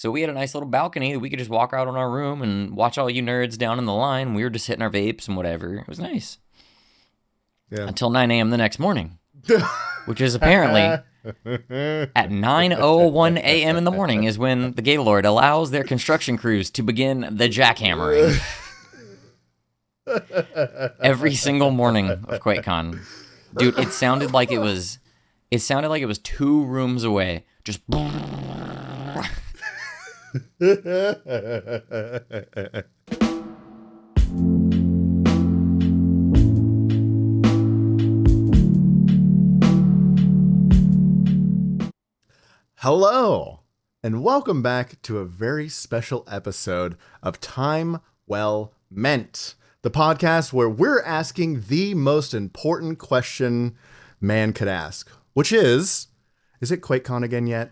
So we had a nice little balcony that we could just walk out on our room and watch all you nerds down in the line. We were just hitting our vapes and whatever. It was nice. Yeah. Until 9 a.m. the next morning, which is apparently at 9:01 a.m. in the morning is when the Gaylord allows their construction crews to begin the jackhammering. Every single morning of QuakeCon. Dude, it sounded like it was 2 rooms away. Just Hello, and welcome back to a very special episode of Time Well Meant, the podcast where we're asking the most important question man could ask, which is it QuakeCon again yet?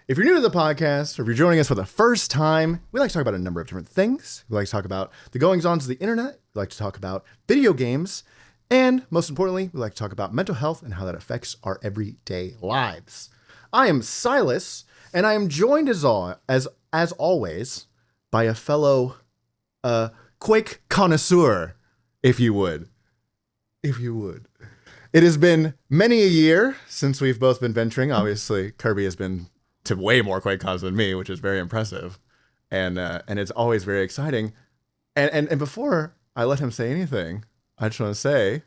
If you're new to the podcast, or if you're joining us for the first time, we like to talk about a number of different things. We like to talk about the goings-ons of the internet. We like to talk about video games. And most importantly, we like to talk about mental health and how that affects our everyday lives. I am Silas, and I am joined as always by a fellow Quake Connoisseur, if you would. It has been many a year since we've both been venturing. Obviously, Kirby has been to way more Quake Cons than me, which is very impressive, and it's always very exciting. And before I let him say anything, I just want to say,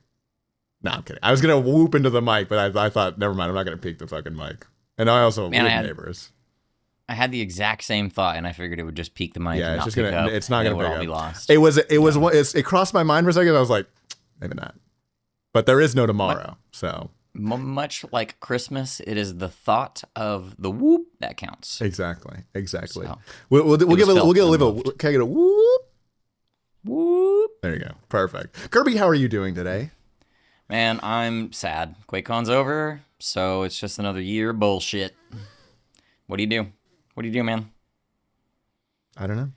no, I'm kidding. I was gonna whoop into the mic, but I thought, never mind. I'm not gonna peek the fucking mic. And I also live neighbors. I had the exact same thought, and I figured it would just peak the mic. Yeah, and it's not just pick gonna. up, It's not gonna all pick be up. lost. It crossed my mind for a second. I was like, maybe not. But there is no tomorrow, so. Much like Christmas, it is the thought of the whoop that counts. Exactly. So, We'll give moved. Can I get a whoop? Whoop. There you go. Perfect. Kirby, how are you doing today? Man, I'm sad. QuakeCon's over, so it's just another year of bullshit. What do you do? What do you do, man? I don't know.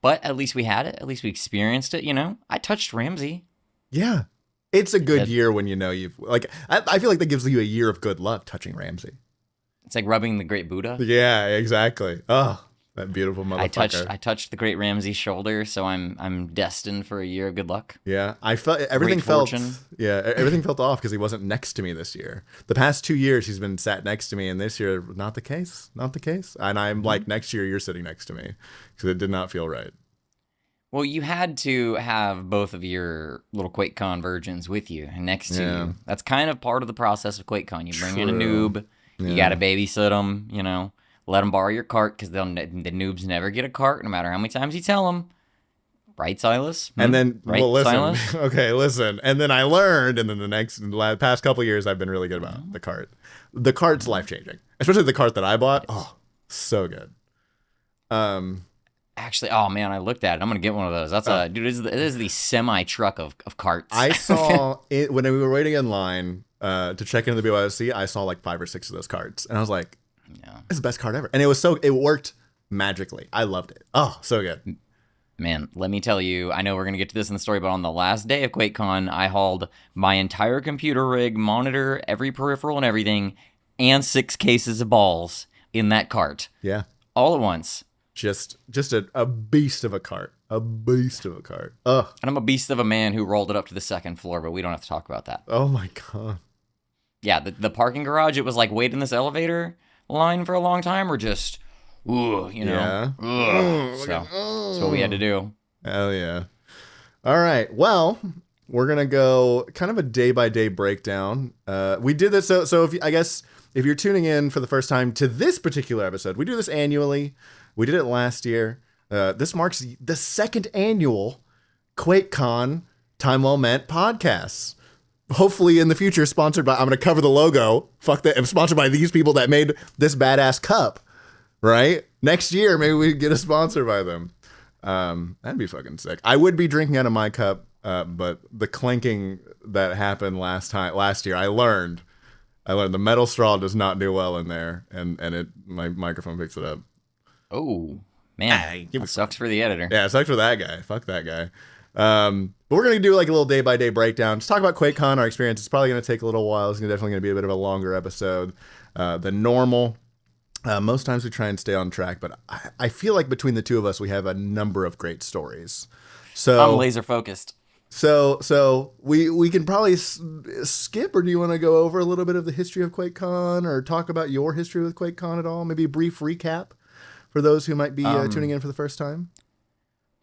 But at least we had it. At least we experienced it, you know? I touched Ramsey. Yeah. It's a good year when you know you've... Like, I feel like that gives you a year of good luck touching Ramsey. It's like rubbing the Great Buddha. Yeah, exactly. Oh, that beautiful motherfucker. I touched the Great Ramsey's shoulder, so I'm destined for a year of good luck. Yeah, I felt everything felt off because he wasn't next to me this year. The past 2 years he's been sat next to me, and this year not the case. And I'm like, next year you're sitting next to me because it did not feel right. Well, you had to have both of your little QuakeCon virgins with you next to you. That's kind of part of the process of QuakeCon. You bring in a noob, you got to babysit them, you know. Let them borrow your cart because the noobs never get a cart no matter how many times you tell them. Right, Silas? And then, right, listen. Silas? Okay, listen. And then I learned, and then the past couple years, I've been really good about the cart. The cart's life-changing. Especially the cart that I bought. Oh, so good. Actually, oh man, I looked at it. I'm going to get one of those. That's dude, it is the semi-truck of carts. I saw it when we were waiting in line to check into the BYOC. I saw like 5 or 6 of those carts. And I was like, it's the best cart ever. And it worked magically. I loved it. Oh, so good. Man, let me tell you, I know we're going to get to this in the story, but on the last day of QuakeCon, I hauled my entire computer rig, monitor, every peripheral and everything, and 6 cases of balls in that cart. Yeah. All at once. Just a beast of a cart. A beast of a cart. Ugh. And I'm a beast of a man who rolled it up to the 2nd floor, but we don't have to talk about that. Oh my God. Yeah, the parking garage, it was like wait in this elevator line for a long time, or just, ooh, you know. Yeah. So that's what we had to do. Hell yeah. All right. Well, we're gonna go kind of a day-by-day breakdown. We did this so if you're tuning in for the first time to this particular episode, we do this annually. We did it last year. This marks the 2nd annual QuakeCon Time Well Meant podcast. Hopefully in the future sponsored by, I'm going to cover the logo. Fuck that. I'm sponsored by these people that made this badass cup, right? Next year, maybe we get a sponsor by them. That'd be fucking sick. I would be drinking out of my cup, but the clinking that happened last year, I learned the metal straw does not do well in there, and my microphone picks it up. Oh, man. It sucks for the editor. Yeah, it sucks for that guy. Fuck that guy. But we're going to do like a little day-by-day breakdown. Just talk about QuakeCon, our experience. It's probably going to take a little while. It's definitely going to be a bit of a longer episode than normal. Most times we try and stay on track, but I feel like between the two of us, we have a number of great stories. So I'm laser focused. So we can probably skip, or do you want to go over a little bit of the history of QuakeCon, or talk about your history with QuakeCon at all? Maybe a brief recap for those who might be tuning in for the first time.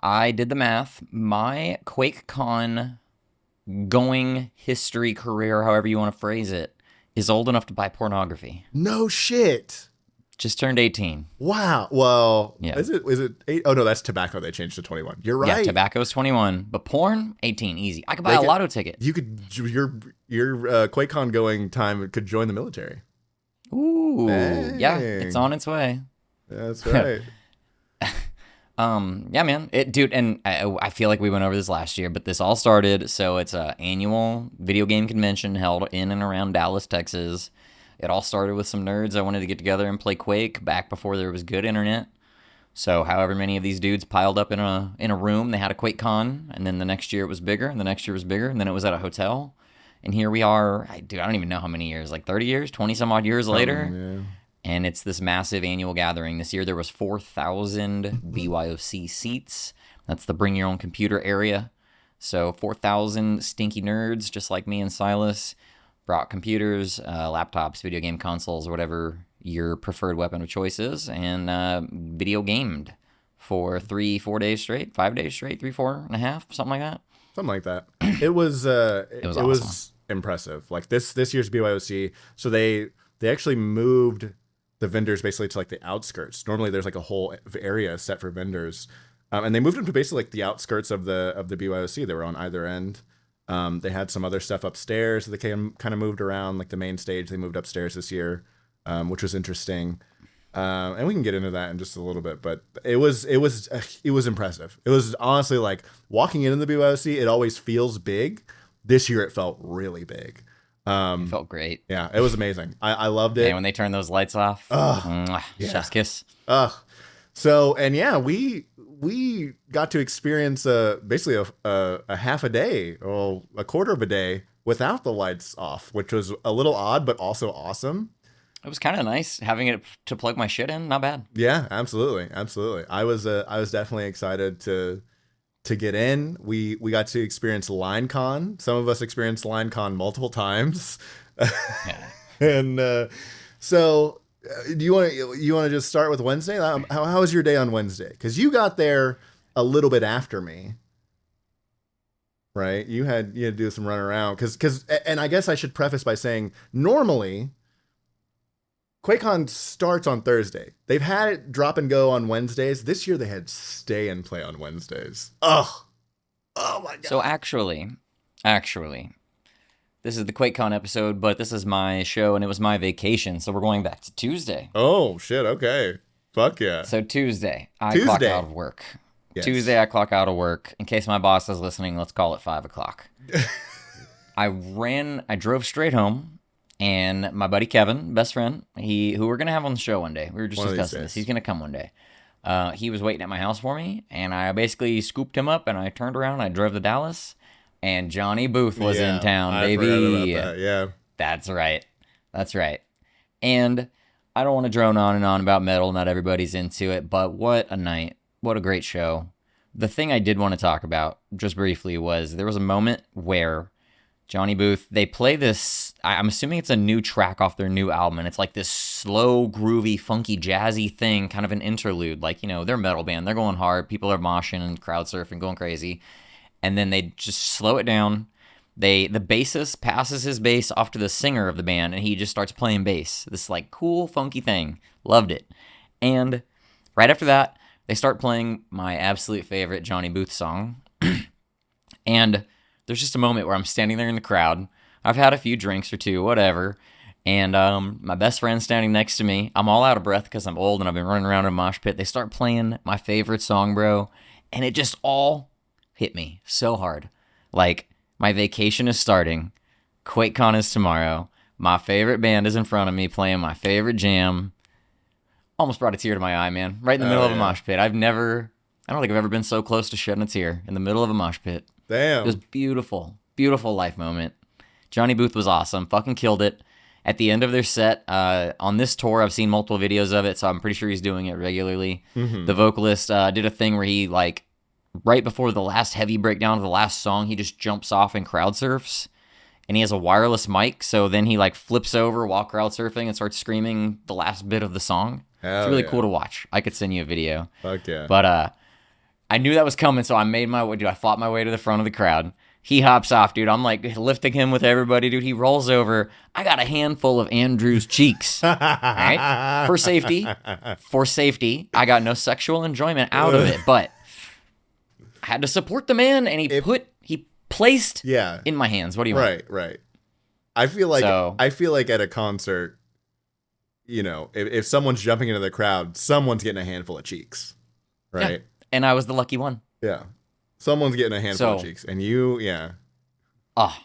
I did the math. My QuakeCon going history career, however you want to phrase it, is old enough to buy pornography. No shit. Just turned 18. Wow. Well, yeah. Is it 8? Oh no, that's tobacco. They changed to 21. You're right. Yeah, tobacco's 21, but porn 18, easy. I could buy a lotto ticket. You could your QuakeCon going time could join the military. Ooh, dang. Yeah, it's on its way. That's right. Yeah, man, dude, and I feel like we went over this last year, but this all started. So it's an annual video game convention held in and around Dallas, Texas. It all started with some nerds I wanted to get together and play Quake back before there was good internet. So however many of these dudes piled up in a room, they had a QuakeCon, and then the next year it was bigger, and the next year was bigger, and then it was at a hotel. And here we are, I don't even know how many years, like 30 years, 20 some odd years later. Yeah. And it's this massive annual gathering. This year there was 4,000 BYOC seats. That's the bring your own computer area. So 4,000 stinky nerds, just like me and Silas, brought computers, laptops, video game consoles, whatever your preferred weapon of choice is, and video gamed for 3-4 days straight, 5 days straight, 3, 4.5, something like that. Something like that. It was awesome. Was impressive. Like this year's BYOC. So they actually moved the vendors basically to like the outskirts. Normally there's like a whole area set for vendors, and they moved them to basically like the outskirts of the BYOC. They were on either end. They had some other stuff upstairs that they kind of moved around, like the main stage. They moved upstairs this year, which was interesting. And we can get into that in just a little bit, but it was impressive. It was honestly like walking into the BYOC. It always feels big. This year it felt really big. It felt great. Yeah, it was amazing. I loved it. And when they turned those lights off, chef's kiss. So, and yeah, we got to experience basically a half a day or a quarter of a day without the lights off, which was a little odd, but also awesome. It was kind of nice having it to plug my shit in. Not bad. Yeah, absolutely. I was definitely excited to get in. We got to experience LineCon. Some of us experienced LineCon multiple times. Yeah. And so do you want to just start with Wednesday? How was your day on Wednesday? Because you got there a little bit after me, right? You had to do some run around because and I guess I should preface by saying normally QuakeCon starts on Thursday. They've had it drop and go on Wednesdays. This year they had stay and play on Wednesdays. Oh my god. So actually, this is the QuakeCon episode, but this is my show and it was my vacation, so we're going back to Tuesday. Oh shit, okay. Fuck yeah. So Tuesday, I clock out of work. Yes. Tuesday, I clock out of work. In case my boss is listening, let's call it 5 o'clock. I drove straight home. And my buddy Kevin, best friend, who we're going to have on the show one day. We were just discussing this. He's going to come one day. He was waiting at my house for me, and I basically scooped him up, and I turned around, I drove to Dallas, and Johnny Booth was in town, baby. I forgot about that. Yeah. That's right. And I don't want to drone on and on about metal. Not everybody's into it, but what a night. What a great show. The thing I did want to talk about, just briefly, was there was a moment where Johnny Booth, they play this, I'm assuming it's a new track off their new album, and it's like this slow, groovy, funky, jazzy thing, kind of an interlude. Like, they're a metal band, they're going hard, people are moshing and crowd surfing, going crazy. And then they just slow it down. The bassist passes his bass off to the singer of the band, and he just starts playing bass. This like cool, funky thing. Loved it. And right after that, they start playing my absolute favorite Johnny Booth song. And there's just a moment where I'm standing there in the crowd. I've had a few drinks or two, whatever. And my best friend's standing next to me. I'm all out of breath because I'm old and I've been running around in a mosh pit. They start playing my favorite song, bro. And it just all hit me so hard. Like, my vacation is starting. QuakeCon is tomorrow. My favorite band is in front of me playing my favorite jam. Almost brought a tear to my eye, man. Right in the middle of a mosh pit. I don't think I've ever been so close to shedding a tear in the middle of a mosh pit. Damn. It was beautiful. Beautiful life moment. Johnny Booth was awesome. Fucking killed it. at the end of their set, on this tour, I've seen multiple videos of it, so I'm pretty sure he's doing it regularly. Mm-hmm. The vocalist did a thing where he, like, right before the last heavy breakdown of the last song, he just jumps off and crowd surfs. And he has a wireless mic, so then he, like, flips over while crowd surfing and starts screaming the last bit of the song. It's really cool to watch. I could send you a video. Fuck yeah. But I knew that was coming, so I made my way, dude. I fought my way to the front of the crowd. He hops off, dude. I'm like lifting him with everybody, dude. He rolls over. I got a handful of Andrew's cheeks. All right? For safety. I got no sexual enjoyment out of it, but I had to support the man, and he placed in my hands. What do you want? Right. I feel like at a concert, you know, if someone's jumping into the crowd, someone's getting a handful of cheeks. Right? Yeah. And I was the lucky one. Yeah. Someone's getting a handful of cheeks. And you, Oh,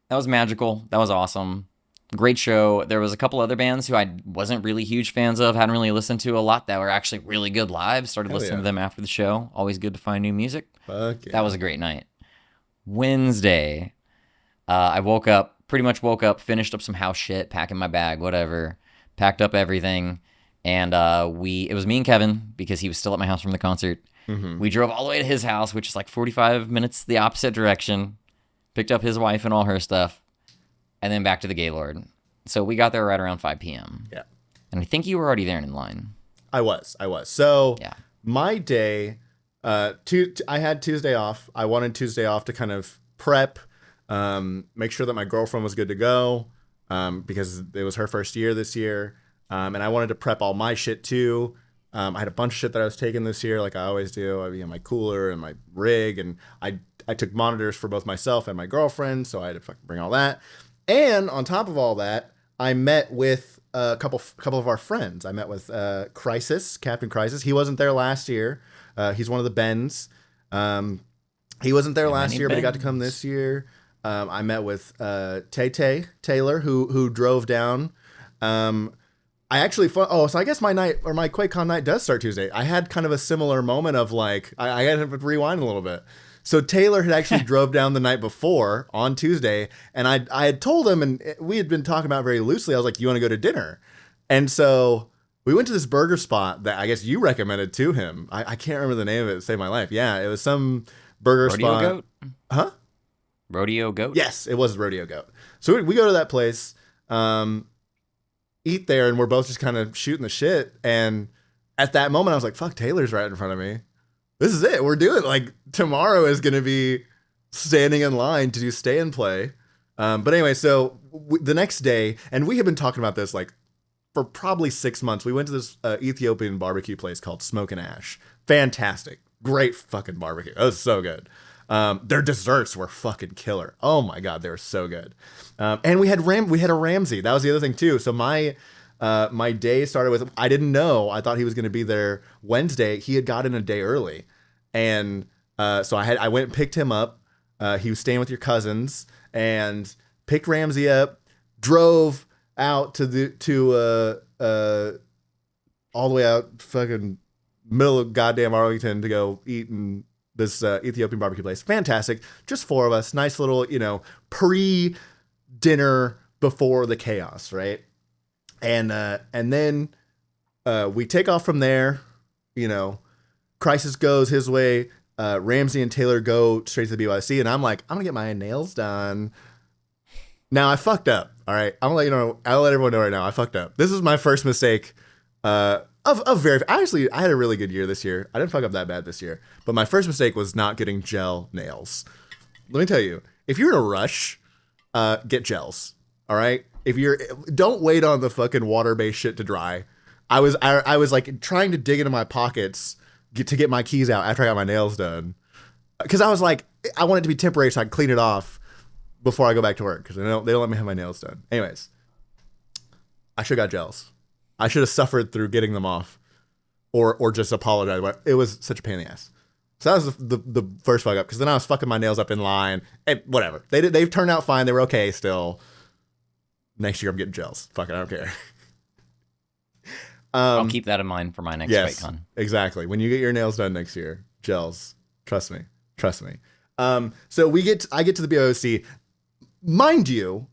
that was magical. That was awesome. Great show. There was a couple other bands who I wasn't really huge fans of, hadn't really listened to a lot, that were actually really good live. Started listening to them after the show. Always good to find new music. Fuck yeah. That was a great night. Wednesday, I pretty much woke up, finished up some house shit, packing my bag, whatever, packed up everything. And it was me and Kevin, because he was still at my house from the concert. Mm-hmm. We drove all the way to his house, which is like 45 minutes the opposite direction, picked up his wife and all her stuff, and then back to the Gaylord. So we got there right around 5 p.m. Yeah. And I think you were already there in line. I was. So yeah. My day, I had Tuesday off. I wanted Tuesday off to kind of prep, make sure that my girlfriend was good to go, because it was her first year this year. And I wanted to prep all my shit too. I had a bunch of shit that I was taking this year, like I always do. I mean, my cooler and my rig, and I took monitors for both myself and my girlfriend, so I had to fucking bring all that. And on top of all that, I met with a couple of our friends. I met with Captain Crisis. He wasn't there last year. He's one of the Bens. He wasn't there last year, but he got to come this year. I met with Tay Taylor, who drove down. I actually so I guess my QuakeCon night does start Tuesday. I had kind of a similar moment of like I had to rewind a little bit. So Taylor had actually drove down the night before on Tuesday, and I had told him, and we had been talking about it very loosely. I was like, "You want to go to dinner?" And so we went to this burger spot that I guess you recommended to him. I can't remember the name of it to save my life. Yeah, it was some burger spot. Rodeo Goat? Huh? Rodeo Goat? Yes, it was Rodeo Goat. So we go to that place. Eat there, and we're both just kind of shooting the shit. And at that moment, I was like, fuck, Taylor's right in front of me. This is it. We're doing it. Like, tomorrow is going to be standing in line to do stay and play. But anyway, so the next day, and we have been talking about this like for probably 6 months. We went to this Ethiopian barbecue place called Smoke and Ash. Fantastic. Great fucking barbecue. It was so good. Their desserts were fucking killer. Oh my God, they were so good. And we had a Ramsey. That was the other thing too. So my day started with, I didn't know. I thought he was going to be there Wednesday. He had got in a day early. And so I went and picked him up. He was staying with your cousins, and picked Ramsey up, drove out to all the way out fucking middle of goddamn Arlington to go eat in this Ethiopian barbecue place. Fantastic. Just 4 of us. Nice little, pre-dinner before the chaos, right? And then we take off from there. Crisis goes his way. Ramsey and Taylor go straight to the BYC, and I'm like, I'm gonna get my nails done. Now I fucked up. All right, I'll let everyone know right now. I fucked up. This is my first mistake. Actually, I had a really good year this year. I didn't fuck up that bad this year. But my first mistake was not getting gel nails. Let me tell you, if you're in a rush, get gels. All right. Don't wait on the fucking water-based shit to dry. I was like trying to dig into my pockets to get my keys out after I got my nails done, because I was like, I want it to be temporary so I can clean it off before I go back to work, because they don't let me have my nails done. Anyways, I should have got gels. I should have suffered through getting them off, or just apologize. It was such a pain in the ass. So that was the first fuck up, because then I was fucking my nails up in line, and whatever. They've turned out fine. They were okay still. Next year I'm getting gels. Fuck it, I don't care. I'll keep that in mind for my next QuakeCon. Exactly. When you get your nails done next year, gels. Trust me. So I get to the BOC. Mind you,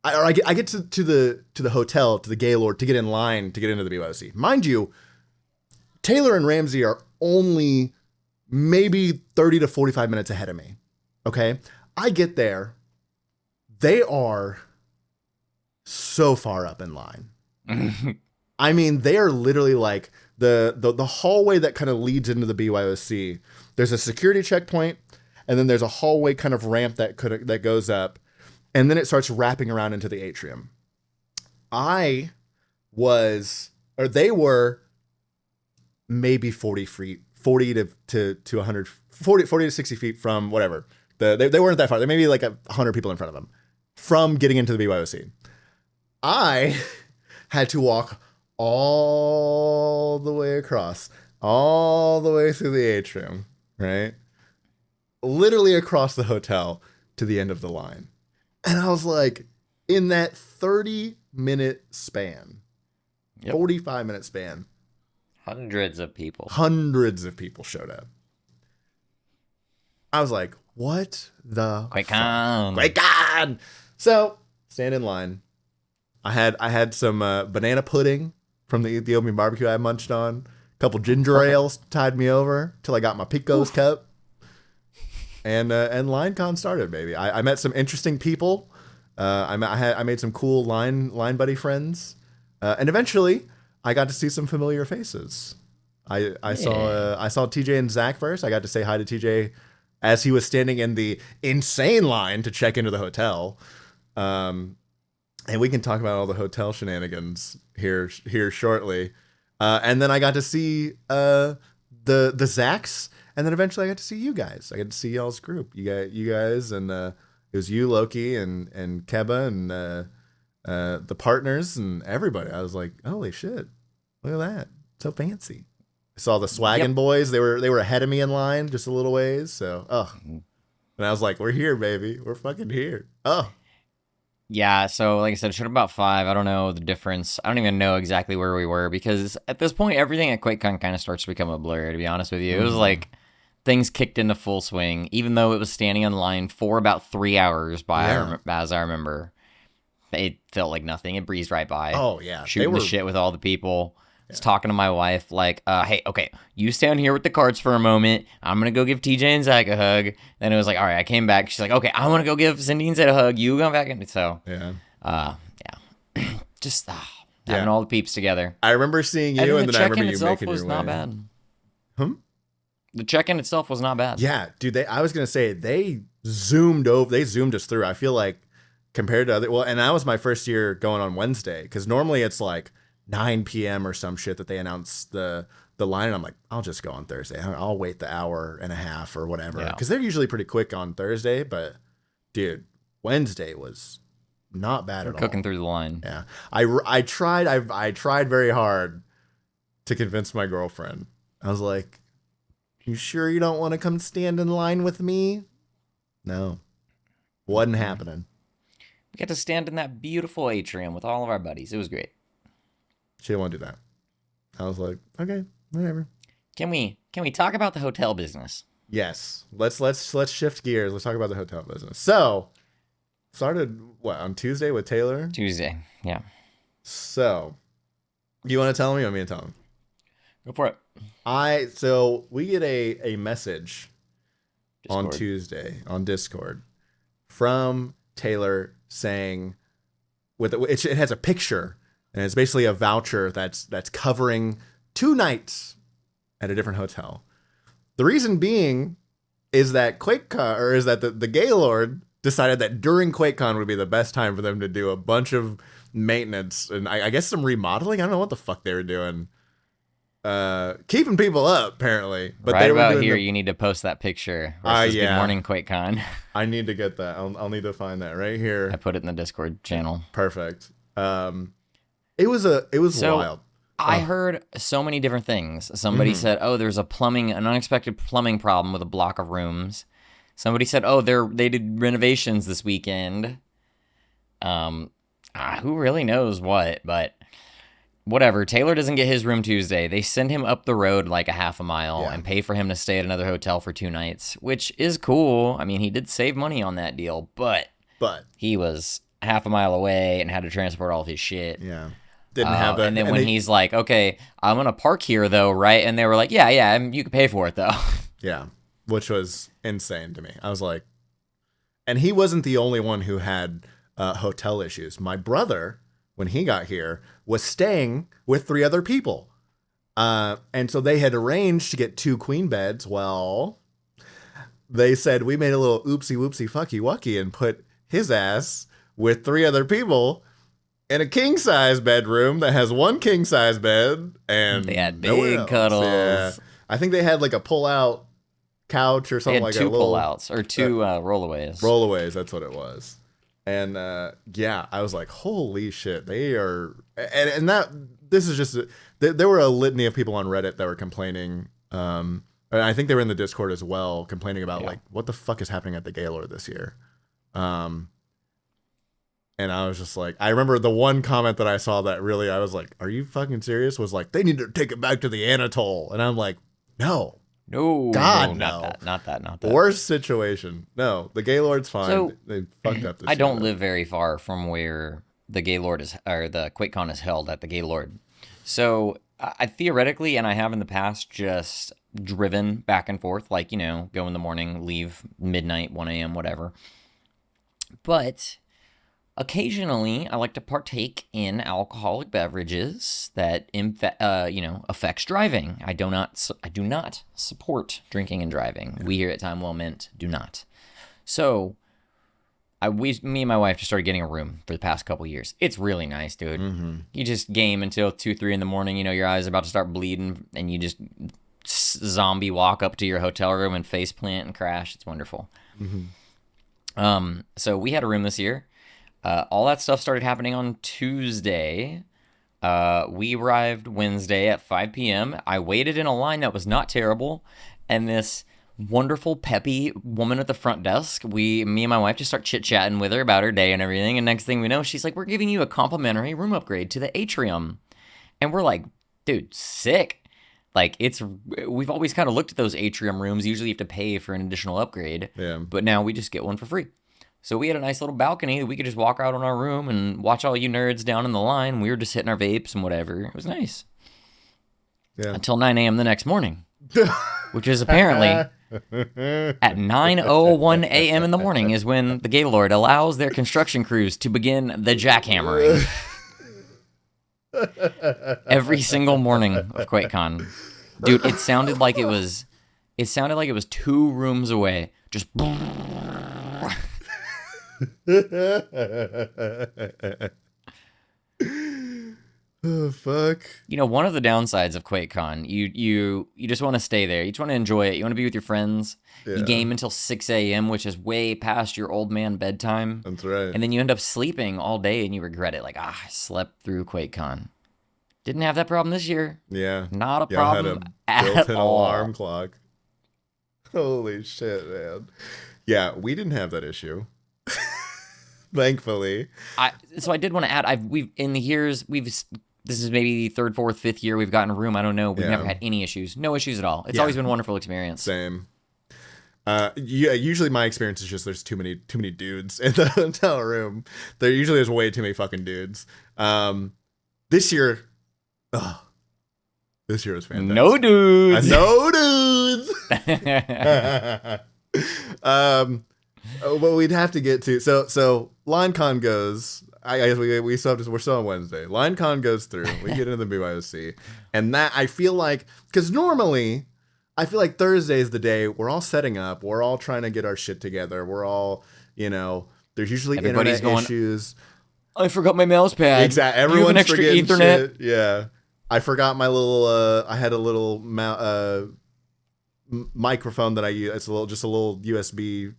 I get to the hotel, to the Gaylord, to get in line to get into the BYOC. Mind you, Taylor and Ramsey are only maybe 30 to 45 minutes ahead of me. Okay? I get there. They are so far up in line. I mean, they are literally like the hallway that kind of leads into the BYOC. There's a security checkpoint, and then there's a hallway kind of ramp that goes up, and then it starts wrapping around into the atrium. They were maybe 40 feet, 40 to 100, 40 to 60 feet from whatever. They weren't that far. There may be like 100 people in front of them from getting into the BYOC. I had to walk all the way across, all the way through the atrium, right? Literally across the hotel to the end of the line. And I was like, in that 30-minute span, 45-minute span, hundreds of people showed up. I was like, what the Quake Con. Quake Con! So, stand in line. I had some banana pudding from the Ethiopian barbecue I munched on. A couple ginger ales tied me over till I got my Pico's cup. And LineCon started, baby. I met some interesting people. I made some cool line buddy friends. And eventually, I got to see some familiar faces. I saw TJ and Zach first. I got to say hi to TJ as he was standing in the insane line to check into the hotel. And we can talk about all the hotel shenanigans here shortly. And then I got to see the Zachs, and then eventually I got to see you guys. I got to see y'all's group. You guys, and it was you, Loki, and Keba, and the partners, and everybody. I was like, holy shit, look at that, so fancy. I saw the Swaggin' boys. They were ahead of me in line just a little ways. So, and I was like, we're here, baby. We're fucking here. Oh. Yeah, so like I said, it showed up about 5. I don't know the difference. I don't even know exactly where we were, because at this point, everything at QuakeCon kind of starts to become a blur, to be honest with you. It was like things kicked into full swing, even though it was standing in line for about 3 hours as I remember. It felt like nothing. It breezed right by. Oh, yeah. Shooting the shit with all the people. I was talking to my wife, like, hey, okay, you stand here with the carts for a moment. I'm going to go give TJ and Zach a hug. Then it was like, all right, I came back. She's like, okay, I want to go give Cindy and Zed a hug. You go back. And so, just having all the peeps together. I remember seeing you, and then I remember you making your way. The check-in itself was not bad. The check-in itself was not bad. Yeah, dude, I was going to say, they zoomed us through. I feel like compared to and that was my first year going on Wednesday, because normally it's like 9 p.m. or some shit that they announce the line, and I'm like, I'll just go on Thursday. I'll wait the hour and a half or whatever, because they're usually pretty quick on Thursday. But dude, Wednesday was not bad at all. Cooking through the line. Yeah, I tried very hard to convince my girlfriend. I was like, you sure you don't want to come stand in line with me? No, wasn't happening. We got to stand in that beautiful atrium with all of our buddies. It was great. She didn't want to do that. I was like, okay, whatever. Can we talk about the hotel business? Yes. Let's shift gears. Let's talk about the hotel business. So, started on Tuesday with Taylor? Tuesday, yeah. So, you want to tell him, or you want me to tell him? Go for it. So we get a message Discord. On Tuesday on Discord from Taylor saying, it has a picture. And it's basically a voucher that's covering 2 nights at a different hotel. The reason being is that the Gaylord decided that during QuakeCon would be the best time for them to do a bunch of maintenance and I guess some remodeling. I don't know what the fuck they were doing. Keeping people up, apparently. But right they were about doing here, you need to post that picture. Good morning, QuakeCon. I need to get that. I'll need to find that right here. I put it in the Discord channel. Perfect. It was wild. I heard so many different things. Somebody said, "Oh, there's an unexpected plumbing problem with a block of rooms." Somebody said, "Oh, they did renovations this weekend." Who really knows what? But whatever. Taylor doesn't get his room Tuesday. They send him up the road like a half a mile and pay for him to stay at another hotel for 2 nights, which is cool. I mean, he did save money on that deal, but he was half a mile away and had to transport all of his shit. Yeah. Didn't have that. And then when he's like, okay, I'm going to park here though, right? And they were like, yeah, you can pay for it though. Yeah. Which was insane to me. I was like, and he wasn't the only one who had hotel issues. My brother, when he got here, was staying with 3 other people. And so they had arranged to get 2 queen beds. Well, they said we made a little oopsie whoopsie fucky wucky and put his ass with 3 other people in a king size bedroom that has 1 king size bed, and they had big cuddles. Yeah. I think they had like a pull out couch or something like that. 2 pull outs or 2 rollaways. Rollaways, that's what it was. And yeah, I was like, holy shit, they are, and that this is just there were a litany of people on Reddit that were complaining. And I think they were in the Discord as well, complaining about like what the fuck is happening at the Gaylord this year. And I was just like, I remember the one comment that I saw that really, I was like, are you fucking serious? Was like, they need to take it back to the Anatole. And I'm like, no. God, no. Not that. Worst situation. No, the Gaylord's fine. So, they fucked up this I don't live very far from where the Gaylord is, or the QuakeCon is held at the Gaylord. So I theoretically, and I have in the past, just driven back and forth, like, you know, go in the morning, leave midnight, 1 a.m., whatever. But occasionally, I like to partake in alcoholic beverages that, affects driving. I do not support drinking and driving. We here at Time Well Meant do not. So, me and my wife just started getting a room for the past couple years. It's really nice, dude. Mm-hmm. You just game until 2, 3 in the morning. You know, your eyes are about to start bleeding, and you just zombie walk up to your hotel room and face plant and crash. It's wonderful. Mm-hmm. So we had a room this year. All that stuff started happening on Tuesday. We arrived Wednesday at 5 p.m. I waited in a line that was not terrible. And this wonderful, peppy woman at the front desk, me and my wife just start chit-chatting with her about her day and everything. And next thing we know, she's like, we're giving you a complimentary room upgrade to the atrium. And we're like, dude, sick. Like, we've always kind of looked at those atrium rooms. Usually you have to pay for an additional upgrade. Yeah. But now we just get one for free. So we had a nice little balcony that we could just walk out on our room and watch all you nerds down in the line. We were just hitting our vapes and whatever. It was nice. Yeah. Until 9 a.m. the next morning, which is apparently at 9:01 a.m. in the morning is when the Gaylord allows their construction crews to begin the jackhammering. Every single morning of QuakeCon. Dude, it sounded like it was 2 rooms away. Just oh, fuck. You know, one of the downsides of QuakeCon, you just want to stay there. You just want to enjoy it. You want to be with your friends. Yeah. You game until 6 a.m., which is way past your old man bedtime. That's right. And then you end up sleeping all day and you regret it. Like, I slept through QuakeCon. Didn't have that problem this year. Yeah. Not a problem at all. Built-in alarm clock. Holy shit, man. Yeah, we didn't have that issue. Thankfully. So I did want to add, this is maybe the 3rd, 4th, 5th year we've gotten a room. I don't know. We've never had any issues. No issues at all. It's always been a wonderful experience. Same. Usually my experience is just there's too many dudes in the hotel room. There usually is way too many fucking dudes. This year was fantastic. No dudes. No dudes. What we'd have to get to, so LineCon goes. I guess we're still on Wednesday. LineCon goes through. We get into the BYOC, and that I feel like, because normally I feel like Thursday is the day we're all setting up. We're all trying to get our shit together. We're all, there's usually internet issues. I forgot my mouse pad. Exactly. Everyone's forgetting Ethernet. Shit. Yeah. I forgot my little. I had a little microphone that I use. It's just a little USB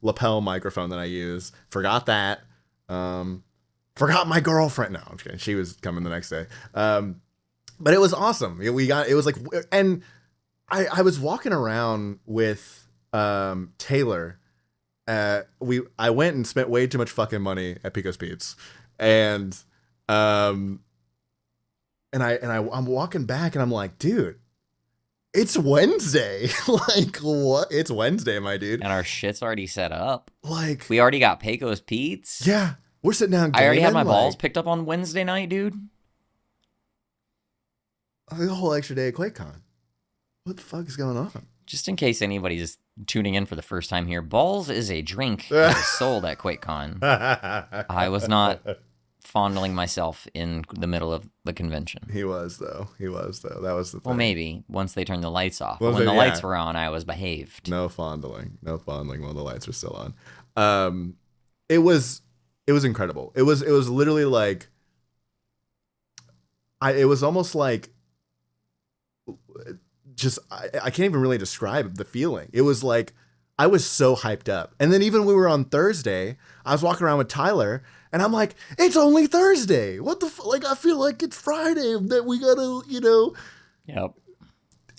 lapel microphone that I use. Forgot that. Forgot my girlfriend. No, I'm just kidding. She was coming the next day. But it was awesome. It was like, and I was walking around with Taylor. I went and spent way too much fucking money at Pico's Pete's, and I'm walking back and I'm like, dude, It's Wednesday. Like, what? It's Wednesday, my dude. And our shit's already set up. Like, we already got Pecos Pete's. Yeah. We're sitting down gaming. I already had my balls picked up on Wednesday night, dude. The whole extra day of QuakeCon. What the fuck is going on? Just in case anybody's tuning in for the first time here, Bawls is a drink that is sold at QuakeCon. I was not fondling myself in the middle of the convention. He was, though. That was the thing. Well, maybe, once they turned the lights off. But when the lights were on, I was behaved. No fondling while the lights were still on. It was incredible. It was literally like, it was almost like, just I can't even really describe the feeling. It was like I was so hyped up. And then even when we were on Thursday, I was walking around with Tyler and I'm like, it's only Thursday. What the like I feel like it's Friday that we gotta, Yep.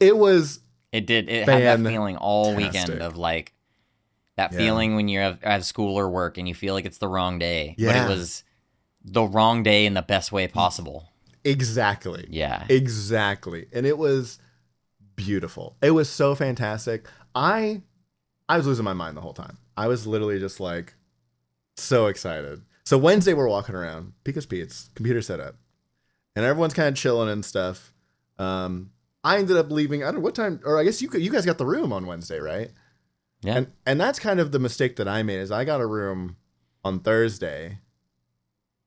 It had that feeling all weekend of like that feeling when you're at school or work and you feel like it's the wrong day. Yeah. But it was the wrong day in the best way possible. Exactly. Yeah. Exactly. And it was beautiful. It was so fantastic. I was losing my mind the whole time. I was literally just like so excited. So Wednesday we're walking around, Pecos Pete's, computer setup, and everyone's kind of chilling and stuff. I ended up leaving. I don't know what time, or I guess you guys got the room on Wednesday, right? Yeah. And that's kind of the mistake that I made is I got a room on Thursday.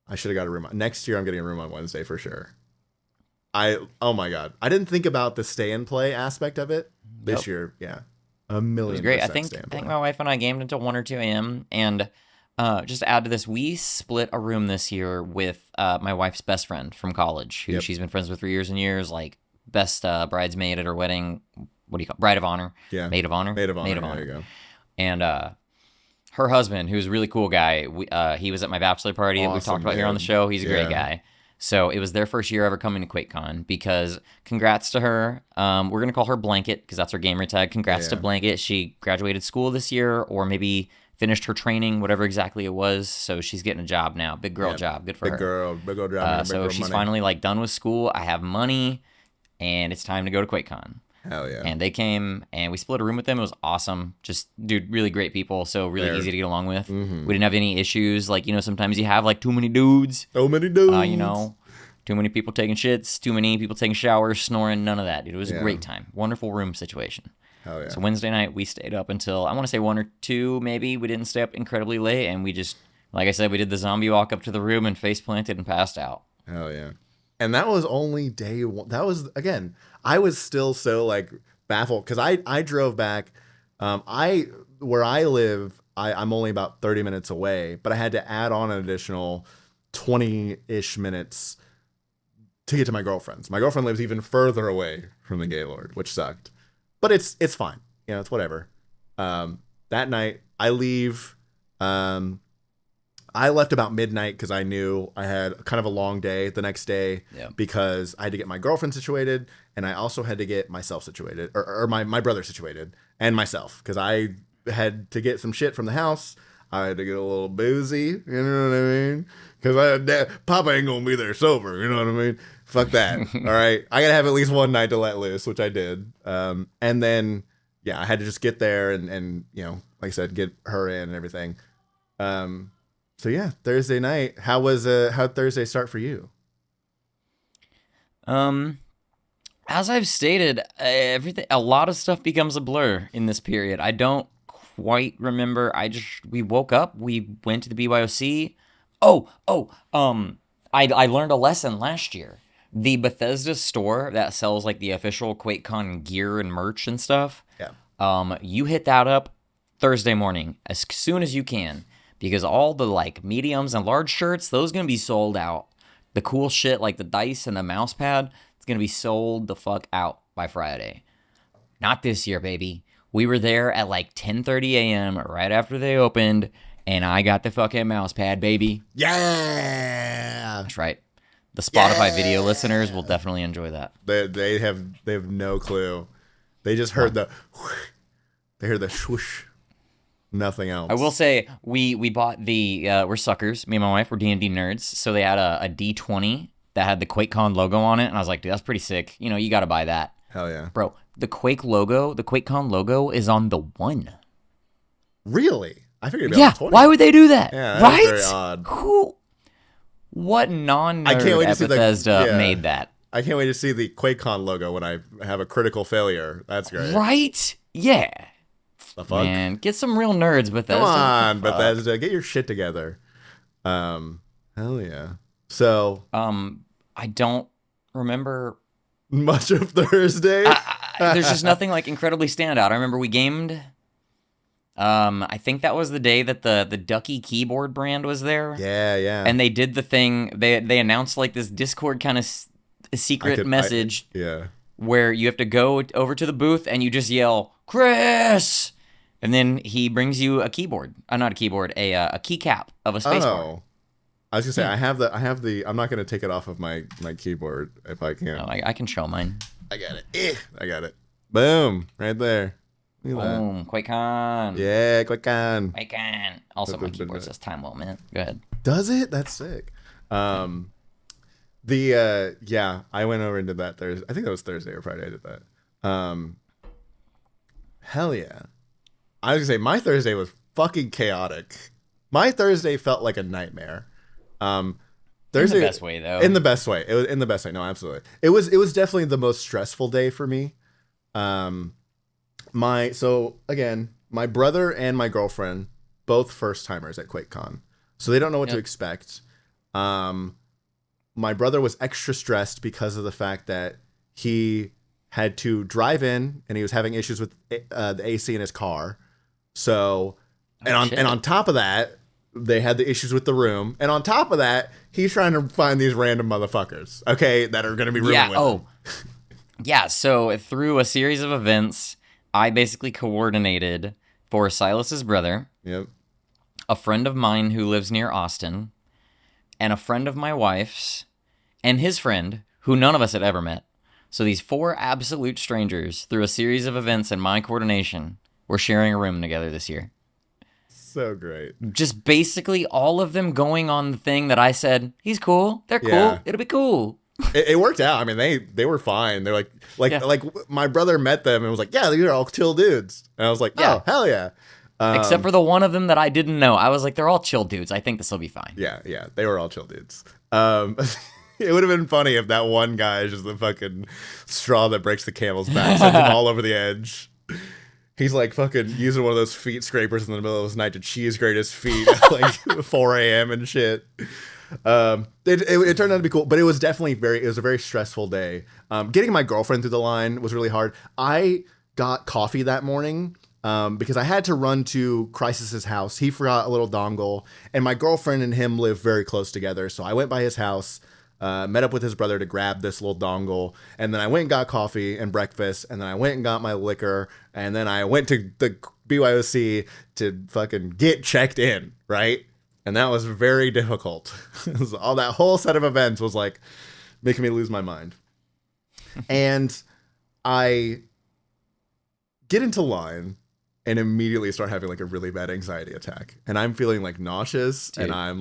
I should have got a room. Next year I'm getting a room on Wednesday for sure. Oh my God. I didn't think about the stay and play aspect of it. This year, yeah. 1,000,000%. It was great. I think my wife and I gamed until 1 or 2 a.m. And just to add to this, we split a room this year with my wife's best friend from college, who she's been friends with for years and years, like best bridesmaid at her wedding. What do you call it? Bride of honor? Yeah. Maid of honor? Maid of honor. There you go. And her husband, who's a really cool guy, he was at my bachelor party that we've talked about here on the show. He's a great guy. So it was their first year ever coming to QuakeCon because congrats to her. We're going to call her Blanket because that's her gamer tag. Congrats to Blanket. She graduated school this year or maybe finished her training, whatever exactly it was. So she's getting a job now. Big girl job. Good for her. Big girl job. So she's finally like done with school. I have money and it's time to go to QuakeCon. Hell yeah. And they came and we split a room with them. It was awesome. Just, dude, really great people. So really easy to get along with. Mm-hmm. We didn't have any issues. Like, sometimes you have like too many dudes. So many dudes. Too many people taking shits, too many people taking showers, snoring, none of that, dude. It was a great time. Wonderful room situation. Hell yeah. So Wednesday night, we stayed up until, I want to say 1 or 2, maybe. We didn't stay up incredibly late. And we just, like I said, we did the zombie walk up to the room and face planted and passed out. Hell yeah. And that was only day one. That was, again, I was still so like baffled because I drove back. Where I live, I'm only about 30 minutes away, but I had to add on an additional 20-ish minutes to get to my girlfriend's. My girlfriend lives even further away from the Gaylord, which sucked. But it's fine. It's whatever. That night, I leave. I left about midnight because I knew I had kind of a long day the next day because I had to get my girlfriend situated and I also had to get myself situated or my brother situated and myself because I had to get some shit from the house. I had to get a little boozy, you know what I mean? Because Papa ain't going to be there sober, you know what I mean? Fuck that. All right. I got to have at least one night to let loose, which I did. And then, I had to just get there and like I said, get her in and everything. So yeah, Thursday night. How'd Thursday start for you? As I've stated, a lot of stuff becomes a blur in this period. I don't quite remember. We woke up, we went to the BYOC. I learned a lesson last year. The Bethesda store that sells like the official QuakeCon gear and merch and stuff. Yeah. You hit that up Thursday morning as soon as you can. Because all the like mediums and large shirts, those gonna be sold out. The cool shit like the dice and the mouse pad, it's gonna be sold the fuck out by Friday. Not this year, baby. We were there at like 10:30 a.m. right after they opened, and I got the fucking mouse pad, baby. Yeah, that's right. The Spotify video listeners will definitely enjoy that. They have no clue. They just heard the swoosh. Nothing else. I will say we bought we're suckers. Me and my wife were D&D nerds, so they had a D20 that had the QuakeCon logo on it, and I was like, dude, that's pretty sick. You got to buy that. Hell yeah. Bro, the Quake logo, the QuakeCon logo is on the 1. Really? I figured it'd be on the 20. Why would they do that? Yeah, right? Very odd. What non-nerd at Bethesda made that? I can't wait to see the QuakeCon logo when I have a critical failure. That's great. Right? Yeah. The fuck? Man, get some real nerds, Bethesda. Come on, Bethesda. Get your shit together. Hell yeah. So. I don't remember much of Thursday. There's just nothing like incredibly standout. I remember we gamed. I think that was the day that the Ducky keyboard brand was there. Yeah. And they did the thing. They announced like this Discord kind of secret message. Where you have to go over to the booth and you just yell Chris, and then he brings you a keyboard. Not a keyboard, a keycap of a spacebar. I was gonna say I have the. I'm not gonna take it off of my keyboard if I can. No, I can show mine. I got it. I got it. Boom! Right there. Boom! QuakeCon. Yeah, QuakeCon. QuakeCon. Also, my keyboard says time well, man. Go ahead. Does it? That's sick. I went over and did that Thursday. I think that was Thursday or Friday I did that. Hell yeah. I was gonna say my Thursday was fucking chaotic. My Thursday felt like a nightmare. Thursday, in the best way though. In the best way. It was in the best way. No, absolutely. It was definitely the most stressful day for me. My brother and my girlfriend, both first timers at QuakeCon. So they don't know what to expect. My brother was extra stressed because of the fact that he had to drive in and he was having issues with the AC in his car. So, and on top of that, they had the issues with the room. And on top of that, he's trying to find these random motherfuckers, okay, that are going to be rooming with him. Yeah, so through a series of events, I basically coordinated for Silas's brother, a friend of mine who lives near Austin, and a friend of my wife's, and his friend, who none of us had ever met. So these 4 absolute strangers, through a series of events and my coordination, were sharing a room together this year. So great. Just basically all of them going on the thing that I said, he's cool, they're cool, it'll be cool. It worked out. I mean, they were fine. They're like my brother met them and was like, yeah, these are all chill dudes. And I was like, oh, hell yeah. Except for the one of them that I didn't know. I was like, they're all chill dudes. I think this will be fine. Yeah, they were all chill dudes. It would have been funny if that one guy is just the fucking straw that breaks the camel's back, sends him all over the edge. He's like fucking using one of those feet scrapers in the middle of the night to cheese grate his feet at like 4 a.m. and shit. It turned out to be cool, but it was definitely it was a very stressful day. Getting my girlfriend through the line was really hard. I got coffee that morning because I had to run to Crisis's house. He forgot a little dongle, and my girlfriend and him live very close together. So I went by his house, met up with his brother to grab this little dongle, and then I went and got coffee and breakfast, and then I went and got my liquor, and then I went to the BYOC to fucking get checked in, right? And that was very difficult. All that whole set of events was like making me lose my mind. And I get into line and immediately start having like a really bad anxiety attack. And I'm feeling like nauseous. Dude. And I'm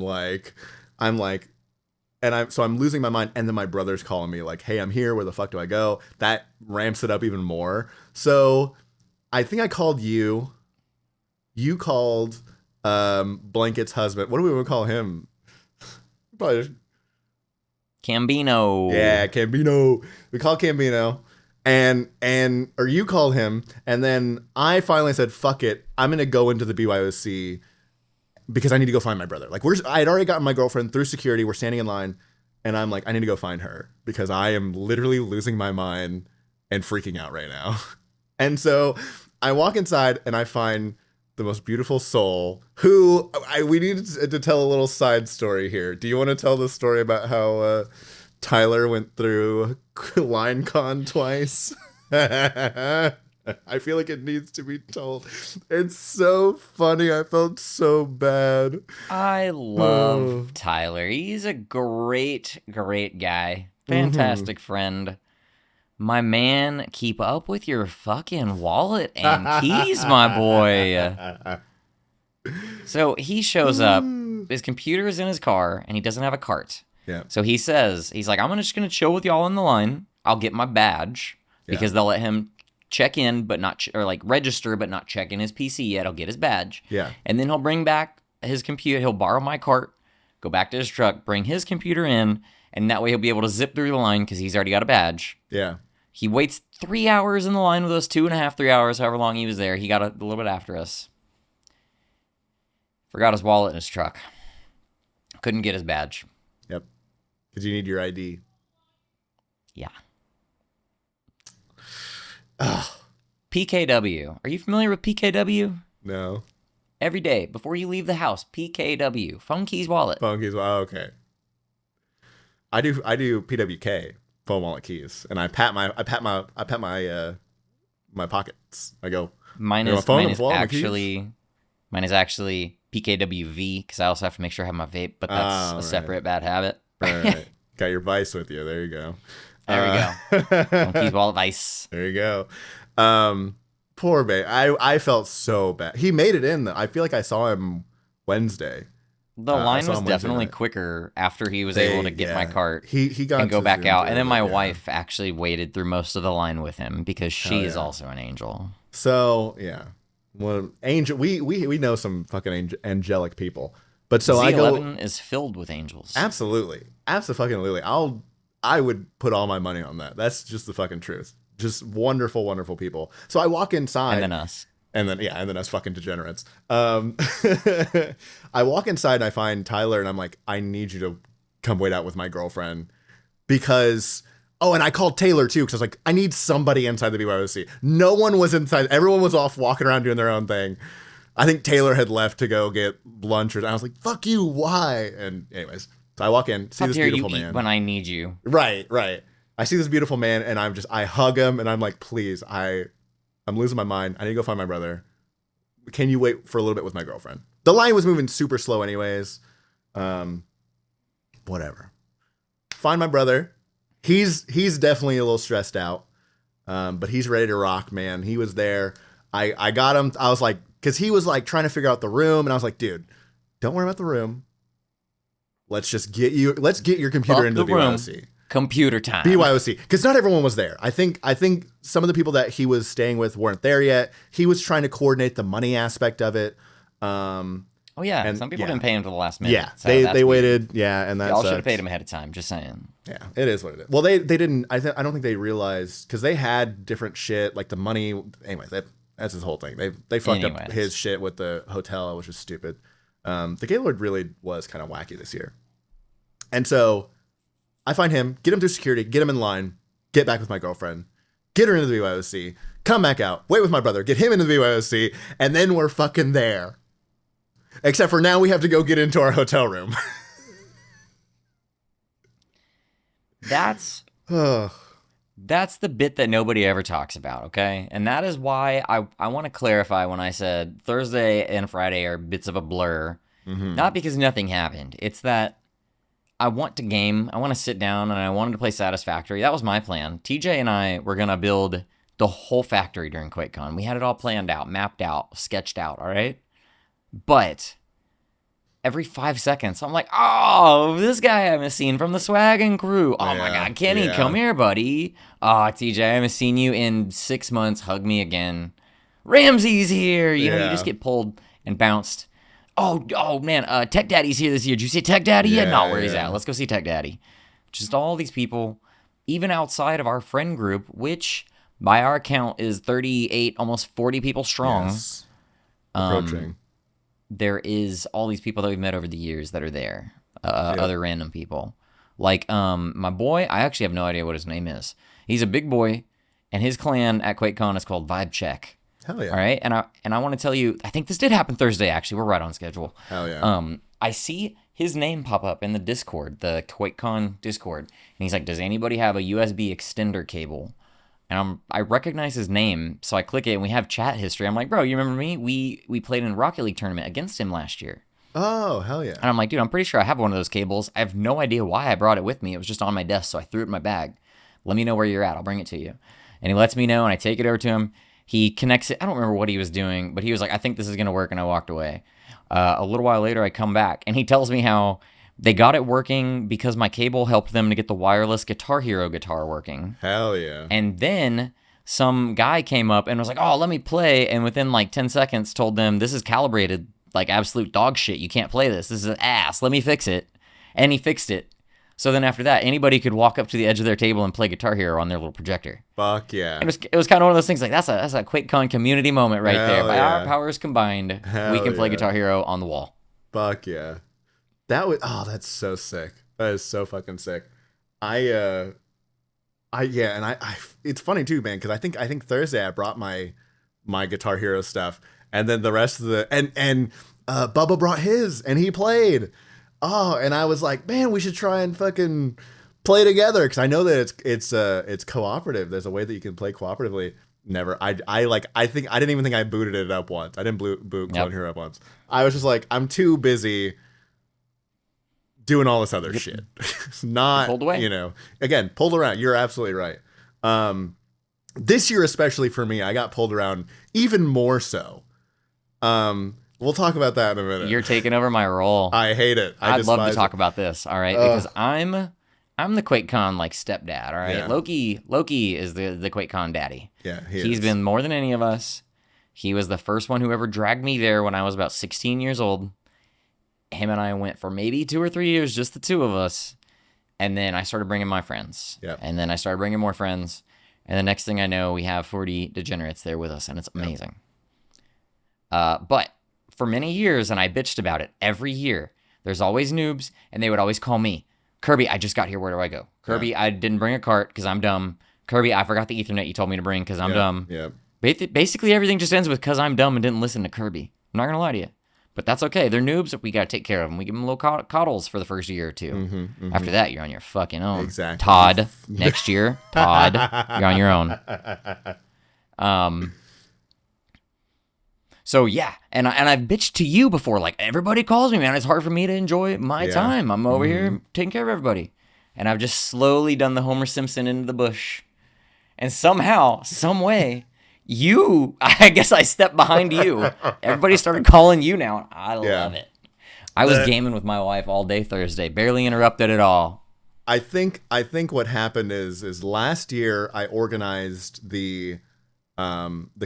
losing my mind. And then my brother's calling me like, hey, I'm here. Where the fuck do I go? That ramps it up even more. So I think I called you. You called Blanket's husband. What do we want to call him? Probably just... Cambino. Yeah, Cambino. We called Cambino. Or you called him, and then I finally said, fuck it, I'm gonna go into the BYOC because I need to go find my brother. Like I had already gotten my girlfriend through security, we're standing in line, and I'm like, I need to go find her because I am literally losing my mind and freaking out right now. And so I walk inside and I find the most beautiful soul who we need to tell a little side story here. Do you want to tell the story about how Tyler went through LineCon twice? I feel like it needs to be told. It's so funny. I felt so bad. I love Tyler. He's a great, great guy. Fantastic friend. My man, keep up with your fucking wallet and keys, my boy. So he shows up. His computer is in his car, and he doesn't have a cart. Yeah. So he says, he's like, I'm just going to chill with y'all in the line. I'll get my badge. because they'll let him check in, but not or like register, but not check in his PC yet. He'll get his badge. Yeah. And then he'll bring back his computer. He'll borrow my cart, go back to his truck, bring his computer in, and that way he'll be able to zip through the line because he's already got a badge. Yeah. He waits 3 hours in the line with us, 2.5, 3 hours, however long he was there. He got a little bit after us. Forgot his wallet in his truck. Couldn't get his badge. Yep. Because you need your ID. Yeah. PKW. Are you familiar with PKW? No. Every day before you leave the house, PKW. Phone keys, wallet. Phone keys. Oh, okay. I do PWK. Phone, wallet, keys, and I pat my pockets. I go. Mine is actually PKWV because I also have to make sure I have my vape, but that's a separate bad habit. Right. Got your vice with you. There you go. There we go. Phone keys, wallet, vice. There you go. Poor babe. I felt so bad. He made it in. I feel like I saw him Wednesday. The line was definitely quicker after he was able to get my cart. He got and go back out. And then my wife actually waited through most of the line with him because she is also an angel. So yeah, well, angel. We know some fucking angelic people. But so Z11 is filled with angels. Absolutely. I would put all my money on that. That's just the fucking truth. Just wonderful, wonderful people. So I walk inside. And then us. And then us fucking degenerates. I walk inside and I find Tyler and I'm like, I need you to come wait out with my girlfriend because, and I called Taylor too because I was like, I need somebody inside the BYOC. No one was inside. Everyone was off walking around doing their own thing. I think Taylor had left to go get lunch and I was like, fuck you, why? And anyways, so I walk in, see this beautiful man. When I need you. Right. I see this beautiful man and I hug him and I'm like, please, I'm losing my mind. I need to go find my brother. Can you wait for a little bit with my girlfriend? The line was moving super slow anyways. Whatever. Find my brother. He's definitely a little stressed out. But he's ready to rock, man. He was there. I got him. I was like, because he was like trying to figure out the room. And I was like, dude, don't worry about the room. Let's get your computer into the BYOC. Computer time. BYOC. Because not everyone was there. I think some of the people that he was staying with weren't there yet. He was trying to coordinate the money aspect of it. And some people didn't pay him till the last minute. Yeah, so they waited. Yeah, and that's y'all should have paid him ahead of time. Just saying. Yeah, it is what it is. Well, they didn't. I don't think they realized because they had different shit like the money. Anyway, that's his whole thing. They fucked up his shit with the hotel, which is stupid. The Gaylord really was kind of wacky this year, and so. I find him, get him through security, get him in line, get back with my girlfriend, get her into the BYOC, come back out, wait with my brother, get him into the BYOC, and then we're fucking there. Except for now we have to go get into our hotel room. That's the bit that nobody ever talks about, okay? And that is why I want to clarify when I said Thursday and Friday are bits of a blur. Mm-hmm. Not because nothing happened. It's that I want to game, I want to sit down, and I wanted to play Satisfactory. That was my plan. TJ and I were going to build the whole factory during QuakeCon. We had it all planned out, mapped out, sketched out, all right? But every 5 seconds, I'm like, oh, this guy I haven't seen from the Swag and Crew. Oh, my God, Kenny, come here, buddy. Oh, TJ, I haven't seen you in 6 months. Hug me again. Ramsey's here. You know, you just get pulled and bounced. Oh man, Tech Daddy's here this year. Did you see Tech Daddy yet? No, where he's at. Let's go see Tech Daddy. Just all these people, even outside of our friend group, which by our count is 38, almost 40 people strong. Yes. Approaching. There is all these people that we've met over the years that are there. Other random people. Like my boy, I actually have no idea what his name is. He's a big boy, and his clan at QuakeCon is called Vibe Check. Hell yeah. All right. And I want to tell you, I think this did happen Thursday, actually. We're right on schedule. Hell yeah. I see his name pop up in the Discord, the QuakeCon Discord. And he's like, does anybody have a USB extender cable? And I recognize his name. So I click it and we have chat history. I'm like, bro, you remember me? We played in a Rocket League tournament against him last year. Oh, hell yeah. And I'm like, dude, I'm pretty sure I have one of those cables. I have no idea why I brought it with me. It was just on my desk. So I threw it in my bag. Let me know where you're at. I'll bring it to you. And he lets me know and I take it over to him. He connects it. I don't remember what he was doing, but he was like, I think this is going to work. And I walked away. A little while later, I come back and he tells me how They got it working because my cable helped them to get the wireless Guitar Hero guitar working. Hell yeah. And then some guy came up and was like, oh, let me play. And within like 10 seconds told them, this is calibrated like absolute dog shit. You can't play this. This is an ass. Let me fix it. And he fixed it. So then after that, anybody could walk up to the edge of their table and play Guitar Hero on their little projector. Fuck yeah. And it was kind of one of those things like, that's a QuakeCon community moment right there. By our powers combined, we can play Guitar Hero on the wall. Fuck yeah. That's so sick. That is so fucking sick. It's funny too, man, because I think Thursday I brought my Guitar Hero stuff, and then the rest of Bubba brought his, and he played. Oh, and I was like, man, we should try and fucking play together, because I know that it's cooperative. There's a way that you can play cooperatively. Never. I didn't even think I booted it up once. I didn't boot Clone Hero up once. I was just like, I'm too busy doing all this other shit. Not pulled away. Again, pulled around. You're absolutely right. This year, especially for me, I got pulled around even more so. We'll talk about that in a minute. You're taking over my role. I hate it. I'd love to talk about this. All right, because I'm the QuakeCon like stepdad. All right, yeah. Loki is the QuakeCon daddy. Yeah, he's been more than any of us. He was the first one who ever dragged me there when I was about 16 years old. Him and I went for maybe 2 or 3 years, just the two of us. And then I started bringing my friends. Yep. And then I started bringing more friends. And the next thing I know, we have 40 degenerates there with us, and it's amazing. Yep. But for many years, and I bitched about it every year, there's always noobs, and they would always call me, Kirby, I just got here. Where do I go? Kirby, I didn't bring a cart because I'm dumb. Kirby, I forgot the Ethernet you told me to bring because I'm dumb. Yeah. Basically, everything just ends with because I'm dumb and didn't listen to Kirby. I'm not going to lie to you. But that's okay. They're noobs. We got to take care of them. We give them little coddles for the first year or two. Mm-hmm. After that, you're on your fucking own. Exactly. Todd, next year. Todd, you're on your own. So, yeah. And I've bitched to you before. Like, everybody calls me, man. It's hard for me to enjoy my time. I'm over here taking care of everybody. And I've just slowly done the Homer Simpson into the bush. And somehow, some way... I guess I stepped behind you. Everybody started calling you now. I love it. I was gaming with my wife all day Thursday, barely interrupted at all. I think what happened is last year I organized the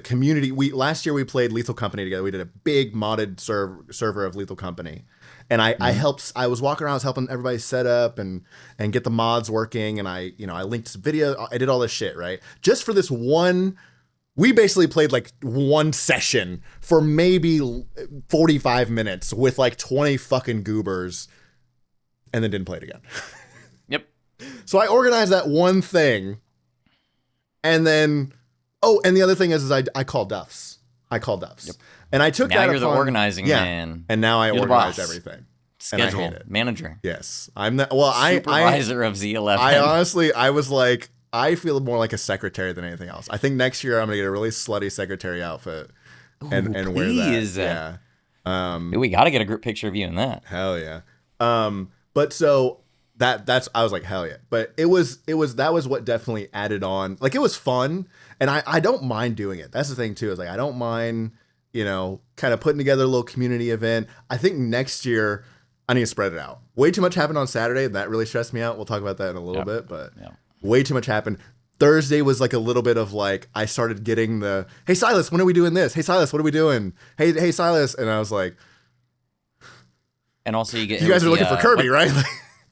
community. Last year we played Lethal Company together. We did a big modded server of Lethal Company, and I helped. I was walking around, I was helping everybody set up and get the mods working, and I linked video. I did all this shit right just for this one. We basically played like one session for maybe 45 minutes with like 20 fucking goobers and then didn't play it again. Yep. So I organized that one thing. And then, and the other thing is I call DUFFS. Yep. And I took now that you're the organizing man. And now I organize everything. Schedule, and I hate it. manager. Yes. I'm the, supervisor of Z11. I was like, I feel more like a secretary than anything else. I think next year I'm gonna get a really slutty secretary outfit and wear that. Yeah. We got to get a group picture of you in that. Hell yeah. But so that's I was like hell yeah. But that was what definitely added on. Like it was fun, and I don't mind doing it. That's the thing too. Is like I don't mind kind of putting together a little community event. I think next year I need to spread it out. Way too much happened on Saturday. That really stressed me out. We'll talk about that in a little bit, but. Yeah. Way too much happened. Thursday was like a little bit of like, I started getting the, hey Silas, when are we doing this? Hey Silas, what are we doing? Hey Silas. And I was like, and also you guys are looking for Kirby, right?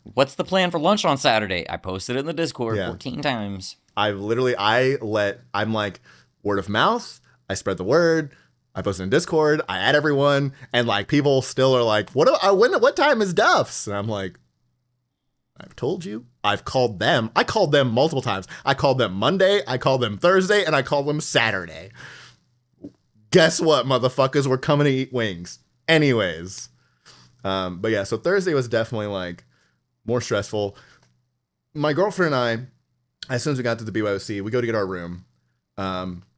What's the plan for lunch on Saturday? I posted it in the Discord 14 times. I'm like word of mouth. I spread the word. I posted in Discord. I add everyone. And like people still are like, what time is DUFFS? And I'm like, I've told you. I've called them. I called them multiple times. I called them Monday, I called them Thursday, and I called them Saturday. Guess what, motherfuckers? We're coming to eat wings. Anyways. But yeah, so Thursday was definitely like more stressful. My girlfriend and I, as soon as we got to the BYOC, we go to get our room,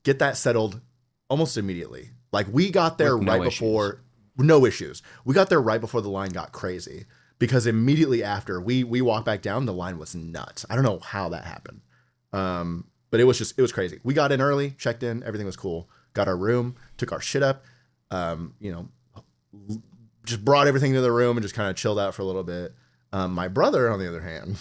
get that settled almost immediately. Like we got there before, no issues. We got there right before the line got crazy. Because immediately after we walked back down, the line was nuts. I don't know how that happened. But it was crazy. We got in early, checked in, everything was cool. Got our room, took our shit up, just brought everything to the room and just kind of chilled out for a little bit. My brother, on the other hand,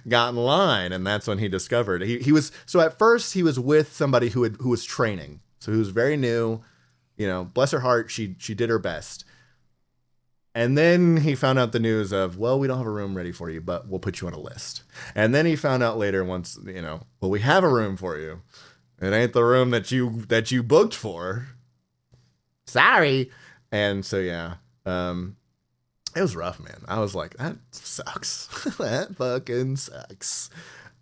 got in line, and that's when he discovered he was. So at first, he was with somebody who was training, so he was very new. You know, bless her heart, she did her best. And then he found out the news of, well, we don't have a room ready for you, but we'll put you on a list. And then he found out later, once, you know, well, we have a room for you. It ain't the room that you booked for. Sorry. And so yeah, it was rough, man. I was like, that sucks. That fucking sucks.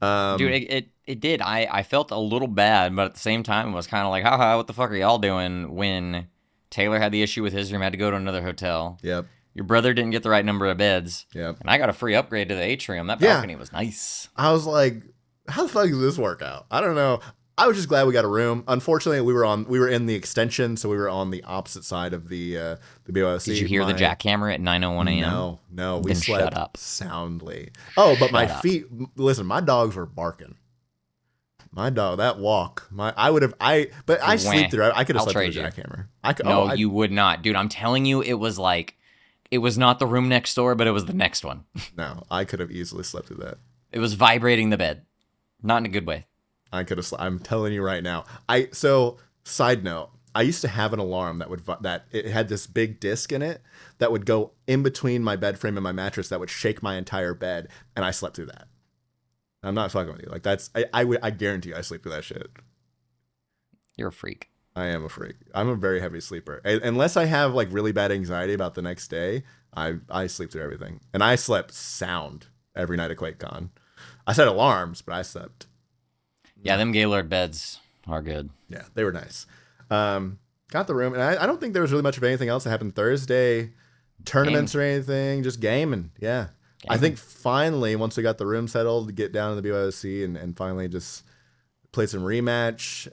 Dude, it did. I felt a little bad, but at the same time, it was kind of like, haha, what the fuck are y'all doing? When Taylor had the issue with his room, had to go to another hotel. Yep. Your brother didn't get the right number of beds. Yep. And I got a free upgrade to the atrium. That balcony was nice. I was like, how the fuck does this work out? I don't know. I was just glad we got a room. Unfortunately, we were in the extension, so we were on the opposite side of the BOC. Did you hear the jackhammer at 9:01 a.m.? No, we then slept shut up. soundly. Oh, but my feet. Listen, my dogs were barking. My dog, that walk. I sleep through it. I could have slept through the jackhammer. You would not, dude. I'm telling you, it was like, it was not the room next door, but it was the next one. No, I could have easily slept through that. It was vibrating the bed, not in a good way. I could have. I'm telling you right now. Side note, I used to have an alarm that it had this big disc in it that would go in between my bed frame and my mattress that would shake my entire bed, and I slept through that. I'm not fucking with you. Like that's I guarantee you I sleep through that shit. You're a freak. I am a freak. I'm a very heavy sleeper. Unless I have like really bad anxiety about the next day, I sleep through everything. And I slept sound every night at QuakeCon. I set alarms, but I slept. Yeah, them Gaylord beds are good. Yeah, they were nice. Got the room, and I don't think there was really much of anything else that happened Thursday. Tournaments or anything, just gaming. Yeah. I think finally, once we got the room settled, to get down to the BYOC and finally just play some rematch.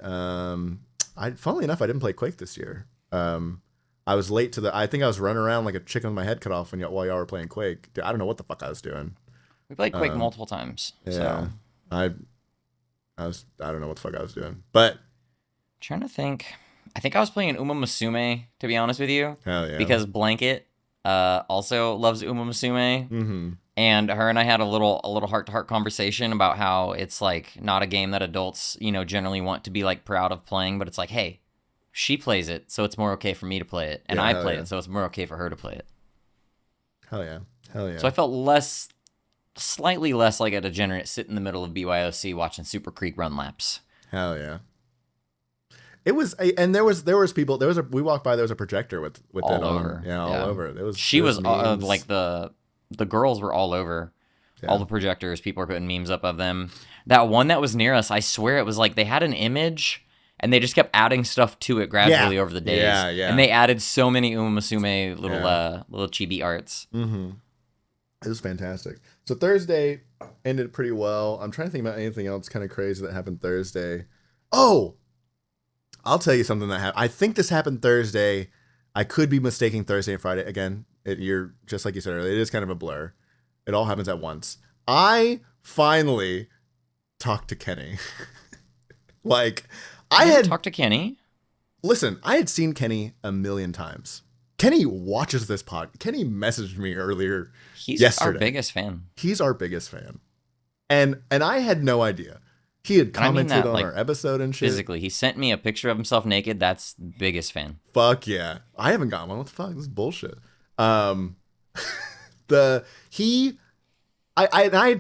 Funnily enough, I didn't play Quake this year. I was late to I think I was running around like a chicken with my head cut off while y'all were playing Quake. Dude, I don't know what the fuck I was doing. We played Quake multiple times. Yeah. So. I don't know what the fuck I was doing. But trying to think. I think I was playing Uma Musume, to be honest with you. Hell yeah. Because Blanket also loves Uma Musume. Mm-hmm. And her and I had a little heart-to-heart conversation about how it's like not a game that adults, generally want to be like proud of playing, but it's like, hey, she plays it, so it's more okay for me to play it, and I play it, so it's more okay for her to play it. Hell yeah. So I felt slightly less like a degenerate sitting in the middle of BYOC watching Super Creek run laps. Hell yeah. It was, and there was people. We walked by. There was a projector with all it over. on. Yeah, all over. It was. She was like the girls were all over. Yeah. All the projectors. People were putting memes up of them. That one that was near us, I swear it was like they had an image and they just kept adding stuff to it gradually over the days. Yeah, yeah. And they added so many Uma Musume little chibi arts. Mm-hmm. It was fantastic. So Thursday ended pretty well. I'm trying to think about anything else kind of crazy that happened Thursday. Oh, I'll tell you something that happened. I think this happened Thursday. I could be mistaking Thursday and Friday. Again, you're just like you said earlier. It is kind of a blur. It all happens at once. I finally talked to Kenny. I had talked to Kenny. Listen, I had seen Kenny a million times. Kenny watches this pod. Kenny messaged me earlier. He's yesterday. Our biggest fan. He's our biggest fan, and I had no idea. He had commented on our episode and shit. Physically, he sent me a picture of himself naked. That's biggest fan. Fuck yeah! I haven't got one. What the fuck? This is bullshit. I had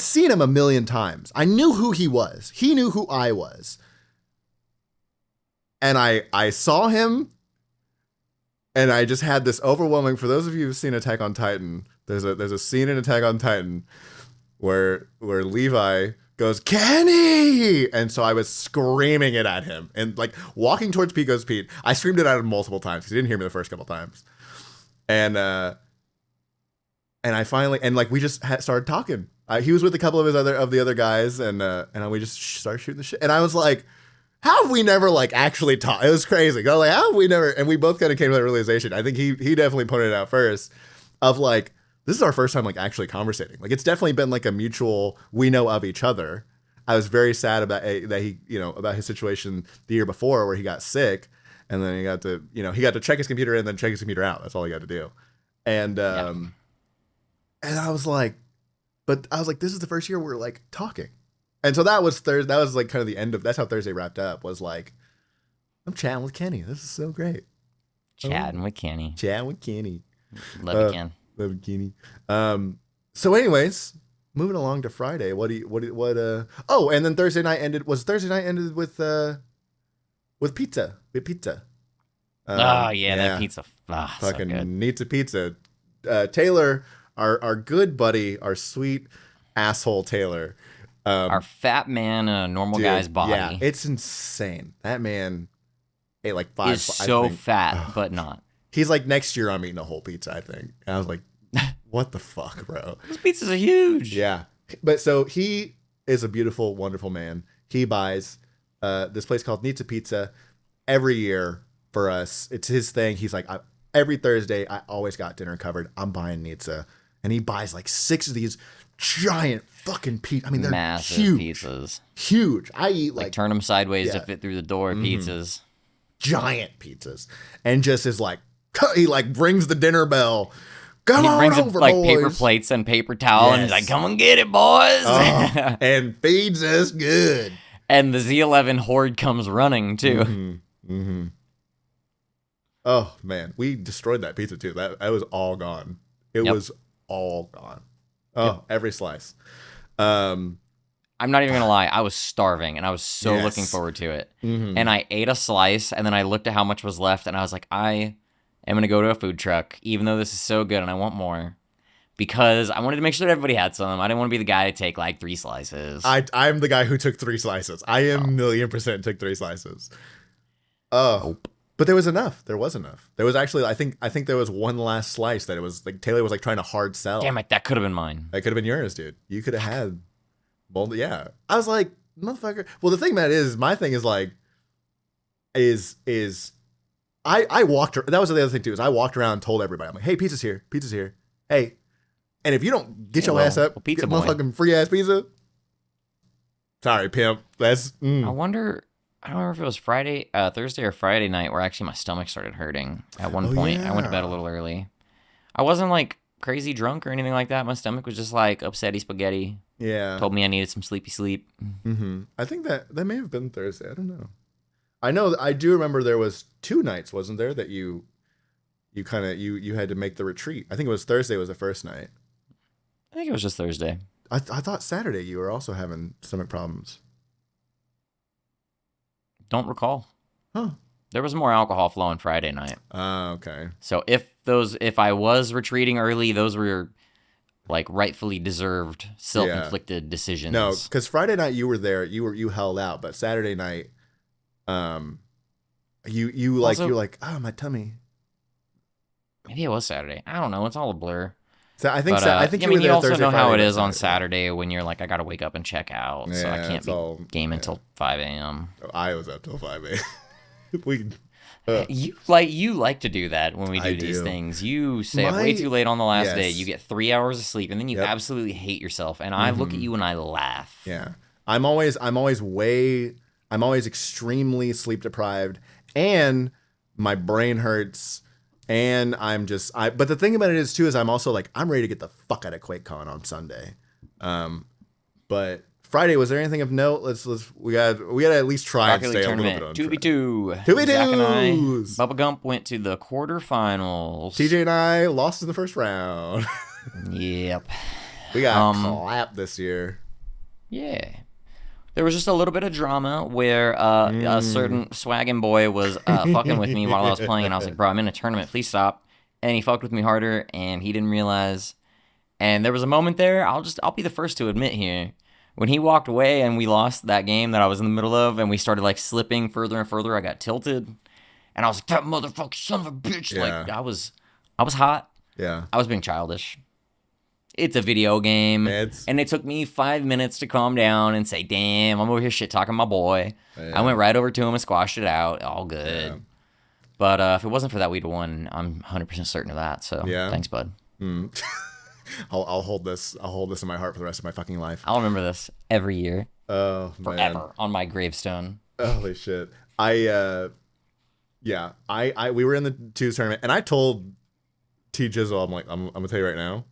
seen him a million times. I knew who he was. He knew who I was. And I saw him, and I just had this overwhelming. For those of you who've seen Attack on Titan, there's a scene in Attack on Titan where Levi goes, Kenny! And so I was screaming it at him and like walking towards Pico's Pete. I screamed it at him multiple times because he didn't hear me the first couple times. And I finally, and like we just started talking. He was with a couple of the other guys, and we just started shooting the shit. And I was like, how have we never like actually talked? It was crazy. I was like, how have we never? And we both kind of came to that realization. I think he definitely pointed it out first of like, this is our first time like actually conversating. Like it's definitely been like a mutual, we know of each other. I was very sad about that he, about his situation the year before where he got sick, and then he got to check his computer in, then check his computer out. That's all he got to do. And And I was like, this is the first year we're like talking. And so that was Thursday. That was like kind of the end of, that's how Thursday wrapped up, was like, I'm chatting with Kenny. This is so great. Chatting with Kenny. Chatting with Kenny. Love you, Ken. Love you, Kenny. So anyways, moving along to Friday. Oh, and then Thursday night ended with pizza. With pizza. That pizza. Fucking so good. Nizza Pizza. Taylor, our good buddy, our sweet asshole Taylor. Our fat man in a normal guy's body. Yeah, it's insane. That man ate like 5. Is so fat, but not. He's like, next year I'm eating a whole pizza, I think. And I was like, what the fuck, bro? Those pizzas are huge. Yeah. But so he is a beautiful, wonderful man. He buys this place called Nizza Pizza every year for us. It's his thing. He's like, every Thursday, I always got dinner covered. I'm buying Nizza. And he buys like 6 of these giant fucking pizzas. I mean, they're massive huge. Pizzas. Huge. I eat like turn them sideways to fit through the door pizzas. Giant pizzas. And just is like, he like brings the dinner bell. Come and he brings on over, like boys. Paper plates and paper towel, and he's like, "Come and get it, boys!" And feeds us good. And the Z11 horde comes running too. Oh man, we destroyed that pizza too. That was all gone. It was all gone. Oh, every slice. I'm not even gonna lie. I was starving, and I was so looking forward to it. And I ate a slice, and then I looked at how much was left, and I was like, I am going to go to a food truck, even though this is so good and I want more, because I wanted to make sure that everybody had some. I didn't want to be the guy to take like 3 slices. I'm the guy who took 3 slices. I am 1,000,000% took 3 slices. But there was enough. There was enough. There was actually, I think there was one last slice that it was like Taylor was like trying to hard sell. Damn it, that could have been mine. That could have been yours, dude. You could have had. Well, yeah. I was like, motherfucker. Well, the thing about it is, my thing is like, I walked. That was the other thing too. Is I walked around and told everybody, I'm like, hey, pizza's here. Pizza's here. Hey, and if you don't get your ass up, pizza get motherfucking free ass pizza. Sorry, pimp. That's. I wonder. I don't remember if it was Thursday or Friday night where actually my stomach started hurting. At one point, I went to bed a little early. I wasn't like crazy drunk or anything like that. My stomach was just like upsetty spaghetti. Yeah. Told me I needed some sleepy sleep. I think that may have been Thursday. I don't know. I do remember there was 2 nights, wasn't there, that you had to make the retreat. I think it was Thursday was the first night. I think it was just Thursday. I thought Saturday you were also having stomach problems. Don't recall. Huh. There was more alcohol flowing Friday night. Okay. So if I was retreating early, those were like rightfully deserved self-inflicted decisions. No, because Friday night you were there, you held out, but Saturday night, you like also, you're like, oh, my tummy. Maybe it was Saturday. I don't know. It's all a blur. So I think you were there you also Thursday, know Friday, how it is on Saturday when you're like, I gotta wake up and check out, so I can't be gaming until 5 a.m. I was up till 5 a.m. You like to do that when we do these things. You stay up way too late on the last day. You get 3 hours of sleep, and then you absolutely hate yourself. And I look at you and I laugh. Yeah, I'm always extremely sleep deprived, and my brain hurts. And but the thing about it is too, is I'm also like, I'm ready to get the fuck out of QuakeCon on Sunday. But Friday, was there anything of note? We gotta at least try and stay a little bit on 2v2. 2v2. Zach and I, Bubba Gump went to the quarterfinals. TJ and I lost in the first round. Yep. We got clapped this year. Yeah. There was just a little bit of drama where a certain swaggin' boy was fucking with me while I was playing, and I was like, bro, I'm in a tournament, please stop. And he fucked with me harder, and he didn't realize. And there was a moment there, I'll be the first to admit here, when he walked away and we lost that game that I was in the middle of, and we started like slipping further and further, I got tilted. And I was like, that motherfucker, son of a bitch. Yeah. Like, I was hot. Yeah. I was being childish. It's a video game, and it took me 5 minutes to calm down and say, damn, I'm over here shit-talking my boy. Yeah. I went right over to him and squashed it out. All good. Yeah. But if it wasn't for that, we'd have won. I'm 100% certain of that, so thanks, bud. I'll hold this in my heart for the rest of my fucking life. I'll remember this every year. Oh, forever, man. on my gravestone. Holy shit. We were in the 2s tournament, and I told T Jizzle, I'm like, I'm going to tell you right now,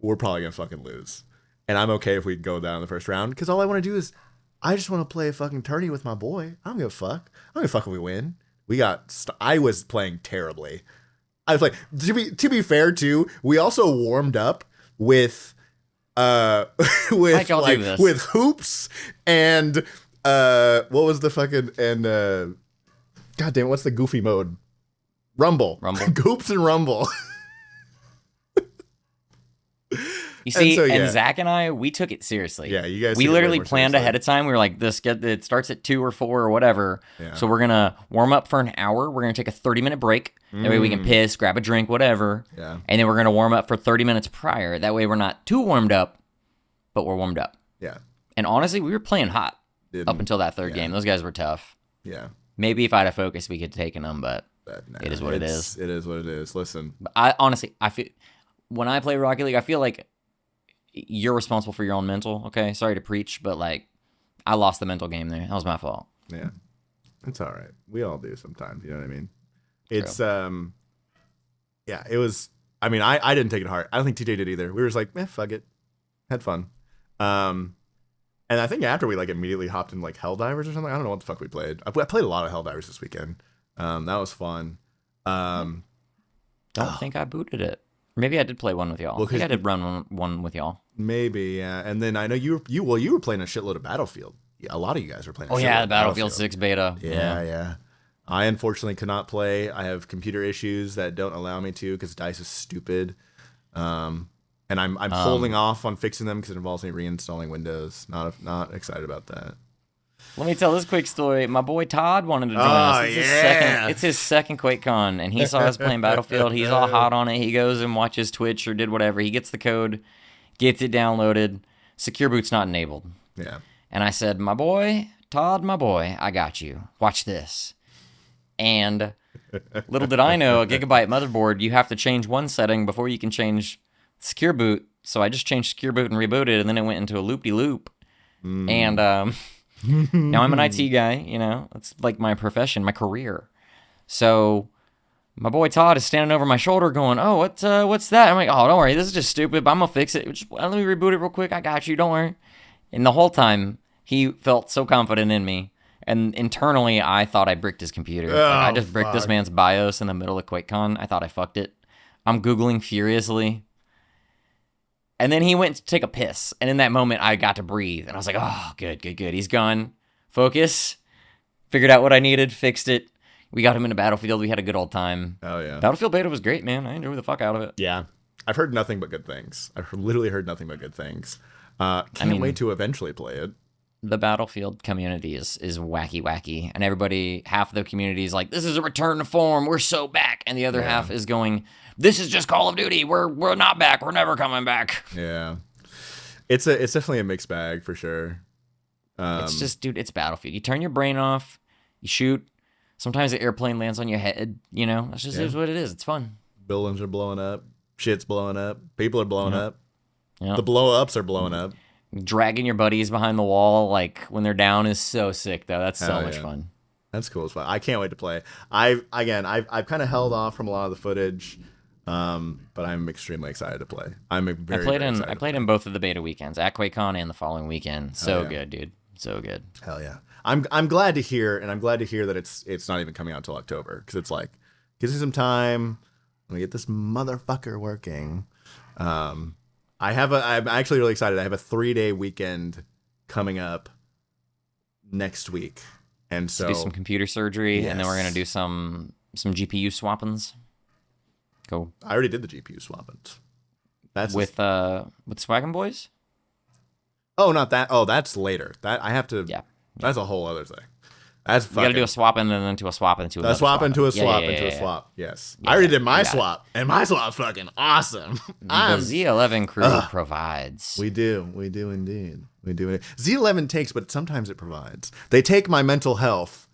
we're probably gonna fucking lose, and I'm okay if we go down in the first round because all I want to do is I just want to play a fucking tourney with my boy. I don't give a fuck. I don't give a fuck if we win. I was playing terribly. I was like, to be fair too, we also warmed up with with hoops and what was the fucking god damn, what's the goofy mode? Rumble. Hoops and Rumble. You see, and Zach and I, we took it seriously. Yeah, you guys. We literally planned ahead of time. We were like, it starts at 2 or 4 or whatever. Yeah. So we're gonna warm up for an hour. We're gonna take a 30-minute break. That way we can piss, grab a drink, whatever. Yeah. And then we're gonna warm up for 30 minutes prior. That way we're not too warmed up, but we're warmed up. Yeah. And honestly, we were playing hot up until that third game. Those guys were tough. Yeah. Maybe if I had a focus, we could have taken them, but it is what it is. It is what it is. Listen, I feel when I play Rocket League, I feel like you're responsible for your own mental. Okay, sorry to preach, but like, I lost the mental game there. That was my fault. Yeah, it's all right. We all do sometimes. You know what I mean? It's yeah. It was. I mean, I didn't take it hard. I don't think TJ did either. We were just like, fuck it, had fun. And I think after we like immediately hopped in like Helldivers or something. I don't know what the fuck we played. I played a lot of Helldivers this weekend. That was fun. Don't think I booted it. Maybe I did play one with y'all. Well, I think I did run one with y'all. Maybe, yeah. And then I know you were playing a shitload of Battlefield. Yeah, a lot of you guys were playing. The Battlefield 6 beta. Yeah. I unfortunately could not play. I have computer issues that don't allow me to because DICE is stupid. And I'm holding off on fixing them because it involves me reinstalling Windows. Not excited about that. Let me tell this quick story. My boy Todd wanted to join us. It's his second QuakeCon, and he saw us playing Battlefield. He's all hot on it. He goes and watches Twitch or did whatever. He gets the code, gets it downloaded. Secure Boot's not enabled. Yeah. And I said, my boy, Todd, my boy, I got you. Watch this. And little did I know, a gigabyte motherboard, you have to change one setting before you can change Secure Boot. So I just changed Secure Boot and rebooted, and then it went into a loop-de-loop. And now I'm an IT guy, you know, it's like my profession, my career. So my boy Todd is standing over my shoulder going, oh, what's that? I'm like, oh, don't worry, this is just stupid, but I'm gonna fix it. Just, let me reboot it real quick. I got you, don't worry. And the whole time he felt so confident in me, and internally I thought I bricked his computer. I just bricked this man's BIOS in the middle of QuakeCon. I thought I fucked it. I'm Googling furiously. And then he went to take a piss. And in that moment, I got to breathe. And I was like, oh, good. He's gone. Focus. Figured out what I needed. Fixed it. We got him into Battlefield. We had a good old time. Oh, yeah. Battlefield beta was great, man. I enjoyed the fuck out of it. Yeah. I've heard nothing but good things. I've literally heard nothing but good things. Can't wait to eventually play it. The Battlefield community is wacky. And everybody, half of the community is like, this is a return to form. We're so back. And the other half is going, this is just Call of Duty. We're not back. We're never coming back. Yeah. It's definitely a mixed bag for sure. It's just, dude, it's Battlefield. You turn your brain off, you shoot. Sometimes the airplane lands on your head, you know? That's just is what it is. It's fun. Buildings are blowing up. Shit's blowing up. People are blowing up. Yep. The blow-ups are blowing up. Dragging your buddies behind the wall, like, when they're down is so sick, though. That's so much fun. That's cool as fun. I can't wait to play. I've kind of held off from a lot of the footage, but I'm extremely excited to play. I played in both of the beta weekends, at QuakeCon and the following weekend. So good, dude. So good. Hell yeah. I'm glad to hear, and I'm glad to hear that it's not even coming out until October, because it's like, gives me some time. Let me get this motherfucker working. I'm actually really excited. I have a 3-day weekend coming up next week. And so do some computer surgery, and then we're gonna do some GPU swappings. Cool. I already did the GPU swappings. That's with Swaggin' Boys? Oh, not that. Oh, that's later. That I have to. Yeah. That's a whole other thing. That's you gotta do a swap and then into a swap into a swap into a swap into a swap. Yes, I already did my swap, and my swap's fucking awesome. The Z11 crew provides. We do indeed. We do. Z11 takes, but sometimes it provides. They take my mental health,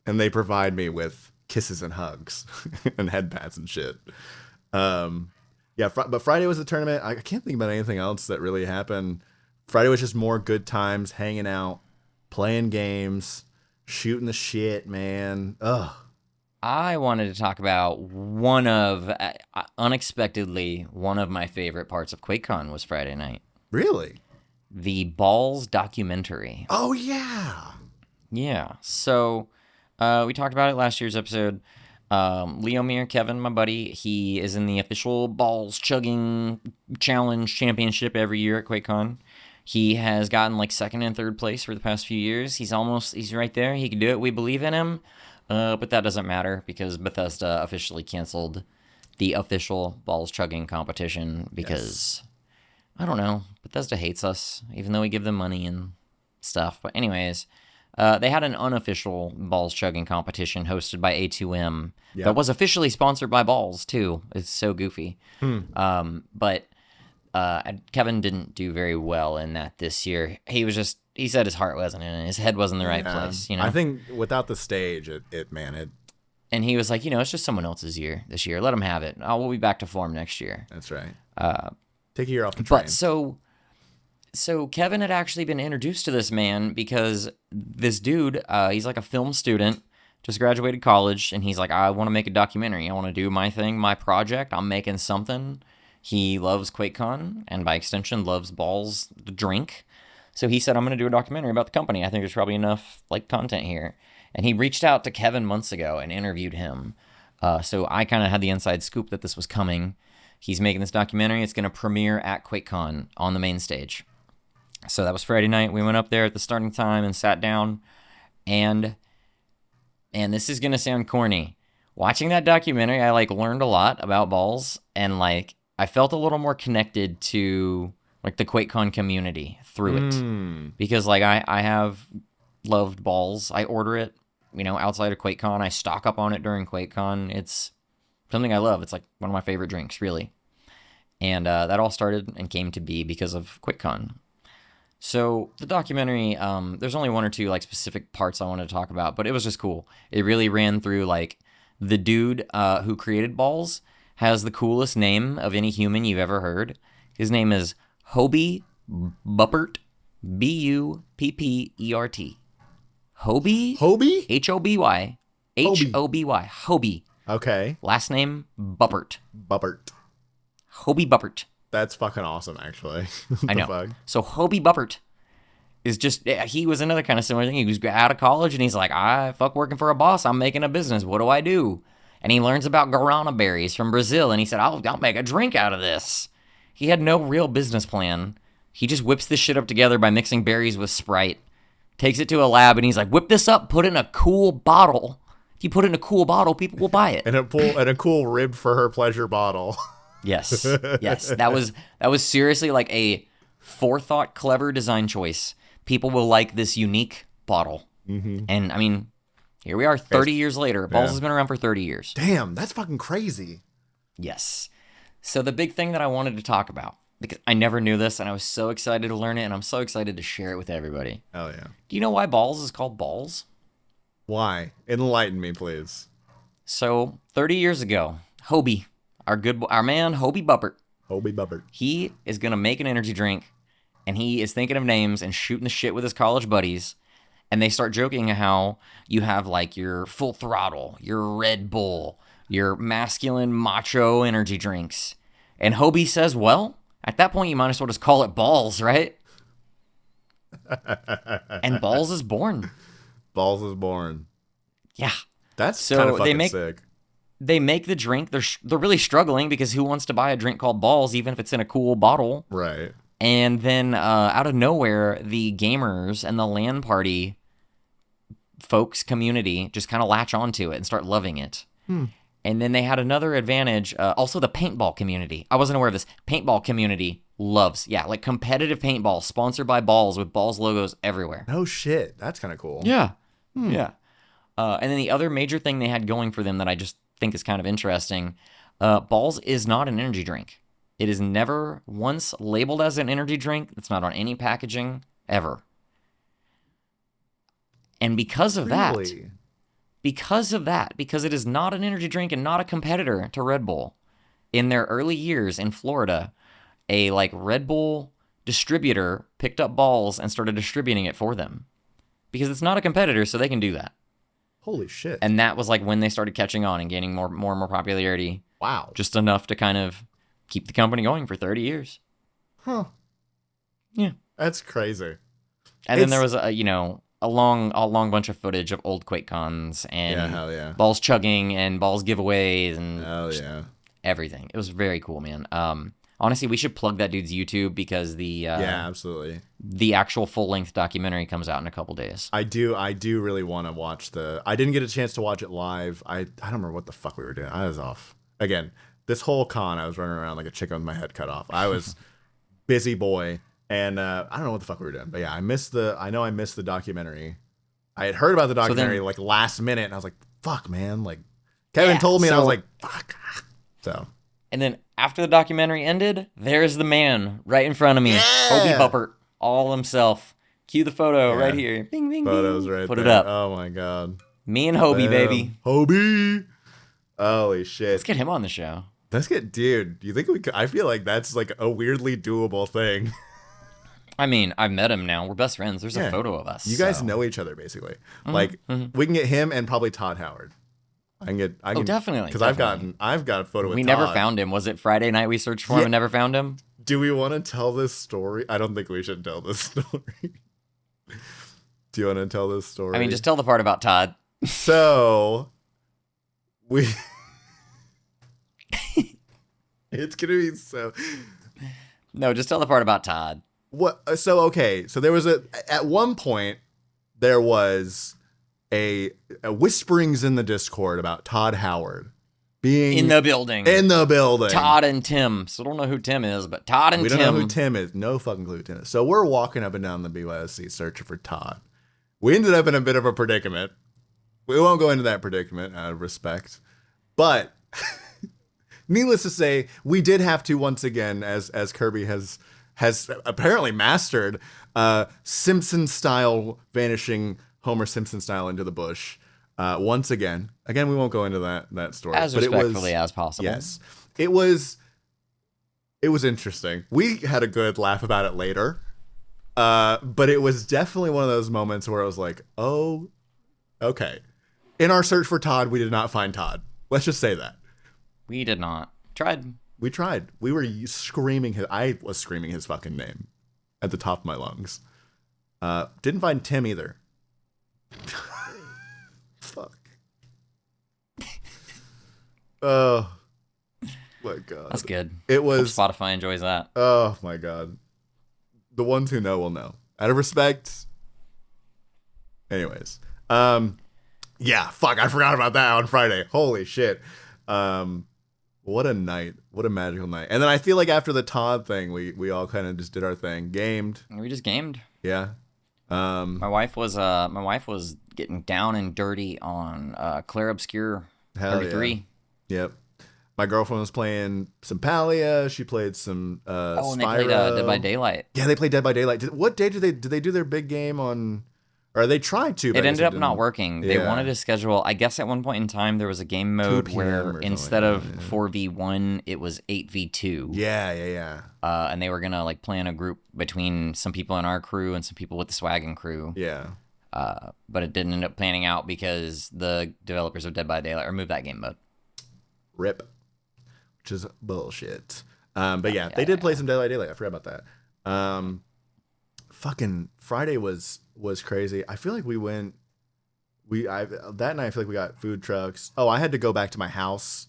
and they provide me with kisses and hugs, and headpats and shit. Yeah, but Friday was the tournament. I can't think about anything else that really happened. Friday was just more good times, hanging out, playing games. Shooting the shit, man. Ugh. I wanted to talk about unexpectedly, one of my favorite parts of QuakeCon was Friday night. Really? The Bawls documentary. Oh, yeah. Yeah. So we talked about it last year's episode. Leomir, Kevin, my buddy, he is in the official Bawls chugging challenge championship every year at QuakeCon. He has gotten like second and third place for the past few years. He's right there. He can do it. We believe in him. But that doesn't matter because Bethesda officially canceled the official Bawls chugging competition because, I don't know, Bethesda hates us, even though we give them money and stuff. But anyways, they had an unofficial Bawls chugging competition hosted by A2M that was officially sponsored by Bawls, too. It's so goofy. But Kevin didn't do very well in that this year. He said his heart wasn't in it. His head wasn't in the right place, you know? I think without the stage, it. And he was like, it's just someone else's year this year. Let him have it. We'll be back to form next year. That's right. Take a year off the train. But so Kevin had actually been introduced to this man because this dude, he's like a film student, just graduated college, and he's like, I want to make a documentary. I want to do my thing, my project. I'm making something. He loves QuakeCon, and by extension, loves Bawls, the drink. So he said, I'm going to do a documentary about the company. I think there's probably enough content here. And he reached out to Kevin months ago and interviewed him. So I kind of had the inside scoop that this was coming. He's making this documentary. It's going to premiere at QuakeCon on the main stage. So that was Friday night. We went up there at the starting time and sat down. And this is going to sound corny. Watching that documentary, I learned a lot about Bawls, and I felt a little more connected to the QuakeCon community through it. Because I have loved Bawls. I order it, outside of QuakeCon. I stock up on it during QuakeCon. It's something I love. It's one of my favorite drinks, really. And that all started and came to be because of QuakeCon. So the documentary, there's only one or two specific parts I wanted to talk about, but it was just cool. It really ran through the dude who created Bawls has the coolest name of any human you've ever heard. His name is Hobie Buppert, Buppert. Hobie? Hobie? H-O-B-Y. H-O-B-Y. Hobie. Okay. Last name, Buppert. Buppert. Hobie Buppert. That's fucking awesome, actually. I know. Fuck? So Hobie Buppert is he was another kind of similar thing. He was out of college, and he's like, I fuck working for a boss. I'm making a business. What do I do? And he learns about guarana berries from Brazil, and he said, I'll make a drink out of this. He had no real business plan. He just whips this shit up together by mixing berries with Sprite, takes it to a lab, and he's like, whip this up, put it in a cool bottle. If you put it in a cool bottle, people will buy it. And a cool rib for her pleasure bottle. Yes. Yes. That was seriously a forethought, clever design choice. People will like this unique bottle. Mm-hmm. And I mean, here we are 30 years later. Bawls has been around for 30 years. Damn, that's fucking crazy. Yes. So the big thing that I wanted to talk about, because I never knew this, and I was so excited to learn it, and I'm so excited to share it with everybody. Oh, yeah. Do you know why Bawls is called Bawls? Why? Enlighten me, please. So 30 years ago, Hobie, our man Hobie Buppert. Hobie Buppert. He is going to make an energy drink, and he is thinking of names and shooting the shit with his college buddies. And they start joking how you have your Full Throttle, your Red Bull, your masculine macho energy drinks. And Hobie says, well, at that point you might as well just call it Bawls, right? And Bawls is born. Bawls is born. Yeah. That's kind of fucking sick. They make the drink. They're really struggling because who wants to buy a drink called Bawls, even if it's in a cool bottle? Right. And then out of nowhere, the gamers and the LAN party folks community just kind of latch onto it and start loving it. And then they had another advantage. Also, the paintball community. I wasn't aware of this. Paintball community loves, competitive paintball sponsored by Bawls with Bawls logos everywhere. No shit. That's kind of cool. Yeah. Yeah. And then the other major thing they had going for them that I just think is kind of interesting, Bawls is not an energy drink. It is never once labeled as an energy drink. It's not on any packaging ever. And because of that, because it is not an energy drink and not a competitor to Red Bull, in their early years in Florida, a Red Bull distributor picked up Bawls and started distributing it for them. Because it's not a competitor, so they can do that. Holy shit. And that was like when they started catching on and gaining more and more popularity. Wow. Just enough to kind of keep the company going for 30 years. Huh. Yeah. That's crazy. And then there was a long bunch of footage of old Quake cons and Bawls chugging and Bawls giveaways and everything. It was very cool, man. Honestly, we should plug that dude's YouTube because absolutely. The actual full-length documentary comes out in a couple days. I do really want to watch I didn't get a chance to watch it live. I don't remember what the fuck we were doing. I was off. Again, this whole con I was running around like a chicken with my head cut off. I was busy boy. And I don't know what the fuck we were doing, but yeah, I missed the documentary. I had heard about the documentary like last minute, and I was like, "Fuck, man!" Like Kevin told me, and I was like, "Fuck." So, and then after the documentary ended, there's the man right in front of me, Hobie Buppert, all himself. Cue the photo right here. Bing, bing, photos bing. right Put there. it up. Oh my god, me and Hobie, baby. Hobie. Holy shit! Let's get him on the show. Dude. Do you think we could? I feel like that's like a weirdly doable thing. I mean, I've met him now. We're best friends. There's a photo of us. You guys know each other, basically. Like, we can get him and probably Todd Howard. I can definitely. Because I've got a photo with Todd. We never found him. Was it Friday night we searched for him and never found him? Do we want to tell this story? I don't think we should tell this story. Do you want to tell this story? I mean, just tell the part about Todd. So, it's going to be so... No, just tell the part about Todd. What? So okay. So there was at one point there was a whisperings in the Discord about Todd Howard being in the building. Todd and Tim. So I don't know who Tim is, but Todd and Tim. We don't know who Tim is. No fucking clue who Tim is. So we're walking up and down the BYOC searching for Todd. We ended up in a bit of a predicament. We won't go into that predicament out of respect, but needless to say, we did have to once again, as Kirby has apparently mastered Simpson style vanishing Homer Simpson style into the bush once again. Again, we won't go into that story as respectfully as possible. Yes, it was interesting. We had a good laugh about it later, but it was definitely one of those moments where I was like, "Oh, okay." In our search for Todd, we did not find Todd. Let's just say that we did not. We tried. We were screaming I was screaming his fucking name at the top of my lungs. Didn't find Tim either. Fuck. Oh my god. That's good. It was Hope Spotify enjoys that. Oh my god. The ones who know will know. Out of respect. Anyways. Yeah, fuck, I forgot about that on Friday. Holy shit. What a night. What a magical night. And then I feel like after the Todd thing, we all kind of just did our thing. Gamed. We just gamed. Yeah. My wife was getting down and dirty on Claire Obscure 33. Yeah. Yep. My girlfriend was playing some Palia. She played some Spyro. And they played Dead by Daylight. Yeah, they played Dead by Daylight. What day did they do their big game on? Or they tried to. It ended up not working. They wanted to schedule. I guess at one point in time there was a game mode where instead of 4v1, it was 8v2. Yeah. And they were gonna like plan a group between some people in our crew and some people with the Swaggin' crew. Yeah. But it didn't end up planning out because the developers of Dead by Daylight removed that game mode. RIP. Which is bullshit. But yeah, they did play some Dead by Daylight. I forgot about that. Fucking Friday was crazy. I feel like that night I feel like we got food trucks. Oh, I had to go back to my house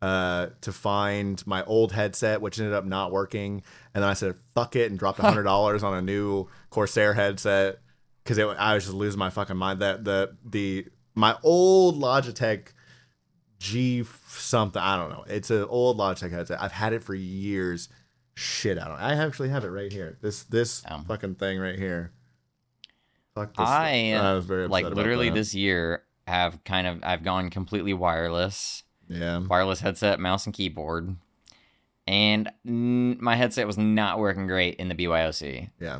to find my old headset, which ended up not working. And then I said, fuck it, and dropped $100 on a new Corsair headset because I was just losing my fucking mind. My old Logitech G something, I don't know. It's an old Logitech headset. I've had it for years. Shit, I actually have it right here. This fucking thing right here. Fuck this. I was very upset literally about that. This year I've gone completely wireless. Yeah. Wireless headset, mouse and keyboard. And my headset was not working great in the BYOC. Yeah.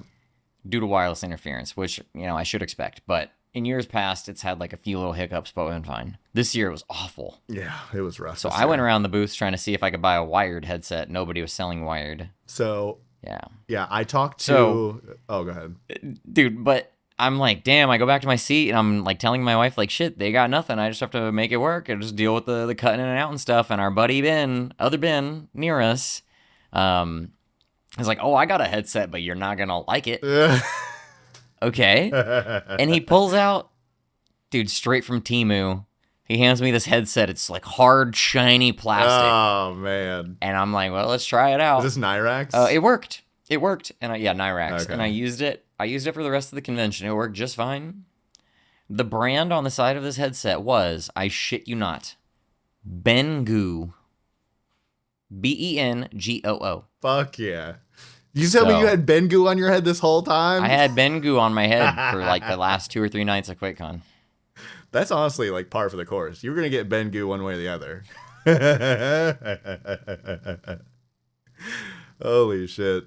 Due to wireless interference, which, I should expect. But in years past, it's had like a few little hiccups, but went fine. This year it was awful. Yeah, it was rough. So I went around the booths trying to see if I could buy a wired headset. Nobody was selling wired. So yeah, I talked to. Oh, go ahead, dude. But I'm like, damn, I go back to my seat and I'm like telling my wife, like, shit, they got nothing. I just have to make it work and just deal with the cutting in and out and stuff. And our buddy other Ben near us, is like, oh, I got a headset, but you're not going to like it. Okay. And he pulls out, dude, straight from Temu. He hands me this headset. It's like hard, shiny plastic. Oh, man. And I'm like, well, let's try it out. Is this Nyrax? It worked. It worked. And Nyrax. Okay. And I used it. I used it for the rest of the convention. It worked just fine. The brand on the side of this headset was, I shit you not, Bengoo. Bengoo. Fuck yeah. You tell me you had Bengoo on your head this whole time? I had Bengoo on my head for like the last 2 or 3 nights at QuakeCon. That's honestly like par for the course. You were going to get Bengoo one way or the other. Holy shit.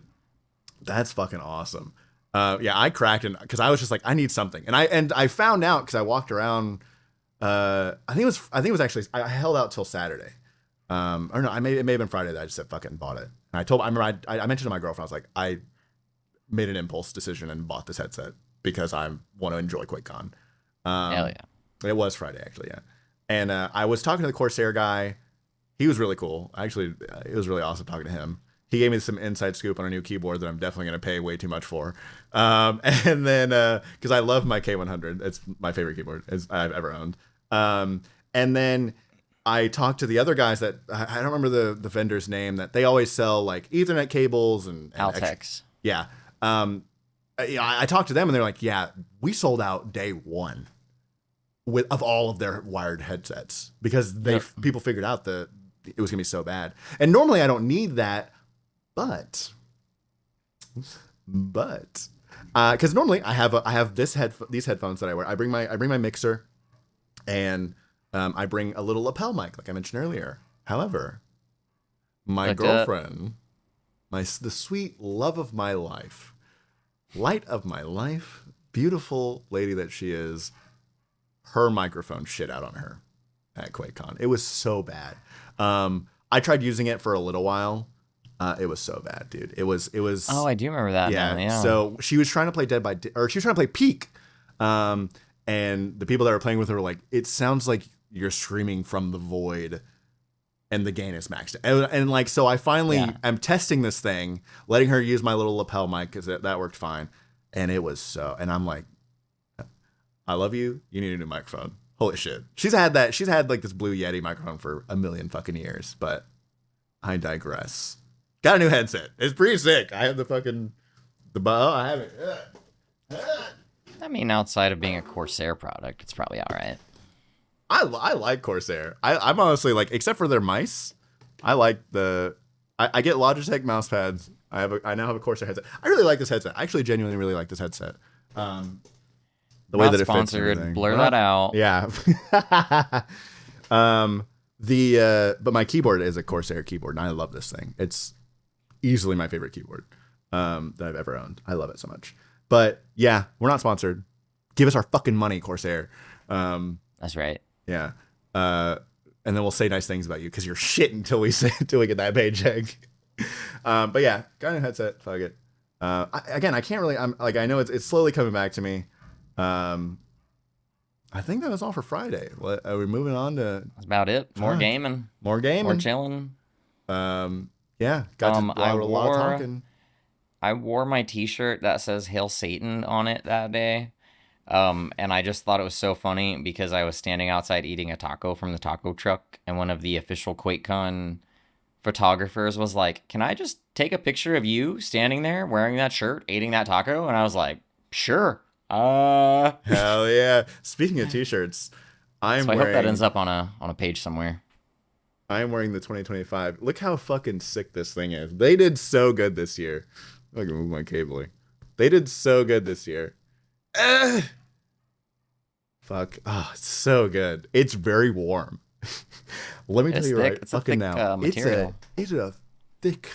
That's fucking awesome. Yeah, I cracked it because I was just like, I need something. And I found out because I walked around. I think it was actually, I held out till Saturday. Or no, it may have been Friday that I just said fuck it and bought it. And I mentioned to my girlfriend, I was like, I made an impulse decision and bought this headset because I want to enjoy QuakeCon. Hell yeah. It was Friday, actually, yeah. And I was talking to the Corsair guy. He was really cool. Actually, it was really awesome talking to him. He gave me some inside scoop on a new keyboard that I'm definitely going to pay way too much for. And then, because I love my K100. It's my favorite keyboard I've ever owned. And then I talked to the other guys that, I don't remember the vendor's name, that they always sell like Ethernet cables and Altex. Yeah. I talked to them and they're like, yeah, we sold out day one of all of their wired headsets because people figured out that it was gonna be so bad. And normally I don't need that, but because normally I have these headphones that I wear. I bring my mixer, and I bring a little lapel mic like I mentioned earlier. However, my girlfriend, the sweet love of my life, light of my life, beautiful lady that she is, her microphone shit out on her at QuakeCon. It was so bad. I tried using it for a little while. It was so bad, dude. It was. Oh, I do remember that. Yeah. Now, yeah. So she was trying to play she was trying to play Peak. And the people that were playing with her were like, it sounds like you're screaming from the void and the gain is maxed. And like, so I finally am testing this thing, letting her use my little lapel mic because that worked fine. And it was and I'm like, I love you. You need a new microphone. Holy shit. She's had like this Blue Yeti microphone for a million fucking years, but I digress. Got a new headset. It's pretty sick. I have I have it. I mean, outside of being a Corsair product, it's probably all right. I like Corsair. I'm honestly like, except for their mice, I like I get Logitech mouse pads. I now have a Corsair headset. I really like this headset. I actually genuinely really like this headset. The way that it fits and everything. Blur that out. Yeah. But my keyboard is a Corsair keyboard, and I love this thing. It's easily my favorite keyboard that I've ever owned. I love it so much. But yeah, we're not sponsored. Give us our fucking money, Corsair. That's right. Yeah. And then we'll say nice things about you because you're shit until we get that paycheck. But yeah, got a new headset. Fuck it. I can't really. I know it's slowly coming back to me. I think that was all for Friday. Are we moving on to? That's about it. More gaming. More chilling. Yeah. Got to a lot of talking. I wore my T-shirt that says "Hail Satan" on it that day. And I just thought it was so funny because I was standing outside eating a taco from the taco truck, and one of the official QuakeCon photographers was like, "Can I just take a picture of you standing there wearing that shirt, eating that taco?" And I was like, "Sure." Hell yeah! Speaking of T-shirts, I hope that ends up on a page somewhere. I am wearing the 2025. Look how fucking sick this thing is. They did so good this year. I can move my cabling. They did so good this year. Fuck. Oh, it's so good. It's very warm. Let me tell you right fucking now. Material. It's a thick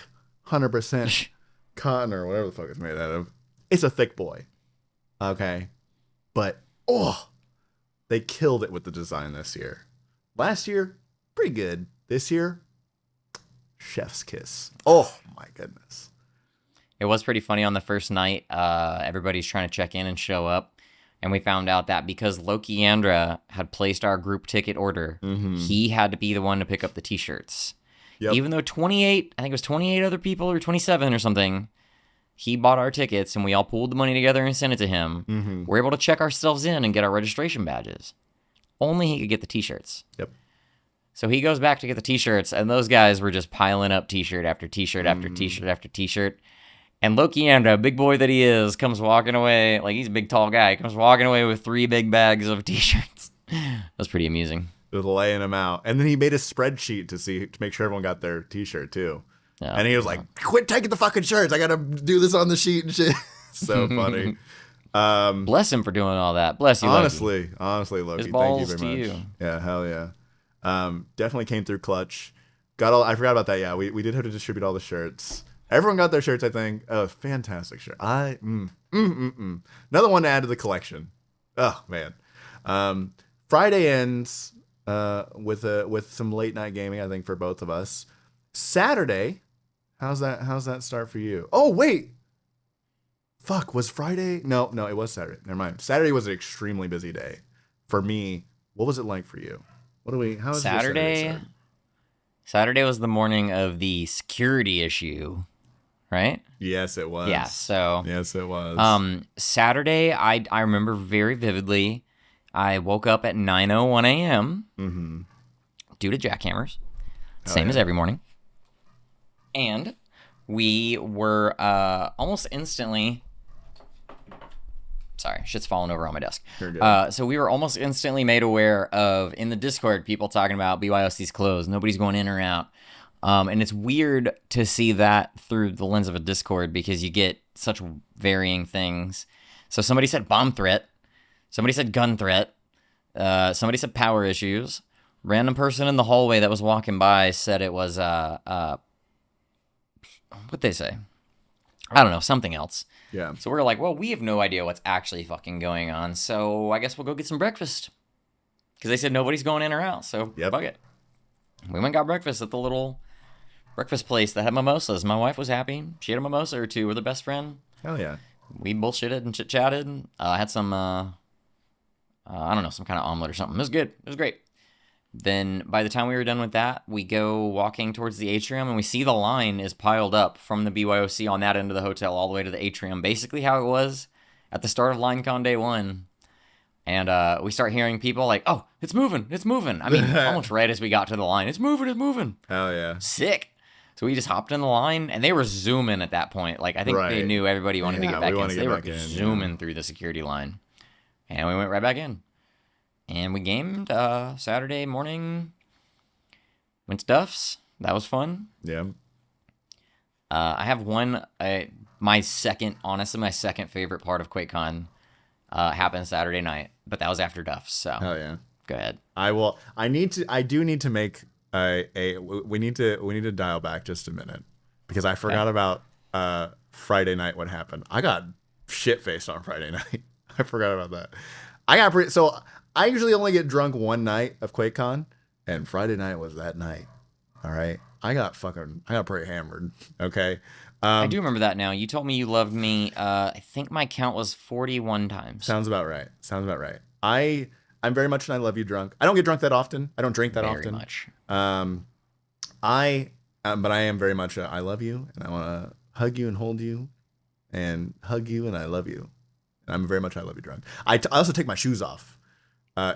100% cotton or whatever the fuck it's made out of. It's a thick boy. Okay. But, they killed it with the design this year. Last year, pretty good. This year, chef's kiss. Oh, my goodness. It was pretty funny on the first night. Everybody's trying to check in and show up. And we found out that because Lokiandra had placed our group ticket order, he had to be the one to pick up the t-shirts. Yep. Even though 28, I think it was 28 other people or 27 or something, he bought our tickets and we all pooled the money together and sent it to him. We're able to check ourselves in and get our registration badges. Only he could get the t-shirts. Yep. So he goes back to get the t-shirts, and those guys were just piling up t-shirt after t-shirt after t-shirt after t-shirt. And Lokiandra, big boy that he is, comes walking away, like he's a big tall guy, comes walking away with 3 big bags of t-shirts. That was pretty amusing. Just laying them out. And then he made a spreadsheet to make sure everyone got their t-shirt too. Oh, and he was like, quit taking the fucking shirts. I got to do this on the sheet and shit. So funny. Bless him for doing all that. Bless you, honestly, Loki. His balls thank you very much. you. Yeah, hell yeah. Definitely came through clutch. I forgot about that. Yeah, we did have to distribute all the shirts. Everyone got their shirts, I think. Oh, fantastic shirt. Another one to add to the collection. Oh man. Friday ends with some late night gaming, I think, for both of us. Saturday, how's that start for you? Oh wait. Fuck, was Friday? No, it was Saturday. Never mind. Saturday was an extremely busy day. For me, what was it like for you? How was Saturday? Saturday was the morning of the security issue, right? Yes, it was. Yeah, so yes, it was. Saturday, I remember very vividly. I woke up at 9:01 a.m. Due to jackhammers, same as every morning, and we were almost instantly. Sorry, shit's falling over on my desk. So we were almost instantly made aware of, in the Discord, people talking about BYOC's closed. Nobody's going in or out. And it's weird to see that through the lens of a Discord because you get such varying things. So somebody said bomb threat. Somebody said gun threat. Somebody said power issues. Random person in the hallway that was walking by said it was, what'd they say? I don't know, something else. Yeah. So we're like, well, we have no idea what's actually fucking going on, so I guess we'll go get some breakfast. Because they said nobody's going in or out, so fuck it. We went and got breakfast at the little breakfast place that had mimosas. My wife was happy. She had a mimosa or two with her best friend. Hell yeah. We bullshitted and chit-chatted. I had some, I don't know, some kind of omelet or something. It was good. It was great. Then by the time we were done with that, we go walking towards the atrium and we see the line is piled up from the BYOC on that end of the hotel all the way to the atrium. Basically how it was at the start of LineCon Day 1. And we start hearing people like, oh, it's moving. I mean, almost right as we got to the line. It's moving. Hell yeah. Sick. So we just hopped in the line and they were zooming at that point. Like I think they knew everybody wanted to get back in. So they were zooming through the security line. And we went right back in. And we gamed Saturday morning. Went to DUFFS. That was fun. Yeah. I have my second favorite part of QuakeCon happened Saturday night, but that was after DUFFS. So. Hell yeah. Go ahead. I do need to make we need to dial back just a minute because I forgot about Friday night what happened. I got shit-faced on Friday night. I forgot about that. I usually only get drunk one night of QuakeCon, and Friday night was that night. All right, I got pretty hammered. Okay, I do remember that now. You told me you loved me. I think my count was 41 times. Sounds about right. I'm very much an I love you drunk. I don't get drunk that often. I don't drink that often. Very much. But I am very much I love you, and I want to hug you and hold you, and hug you and I love you. And I'm very much I love you drunk. I also take my shoes off.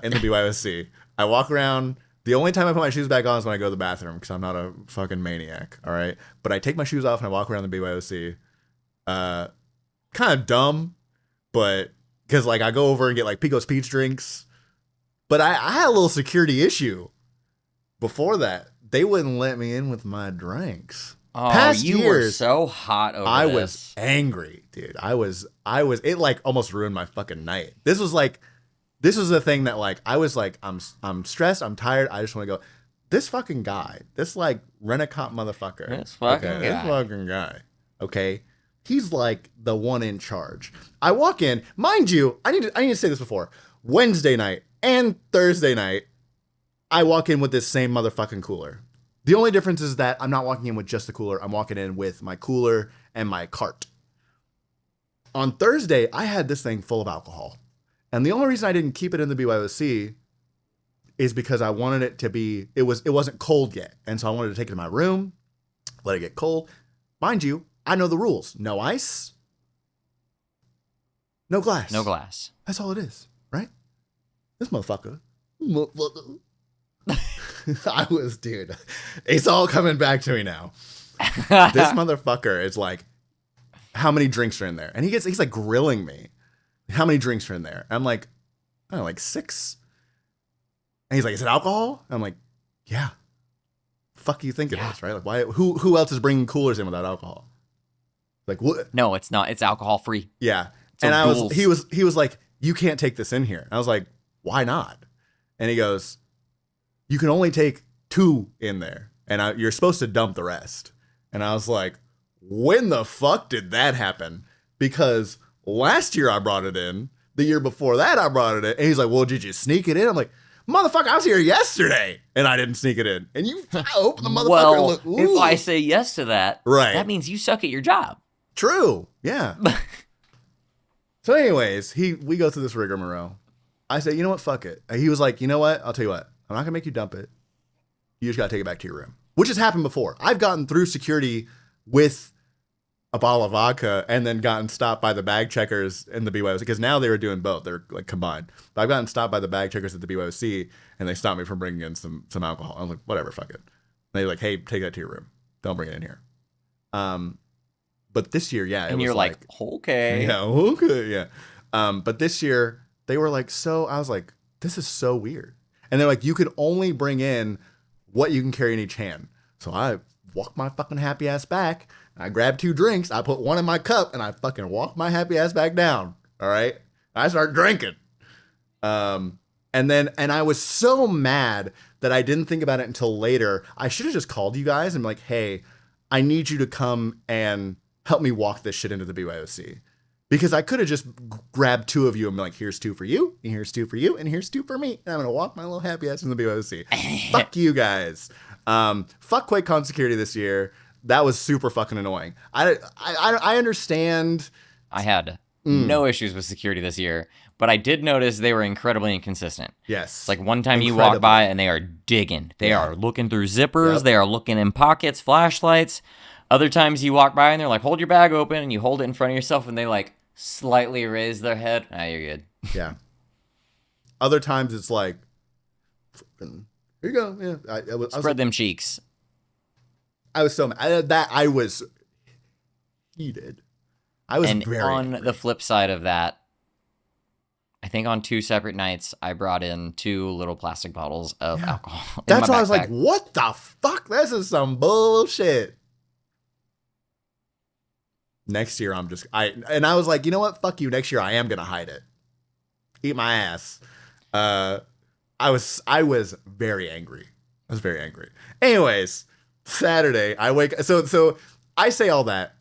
In the BYOC. I walk around. The only time I put my shoes back on is when I go to the bathroom because I'm not a fucking maniac. All right. But I take my shoes off and I walk around the BYOC. Kind of dumb, but because like I go over and get like Pico's Peach drinks. But I had a little security issue before that. They wouldn't let me in with my drinks. Oh, Past you years, were so hot over I this. was angry, dude. I was. It like almost ruined my fucking night. This was the thing that like I was like I'm stressed, I'm tired, I just want to go. This fucking guy, this like rent-a-cop motherfucker, this fucking guy, okay, he's like the one in charge. I walk in, mind you, I need to say this before. Wednesday night and Thursday night, I walk in with this same motherfucking cooler. The only difference is that I'm not walking in with just the cooler. I'm walking in with my cooler and my cart. On Thursday, I had this thing full of alcohol. And the only reason I didn't keep it in the BYOC is because I wanted it to be, it wasn't cold yet. And so I wanted to take it to my room, let it get cold. Mind you, I know the rules. No ice, no glass. No glass. That's all it is, right? This motherfucker. Dude, it's all coming back to me now. This motherfucker is like, how many drinks are in there? And he's like grilling me. How many drinks are in there? I'm like, I don't know, like 6. And he's like, is it alcohol? I'm like, yeah. Fuck you think it is, right? Like, why? Who else is bringing coolers in without alcohol? Like, what? No, it's not. It's alcohol free. Yeah. And he was like, you can't take this in here. And I was like, why not? And he goes, you can only take 2 in there, and you're supposed to dump the rest. And I was like, when the fuck did that happen? Because last year I brought it in. The year before that I brought it in. And he's like, well, did you sneak it in? I'm like, motherfucker, I was here yesterday and I didn't sneak it in. And you open the motherfucker well, and look, if I say yes to that, right, that means you suck at your job. True. Yeah. So anyways, we go through this rigmarole. I say, you know what? Fuck it. And he was like, you know what? I'll tell you what. I'm not going to make you dump it. You just got to take it back to your room, which has happened before. I've gotten through security with a bottle of vodka and then gotten stopped by the bag checkers in the BYOC, because now they were doing both. They're like combined. But I've gotten stopped by the bag checkers at the BYOC and they stopped me from bringing in some alcohol. I'm like, whatever, fuck it. And they're like, hey, take that to your room. Don't bring it in here. But this year, yeah. And you're like, okay. Yeah, okay, yeah. But this year, they were like, I was like, this is so weird. And they're like, you could only bring in what you can carry in each hand. So I walked my fucking happy ass back. I grabbed 2 drinks. I put one in my cup and I fucking walked my happy ass back down. All right. I started drinking. And I was so mad that I didn't think about it until later. I should have just called you guys and been like, hey, I need you to come and help me walk this shit into the BYOC. Because I could have just grabbed 2 of you and been like, here's 2 for you, and here's 2 for you, and here's 2 for me. And I'm going to walk my little happy ass in the BYOC. Fuck you guys. Fuck Quake Con security this year. That was super fucking annoying. I understand. I had no issues with security this year, but I did notice they were incredibly inconsistent. Yes. It's like one time you walk by and they are digging. They are looking through zippers. Yep. They are looking in pockets, flashlights. Other times you walk by and they're like, hold your bag open, and you hold it in front of yourself and they like slightly raise their head. Ah, you're good. Yeah. Other times it's like, here you go. Yeah. Spread them cheeks. I was so mad. I was heated. I was very angry. The flip side of that, I think on 2 separate nights, I brought in 2 little plastic bottles of alcohol. That's why I was like, what the fuck? This is some bullshit. Next year, I was like, you know what? Fuck you. Next year, I am going to hide it. Eat my ass. I was very angry. I was very angry. Anyways, Saturday, I wake. So I say all that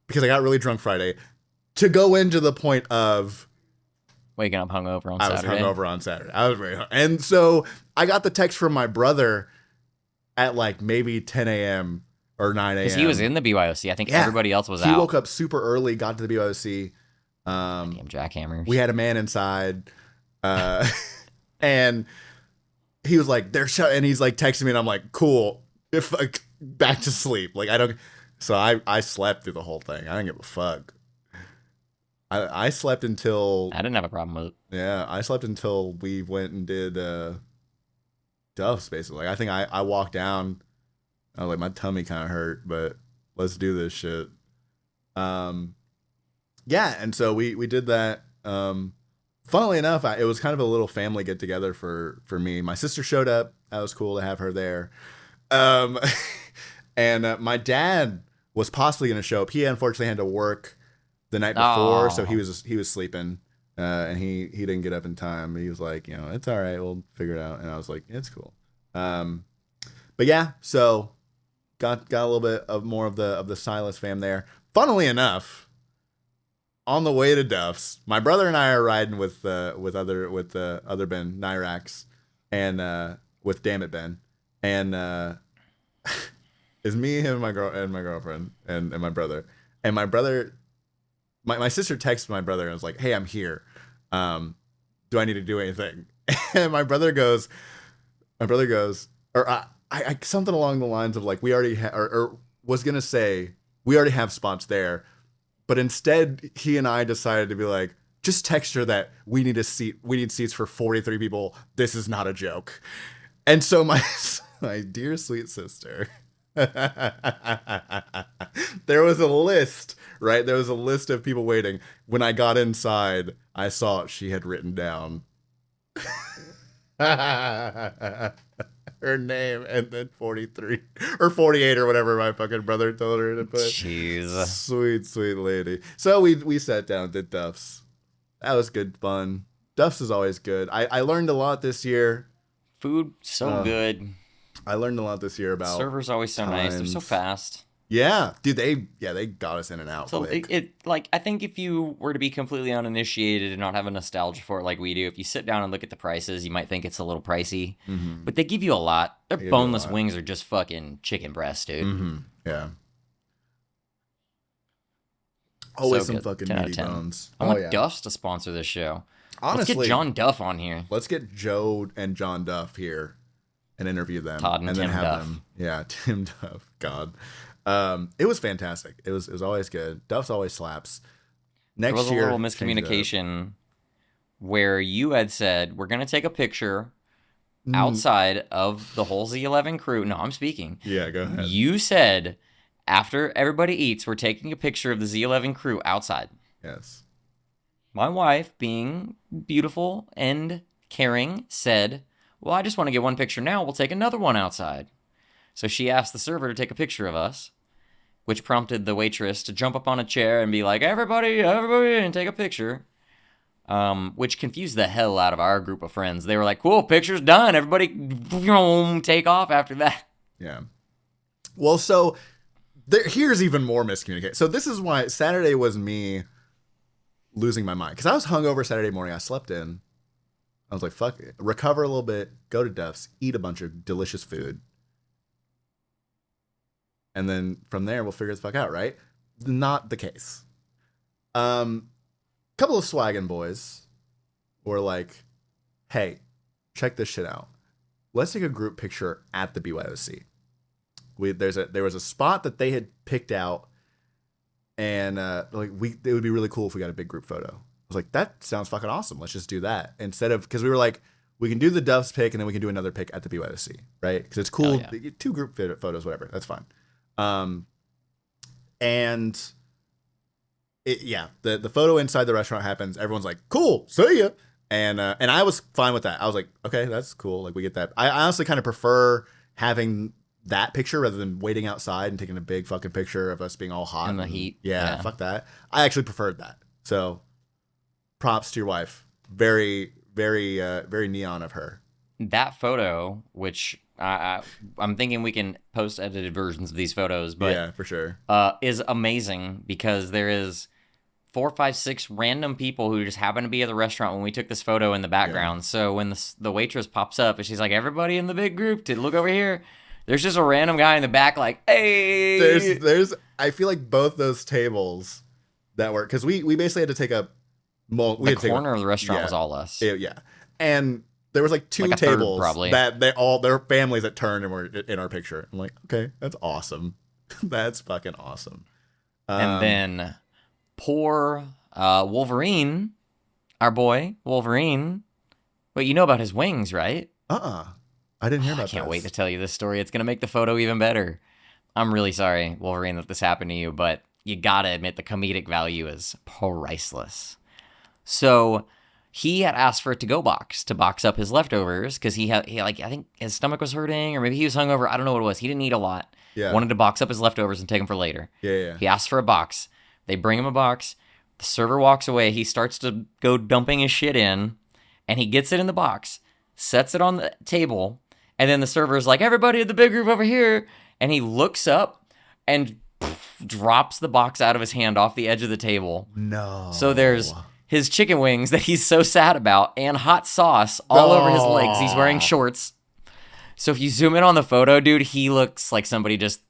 because I got really drunk Friday to go into the point of waking up hungover on Saturday. I was hungover on Saturday. I was very, and so I got the text from my brother at like maybe 10 a.m. or 9 a.m. Because he was in the BYOC. I think everybody else was out. He woke up super early, got to the BYOC. Damn jackhammers. We had a man inside, and he was like, and he's like texting me, and I'm like, cool. If like back to sleep. Like I don't. So I slept through the whole thing. I didn't give a fuck. I slept until I didn't have a problem with it. Yeah, I slept until we went and did DUFFS basically. Like, I think I walked down. I was like, my tummy kind of hurt, but let's do this shit. Yeah, and so we did that. Funnily enough, it was kind of a little family get together for me. My sister showed up. That was cool to have her there. And my dad was possibly going to show up. He unfortunately had to work the night before, so he was sleeping, and he didn't get up in time. He was like, it's all right, we'll figure it out. And I was like, it's cool. But yeah, so got a little bit of more of the Silas fam there. Funnily enough, on the way to DUFFS, my brother and I are riding with other Ben Nyrax and with Damn It Ben, and it's me, him, my girlfriend, and my brother. And my brother, my sister texted my brother and was like, "Hey, I'm here. do I need to do anything? And my brother goes, or I something along the lines of like, we already or was going to say, we already have spots there. But instead, he and I decided to be like, just text her that we need seats for 43 people. This is not a joke. And so my dear sweet sister, there was a list, right? There was a list of people waiting. When I got inside, I saw she had written down her name and then 43 or 48 or whatever my fucking brother told her to put. Jeez. Sweet lady. So we sat down and did DUFFS. That was good fun. DUFFS is always good. I learned a lot this year. Food so good. I learned a lot this year about servers always so nice. They're so fast. Yeah, dude, they got us in and out. So it like, I think if you were to be completely uninitiated and not have a nostalgia for it like we do, if you sit down and look at the prices, you might think it's a little pricey. Mm-hmm. But they give you a lot. Their boneless wings are just fucking chicken breast, dude. Mm-hmm. Yeah. Always so some fucking meaty bones. I want DUFFS to sponsor this show. Honestly, let's get John Duff on here. Let's get Joe and John Duff here and interview them. Todd and Tim Duff. Yeah, Tim Duff. God. It was fantastic. It was always good. DUFFS always slaps. Next year, there was year, a little miscommunication where you had said, we're going to take a picture outside of the whole Z11 crew. No, I'm speaking. Yeah, go ahead. You said, after everybody eats, we're taking a picture of the Z11 crew outside. Yes. My wife, being beautiful and caring, said, well, I just want to get one picture now. We'll take another one outside. So she asked the server to take a picture of us, which prompted the waitress to jump up on a chair and be like, everybody, and take a picture. Which confused the hell out of our group of friends. They were like, cool, picture's done. Everybody take off after that. Yeah. Well, so here's even more miscommunication. So this is why Saturday was me losing my mind. Because I was hungover Saturday morning. I slept in. I was like, fuck it. Recover a little bit. Go to DUFFS. Eat a bunch of delicious food. And then from there, we'll figure the fuck out, right? Not the case. Couple of swaggin' boys were like, hey, check this shit out. Let's take a group picture at the BYOC. There was a spot that they had picked out, and it would be really cool if we got a big group photo. I was like, that sounds fucking awesome. Let's just do that. Instead of, because we were like, we can do the DUFFS pic and then we can do another pic at the BYOC, right? Because it's cool. Yeah. 2 group photos, whatever. That's fine. And the photo inside the restaurant happens. Everyone's like, cool, see ya. And I was fine with that. I was like, okay, that's cool. Like, we get that. I honestly kind of prefer having that picture rather than waiting outside and taking a big fucking picture of us being all hot in the heat. Yeah, fuck that. I actually preferred that. So props to your wife. Very, very, very neon of her. That photo, which I'm thinking we can post edited versions of these photos, but yeah, for sure, is amazing because there is 4, 5, 6 random people who just happen to be at the restaurant when we took this photo in the background. Yeah. So when the waitress pops up and she's like, everybody in the big group to look over here, there's just a random guy in the back like, hey. There's I feel like both those tables that were, because we basically had to take a the corner of the restaurant was all us. Yeah. And there was like 2 tables that their families that turned and were in our picture. I'm like, okay, that's awesome. That's fucking awesome. And then poor Wolverine, our boy Wolverine. But you know about his wings, right? I didn't hear about that. I can't wait to tell you this story. It's going to make the photo even better. I'm really sorry, Wolverine, that this happened to you, but you got to admit the comedic value is priceless. So he had asked for it to box up his leftovers because he I think his stomach was hurting or maybe he was hungover. I don't know what it was. He didn't eat a lot. Yeah. Wanted to box up his leftovers and take them for later. Yeah. He asked for a box. They bring him a box. The server walks away. He starts to go dumping his shit in, and he gets it in the box, sets it on the table, and then the server's like, everybody in the big group over here. And he looks up and drops the box out of his hand off the edge of the table. No. So there's his chicken wings that he's so sad about and hot sauce all over his legs. He's wearing shorts. So if you zoom in on the photo, dude, he looks like somebody just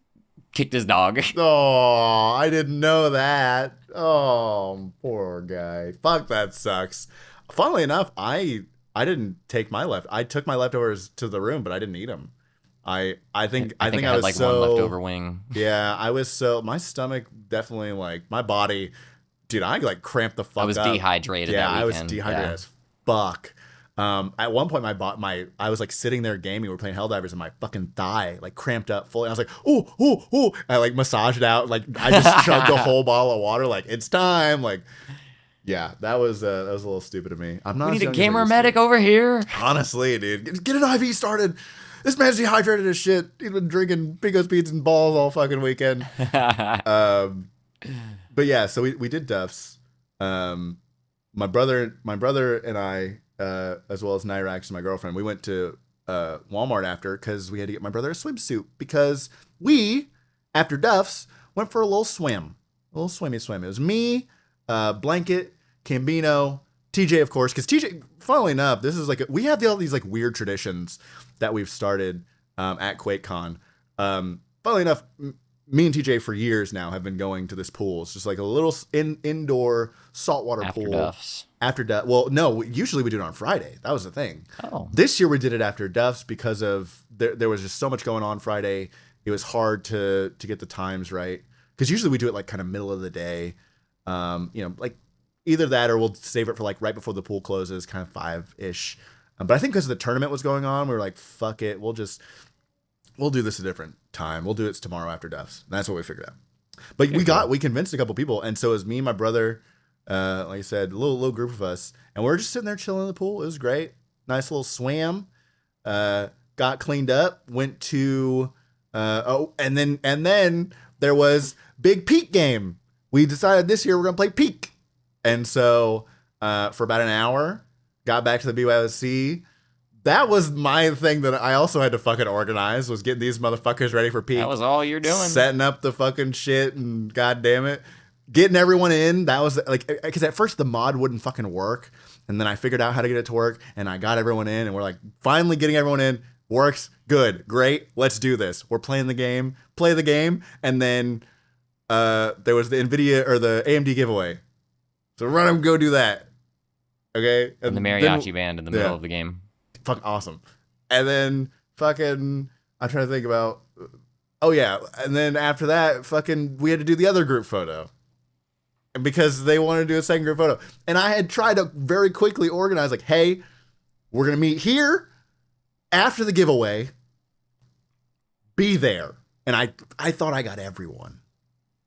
kicked his dog. Oh, I didn't know that. Oh, poor guy. Fuck, that sucks. Funnily enough, I didn't take my I took my leftovers to the room, but I didn't eat them. I think I had was like so, one leftover wing. Yeah, I was so, my stomach definitely, like, my body, dude, I like cramped the fuck up. I was dehydrated. Yeah, that weekend. I was dehydrated as fuck. At one point, I was like sitting there gaming. We were playing Helldivers, and my fucking thigh like cramped up fully. I was like, ooh, ooh, ooh. I like massaged it out. Like I just chugged a whole bottle of water. Like it's time. Like, yeah, that was a little stupid of me. I'm not. We need a gamer medic over here. Honestly, dude, get an IV started. This man's dehydrated as shit. He's been drinking Picos Beats and Balls all fucking weekend. But yeah, so we did DUFFS. My brother and I, as well as Nyrax and my girlfriend, we went to Walmart after because we had to get my brother a swimsuit because we, after DUFFS, went for a little swim. A little swimmy swim. It was me, Blanket, Cambino, TJ, of course, because TJ, funnily enough, this is like, we have all these like weird traditions that we've started at QuakeCon. Funnily enough, me and TJ for years now have been going to this pool. It's just like a little indoor saltwater pool. DUFFS. After DUFFS. Well, no, usually we do it on Friday. That was the thing. Oh. This year we did it after DUFFS because of there was just so much going on Friday. It was hard to get the times right. Because usually we do it like kind of middle of the day. Like either that or we'll save it for like right before the pool closes, kind of 5-ish. But I think because the tournament was going on, we were like, fuck it. We'll do this a different time. We'll do it tomorrow after DUFFS. That's what we figured out. But we convinced a couple people. And so it was me, my brother, like I said, a little group of us. And we were just sitting there chilling in the pool. It was great. Nice little swam. Got cleaned up. Went to, and then there was big Peak game. We decided this year we're going to play Peak. And so for about an hour, got back to the BYOC. That was my thing that I also had to fucking organize, was getting these motherfuckers ready for Peak. That was all you're doing. Setting up the fucking shit and goddamn it. Getting everyone in. That was like, because at first the mod wouldn't fucking work. And then I figured out how to get it to work and I got everyone in and we're like finally getting everyone in. Works. Good. Great. Let's do this. We're playing the game. Play the game. And then there was the NVIDIA or the AMD giveaway. So run them, go do that. Okay. And the mariachi band in the middle of the game. Fucking awesome. And then fucking, I'm trying to think about, oh yeah. And then after that, fucking, we had to do the other group photo. And because they wanted to do a second group photo. And I had tried to very quickly organize, like, hey, we're going to meet here after the giveaway. Be there. And I thought I got everyone.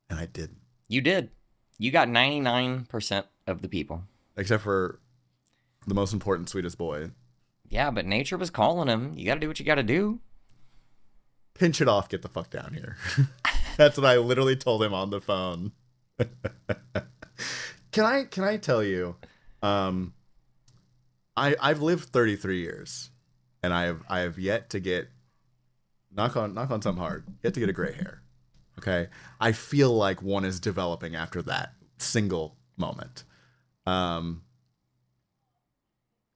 And I didn't. You did. You got 99% of the people. Except for the most important, sweetest boy. Yeah, but nature was calling him. You got to do what you got to do. Pinch it off, get the fuck down here. That's what I literally told him on the phone. Can I tell you, I've lived 33 years and I have yet to get, knock on something hard, yet to get a gray hair. Okay. I feel like one is developing after that single moment.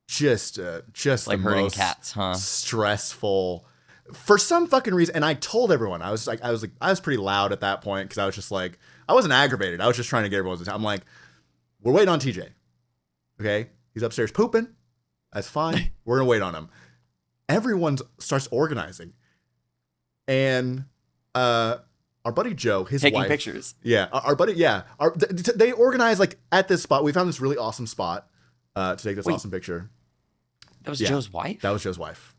Just like the herding most cats, huh? Stressful for some fucking reason. And I told everyone, I was pretty loud at that point. Cause I was just like, I wasn't aggravated. I was just trying to get everyone's attention. I'm like, we're waiting on TJ. Okay. He's upstairs pooping. That's fine. We're going to wait on him. Everyone starts organizing. And, our buddy Joe, his taking wife, pictures. Yeah. Our buddy. Yeah. They organized like at this spot. We found this really awesome spot, to take this awesome picture. That was Joe's wife? That was Joe's wife.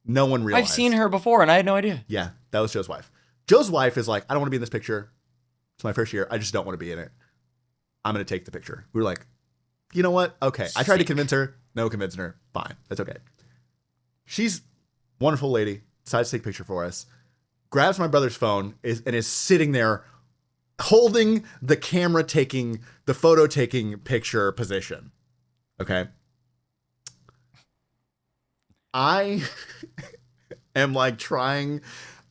No one realized. I've seen her before and I had no idea. Yeah, that was Joe's wife. Joe's wife is like, I don't want to be in this picture. It's my first year. I just don't want to be in it. I'm going to take the picture. We were like, you know what? Okay. I tried to convince her. No convincing her. Fine. That's okay. She's a wonderful lady. Decides to take a picture for us. Grabs my brother's phone and is sitting there holding the camera taking, the photo taking picture position. Okay. I am like trying.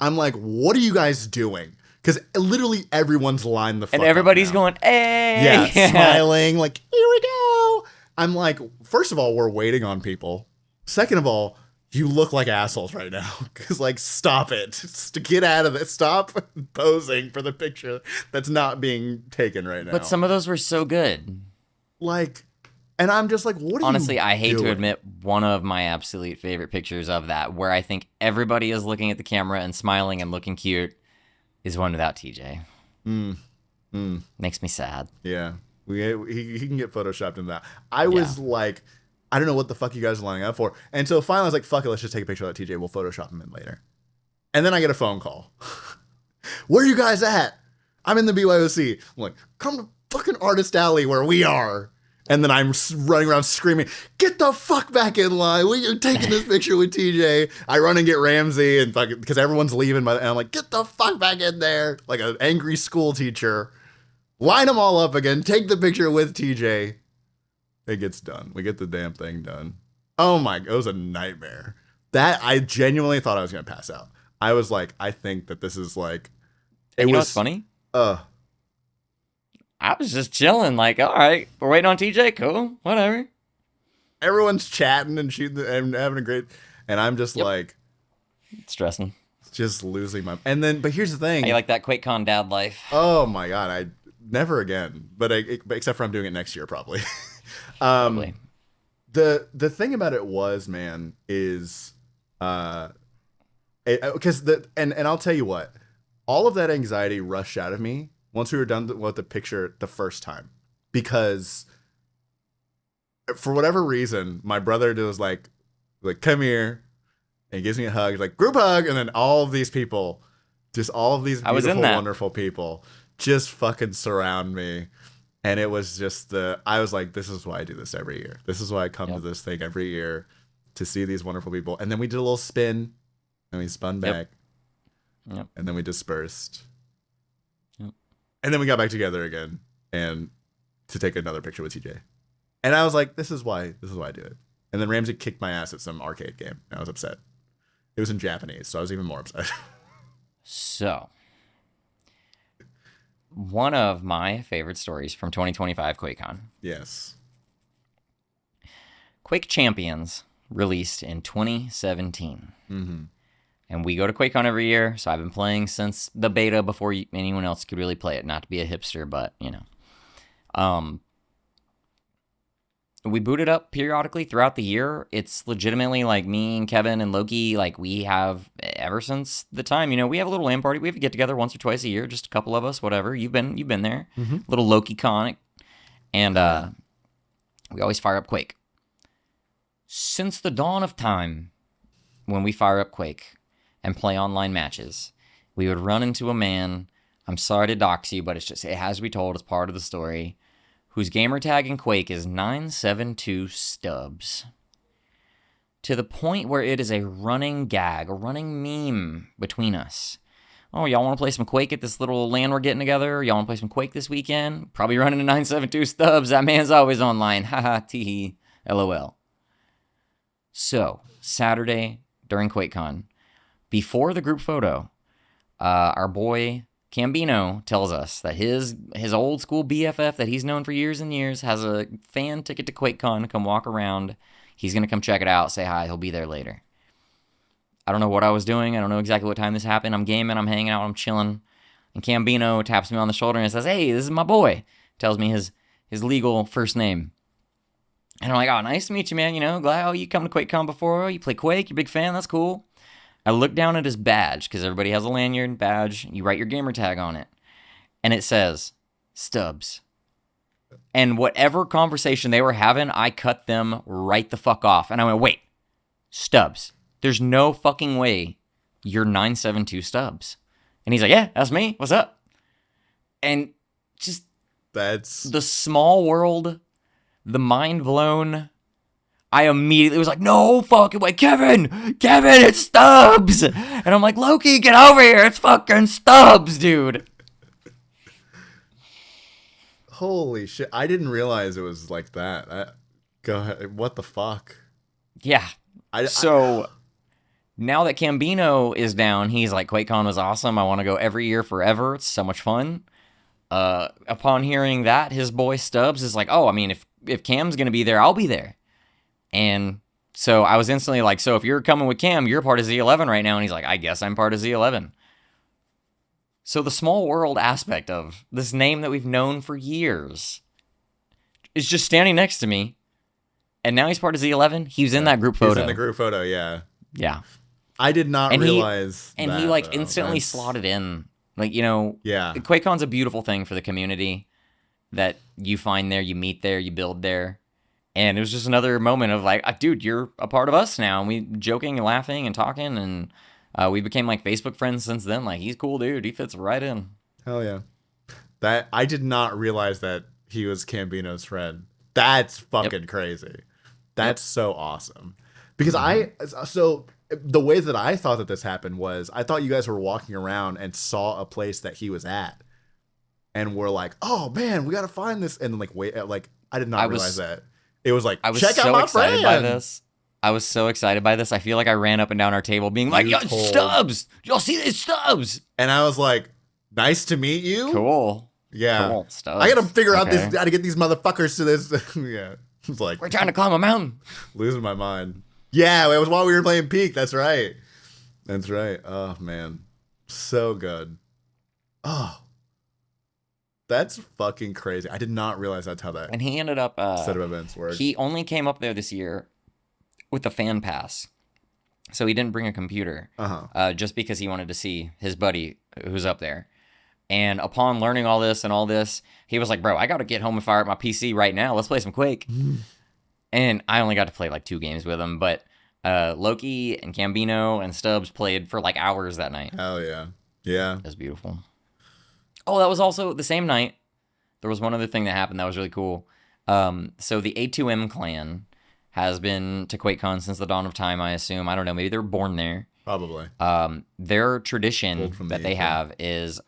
I'm like, what are you guys doing? Because literally everyone's lined the fuck and everybody's up going, hey. Yeah, smiling, like, here we go. I'm like, first of all, we're waiting on people. Second of all, you look like assholes right now. Because, like, stop it. Just to get out of it. Stop posing for the picture that's not being taken right now. But some of those were so good. Like, And I'm just like, what are Honestly, you I hate doing? to admit, one of my absolute favorite pictures of that, where I think everybody is looking at the camera and smiling and looking cute, is one without TJ. Makes me sad. Yeah. He can get photoshopped in that. I was like, I don't know what the fuck you guys are lining up for. And so finally I was like, fuck it, let's just take a picture of that TJ. We'll Photoshop him in later. And then I get a phone call. Where are you guys at? I'm in the BYOC. I'm like, come to fucking Artist Alley where we are. And then I'm running around screaming, get the fuck back in line. We're taking this picture with TJ. I run and get Ramsey and fucking, because everyone's leaving. And I'm like, get the fuck back in there. Like an angry school teacher. Line them all up again. Take the picture with TJ. It gets done. We get the damn thing done. Oh my, it was a nightmare. That, I genuinely thought I was going to pass out. I was like, I think that this is like. And you know what's funny? I was just chilling, like, all right, we're waiting on TJ, cool, whatever. Everyone's chatting and shooting and having a great, and I'm just like stressing, just losing my. And then, but here's the thing, I like that QuakeCon dad life. Oh my god, I never again. But except for I'm doing it next year probably. Probably. The thing about it was, man, is because and I'll tell you what, all of that anxiety rushed out of me once we were done with the picture the first time, because for whatever reason, my brother was like, come here, and he gives me a hug. He's like, group hug, and then all of these people, just all of these beautiful, wonderful people, just fucking surround me, and it was just I was like, this is why I do this every year. This is why I come to this thing every year, to see these wonderful people. And then we did a little spin, and we spun back, and then we dispersed. And then we got back together again and to take another picture with TJ. And I was like, this is why I do it. And then Ramsey kicked my ass at some arcade game. And I was upset. It was in Japanese, so I was even more upset. So, one of my favorite stories from 2025 QuakeCon. Yes. Quake Champions released in 2017. Mm-hmm. And we go to QuakeCon every year, so I've been playing since the beta before anyone else could really play it. Not to be a hipster, but, you know. We boot it up periodically throughout the year. It's legitimately like me and Kevin and Loki, like we have ever since the time. You know, we have a little LAN party. We have to get together once or twice a year, just a couple of us, whatever. You've been there. Mm-hmm. Little Loki Conic. And we always fire up Quake. Since the dawn of time, when we fire up Quake and play online matches, we would run into a man, I'm sorry to dox you, but it has to be told as part of the story, whose gamer tag in Quake is 972Stubbs. To the point where it is a running gag, a running meme between us. Oh, y'all want to play some Quake at this little LAN we're getting together? Y'all want to play some Quake this weekend? Probably running to 972Stubbs. That man's always online. Haha, tee LOL. So, Saturday during QuakeCon, before the group photo, our boy Cambino tells us that his old school BFF that he's known for years and years has a fan ticket to QuakeCon to come walk around. He's going to come check it out, say hi, he'll be there later. I don't know what I was doing. I don't know exactly what time this happened. I'm gaming, I'm hanging out, I'm chilling. And Cambino taps me on the shoulder and says, hey, this is my boy. Tells me his legal first name. And I'm like, oh, nice to meet you, man. You know, glad you come to QuakeCon before. You play Quake, you're a big fan, that's cool. I look down at his badge, because everybody has a lanyard badge. You write your gamer tag on it. And it says, Stubbs. And whatever conversation they were having, I cut them right the fuck off. And I went, wait, Stubbs. There's no fucking way you're 972Stubbs. And he's like, yeah, that's me. What's up? And just that's the small world, the mind blown. I immediately was like, no fucking way, Kevin, it's Stubbs. And I'm like, Loki, get over here. It's fucking Stubbs, dude. Holy shit. I didn't realize it was like that. Go ahead. What the fuck? Yeah. So now that Cambino is down, he's like, QuakeCon was awesome. I want to go every year forever. It's so much fun. Upon hearing that, his boy Stubbs is like, oh, I mean, if Cam's going to be there, I'll be there. And so I was instantly like, so if you're coming with Cam, you're part of Z11 right now. And he's like, I guess I'm part of Z11. So the small world aspect of this name that we've known for years is just standing next to me And now he's part of Z11. He was in that group photo. He's in the group photo, yeah. Yeah. I did not realize and that, he like though. instantly slotted in. Like, you know, yeah. QuakeCon's a beautiful thing for the community that you find there, you meet there, you build there. And it was just another moment of like, dude, you're a part of us now. And we joking and laughing and talking, and we became like Facebook friends since then. Like, he's cool, dude. He fits right in. Hell yeah. That I did not realize that he was Cambino's friend. That's fucking crazy. That's so awesome. Because so the way that I thought that this happened was I thought you guys were walking around and saw a place that he was at. And we're like, oh man, we got to find this. And then like, wait, like I did not realize that. It was like, check out my friend. By this. I was so excited by this. I feel like I ran up and down our table being like, yo, Stubbs, y'all see this, Stubbs? And I was like, nice to meet you. Cool. Yeah. Cool. Stubbs. I got to figure out this, how to get these motherfuckers to this. Yeah. It's like, we're trying to climb a mountain. Losing my mind. Yeah, it was while we were playing Peak. That's right. That's right. Oh, man. So good. Oh. That's fucking crazy. I did not realize that's how that and he ended up set of events worked. He only came up there this year with a fan pass. So he didn't bring a computer. Just because he wanted to see his buddy who's up there. And upon learning all this, he was like, bro, I got to get home and fire up my PC right now. Let's play some Quake. And I only got to play like 2 games with him. But Loki and Cambino and Stubbs played for like hours that night. Hell yeah. Yeah. It was beautiful. Oh, that was also the same night. There was one other thing that happened that was really cool. So the A2M clan has been to QuakeCon since the dawn of time, I assume. I don't know. Maybe they were born there. Probably. Their tradition that they have is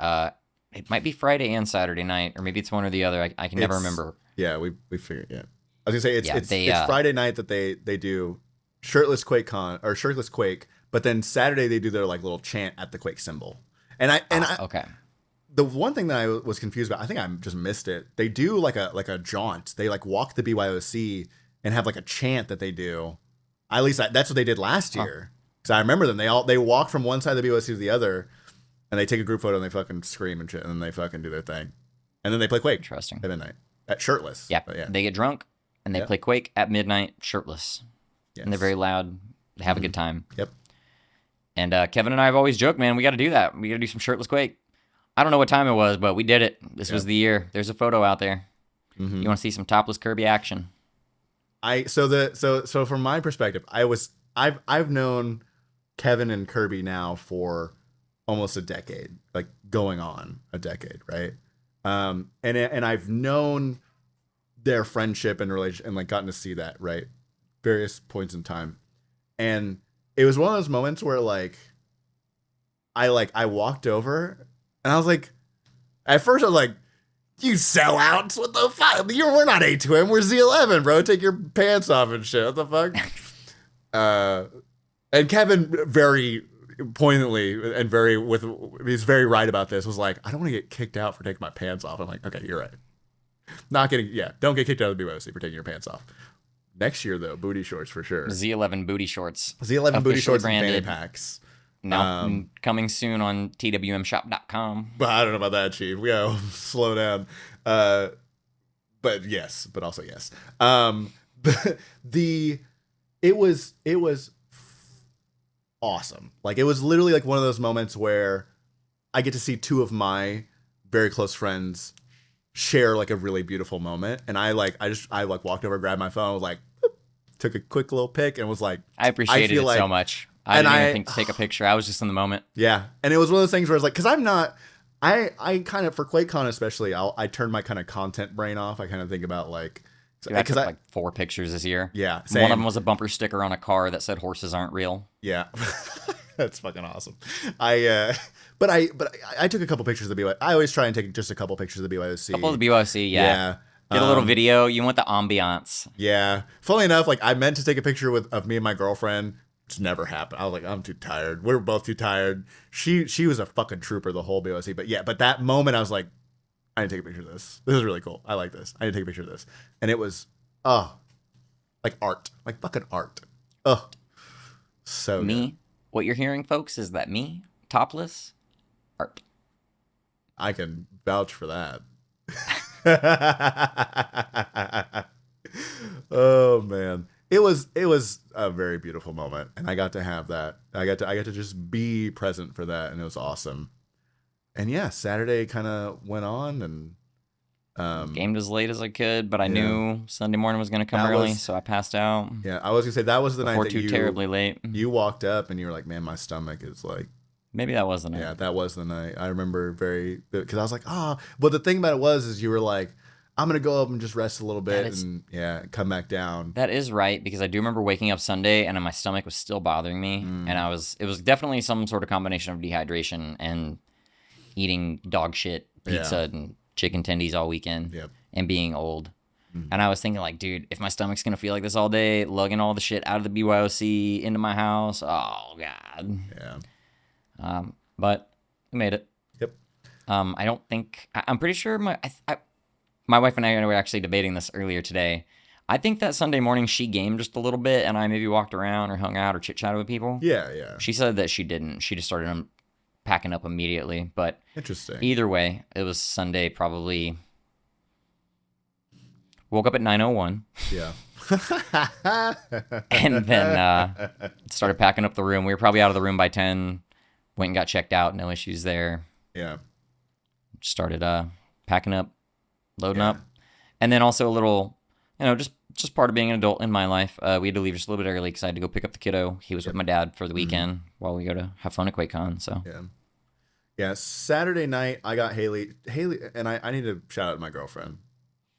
it might be Friday and Saturday night, or maybe it's one or the other. I can never remember. Yeah, we figured. Yeah, I was gonna say it's Friday night that they do shirtless QuakeCon or shirtless Quake, but then Saturday they do their like little chant at the Quake symbol. And I okay. The one thing that I was confused about, I think I just missed it. They do like a jaunt. They like walk the BYOC and have like a chant that they do. At least that's what they did last year. Because I remember them. They walk from one side of the BYOC to the other, and they take a group photo and they fucking scream and shit, and then they fucking do their thing, and then they play Quake. Interesting. At midnight, at shirtless. Yeah. They get drunk and they play Quake at midnight shirtless. Yes. And they're very loud. They have a good time. Yep. And Kevin and I have always joked, man, we got to do that. We got to do some shirtless Quake. I don't know what time it was, but we did it. This was the year. There's a photo out there. You want to see some topless Kirby action? So from my perspective, I've known Kevin and Kirby now for almost a decade, like going on a decade, right? And I've known their friendship and relation and like gotten to see that, right? Various points in time. And it was one of those moments where like I walked over and I was like, at first I was like, you sellouts, what the fuck? We're not A2M, we're Z11, bro. Take your pants off and shit. What the fuck? And Kevin very poignantly and he's very right about this, was like, I don't want to get kicked out for taking my pants off. I'm like, okay, you're right. Don't get kicked out of the BYOC for taking your pants off. Next year, though, booty shorts for sure. Z11 booty shorts. Z11 booty shorts and fanny packs. Now, coming soon on twmshop.com. But I don't know about that, Chief. We gotta slow down. But yes, but also yes. It was awesome. Like, it was literally like one of those moments where I get to see 2 of my very close friends share like a really beautiful moment, and I walked over, grabbed my phone, was like, took a quick little pic, and was like, I appreciated it so much. I didn't even think to take a picture. I was just in the moment. Yeah. And it was one of those things where I was like, because I'm not, I kind of, for QuakeCon especially, I turn my kind of content brain off. I kind of think about like, dude, I took like 4 pictures this year. Yeah. Same. One of them was a bumper sticker on a car that said horses aren't real. Yeah. That's fucking awesome. But I took a couple pictures of the BYOC. I always try and take just a couple pictures of the BYOC. Couple of the BYOC, yeah. Get a little video. You want the ambiance. Yeah. Funnily enough, like I meant to take a picture of me and my girlfriend. It's never happened. I was like, I'm too tired. We were both too tired. She was a fucking trooper the whole BYOC. But that moment I was like, I need to take a picture of this. This is really cool. I like this. I need to take a picture of this. And it was, like art. Like fucking art. Oh, so me. Good. What you're hearing, folks, is that me, topless, art. I can vouch for that. Oh man. It was a very beautiful moment, and I got to have that. I got to just be present for that, and it was awesome. And yeah, Saturday kind of went on, and Gamed as late as I could, but I yeah, knew Sunday morning was going to come that early, was so I passed out yeah. I was gonna say that was the night before that too terribly late. you walked up and you were like, man, my stomach is like. Maybe that was the night. Yeah, that was the night. I remember very because I was like, but the thing about it was is you were like, I'm gonna go up and just rest a little bit and yeah, come back down. That is right, because I do remember waking up Sunday and my stomach was still bothering me, and it was definitely some sort of combination of dehydration and eating dog shit pizza and chicken tendies all weekend, Yep. and being old. And I was thinking, like, dude, if my stomach's gonna feel like this all day, lugging all the shit out of the BYOC into my house, oh god. Yeah. But we made it. Yep. I don't think I'm pretty sure my wife and I were actually debating this earlier today. I think that Sunday morning she gamed just a little bit, and I maybe walked around or hung out or chit chatted with people. Yeah, yeah. She said that she didn't. She just started packing up immediately. But Interesting. either way, it was Sunday. Probably woke up at 9:01. Yeah. And then started packing up the room. We were probably out of the room by 10. Went and got checked out. No issues there. Yeah. Started packing up, loading up, and then also a little, just part of being an adult in my life. We had to leave just a little bit early because I had to go pick up the kiddo. He was with my dad for the weekend while we go to have fun at QuakeCon. So yeah. Saturday night, I got Haley, and I need to shout out my girlfriend,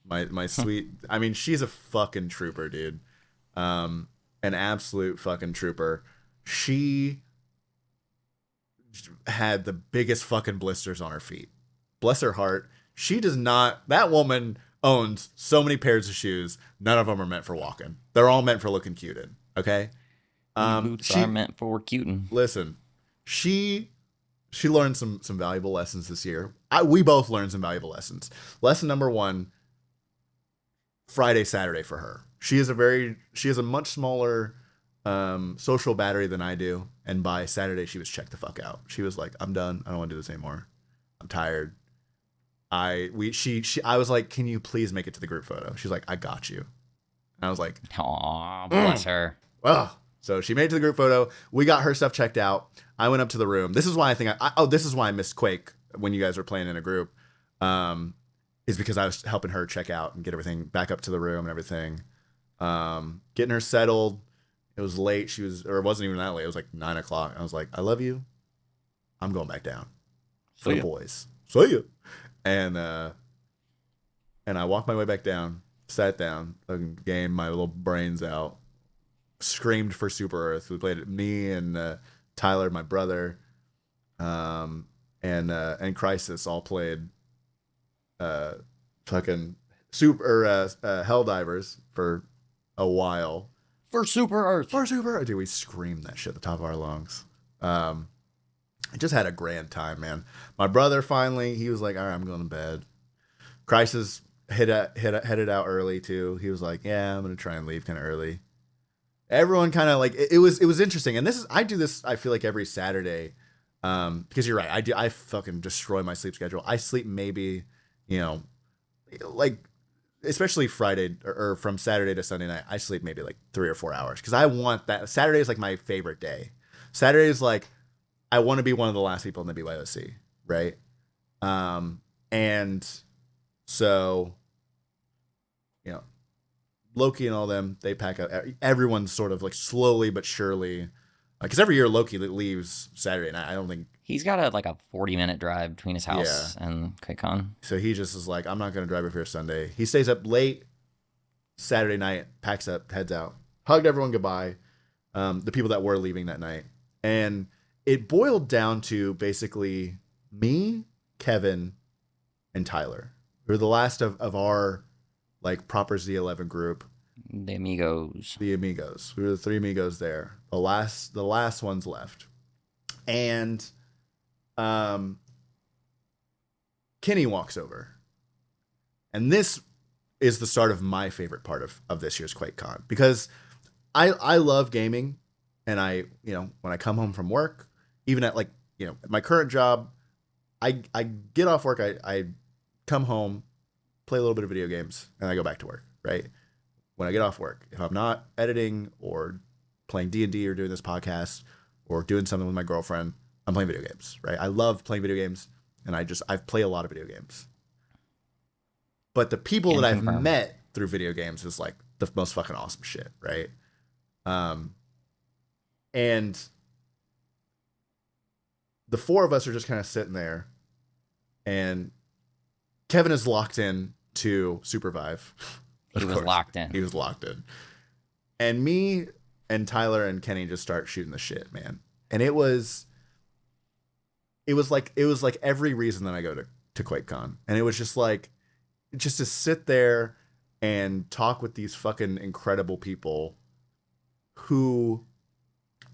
my sweet. I mean, she's a fucking trooper, dude. An absolute fucking trooper. She had the biggest fucking blisters on her feet. Bless her heart. She does not. That woman owns so many pairs of shoes. None of them are meant for walking. They're all meant for looking cute in. Okay. Boots are meant for cuting. Listen, she learned some valuable lessons this year. We both learned some valuable lessons. Lesson number 1: Friday, Saturday for her. She has a much smaller social battery than I do, and by Saturday she was checked the fuck out. She was like, I'm done. I don't want to do this anymore. I'm tired. I was like, can you please make it to the group photo? She's like, I got you. And I was like, aw, bless her. Well, so she made it to the group photo. We got her stuff checked out. I went up to the room. This is why I think this is why I missed Quake when you guys were playing in a group. Is because I was helping her check out and get everything back up to the room and everything. Getting her settled. It was late. It wasn't even that late. It was like 9 o'clock. I was like, I love you. I'm going back down. For the boys. See ya. And I walked my way back down, sat down, gamed my little brains out, screamed for Super Earth. We played it, me and Tyler, my brother, and Crisis all played fucking Helldivers for a while. For Super Earth. Dude, we screamed that shit at the top of our lungs. I just had a grand time, man. My brother finally, he was like, all right, I'm going to bed. Crisis headed out early too. He was like, yeah, I'm going to try and leave kind of early. Everyone kind of like, it was interesting. And I do this, I feel like every Saturday, because you're right. I fucking destroy my sleep schedule. I sleep maybe, like, especially Friday or from Saturday to Sunday night, I sleep maybe like 3 or 4 hours. Cause I want that. Saturday is like my favorite day. Saturday is like, I want to be one of the last people in the BYOC, right? And so, Loki and all them, they pack up. Everyone's sort of like slowly but surely, because every year Loki leaves Saturday night. I don't think he's got a 40-minute drive between his house and QuakeCon. So he just is like, I'm not going to drive up here Sunday. He stays up late Saturday night, packs up, heads out, hugged everyone goodbye. The people that were leaving that night, and it boiled down to basically me, Kevin, and Tyler. We're the last of our proper Z11 group. The amigos. We were the 3 amigos there. The last ones left. And Kenny walks over. And this is the start of my favorite part of this year's QuakeCon. Because I love gaming. And when I come home from work, even at my current job, I get off work, I come home, play a little bit of video games, and I go back to work, right? when I get off work, if I'm not editing or playing D&D or doing this podcast or doing something with my girlfriend, I'm playing video games, right? I love playing video games, and I've played a lot of video games. But the people Can that I've confirm. met through video games is like the most fucking awesome shit, right? And the four of us are just kind of sitting there, and Kevin is locked in to Supervive. He was locked in. He was locked in. And me and Tyler and Kenny just start shooting the shit, man. And it was like every reason that I go to QuakeCon. And it was just like, just to sit there and talk with these fucking incredible people who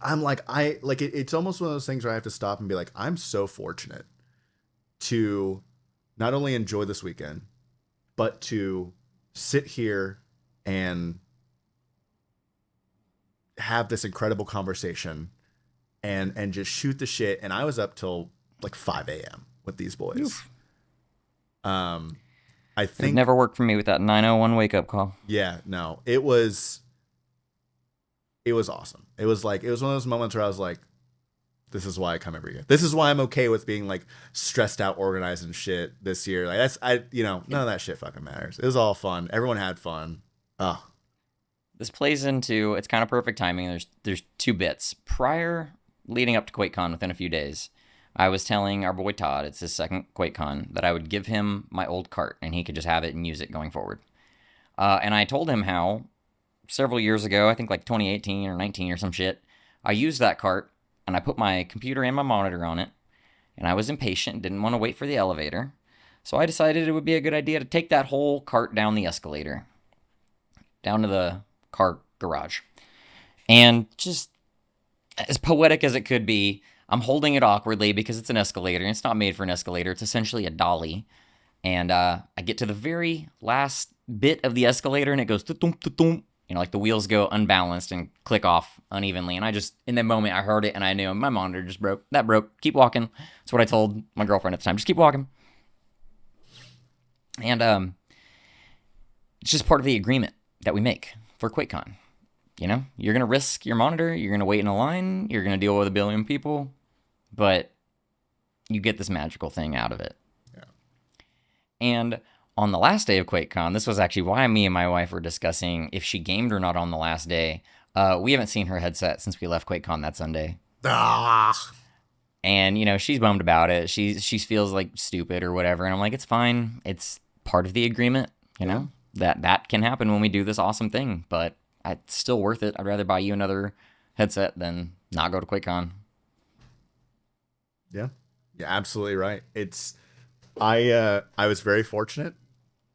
I'm like, it's almost one of those things where I have to stop and be like, I'm so fortunate to not only enjoy this weekend, but to sit here and have this incredible conversation and just shoot the shit. And I was up till like 5 a.m. with these boys. Oof. I think it never worked for me with that 9:01 wake up call. Yeah, no, it was awesome. It was one of those moments where I was like, this is why I come every year. This is why I'm okay with being like stressed out, organized and shit this year. Like none of that shit fucking matters. It was all fun. Everyone had fun. Oh. This plays into, it's kind of perfect timing. There's two bits. Leading up to QuakeCon within a few days, I was telling our boy Todd, it's his second QuakeCon, that I would give him my old cart and he could just have it and use it going forward. And I told him how several years ago, I think like 2018 or 19 or some shit, I used that cart and I put my computer and my monitor on it, and I was impatient, didn't want to wait for the elevator. So I decided it would be a good idea to take that whole cart down the escalator, down to the car garage. And just as poetic as it could be, I'm holding it awkwardly because it's an escalator, and it's not made for an escalator. It's essentially a dolly. And I get to the very last bit of the escalator, and it goes to-tum, to-tum. Like the wheels go unbalanced and click off unevenly. And I just, in that moment, I heard it, and I knew my monitor just broke. That broke. Keep walking. That's what I told my girlfriend at the time. Just keep walking. And it's just part of the agreement that we make for QuakeCon. You're going to risk your monitor. You're going to wait in a line. You're going to deal with a billion people. But you get this magical thing out of it. Yeah. And on the last day of QuakeCon, this was actually why me and my wife were discussing if she gamed or not on the last day. We haven't seen her headset since we left QuakeCon that Sunday. And, she's bummed about it. She feels like stupid or whatever. And I'm like, it's fine. It's part of the agreement, know, that can happen when we do this awesome thing. But it's still worth it. I'd rather buy you another headset than not go to QuakeCon. Yeah. Yeah, absolutely right. I was very fortunate.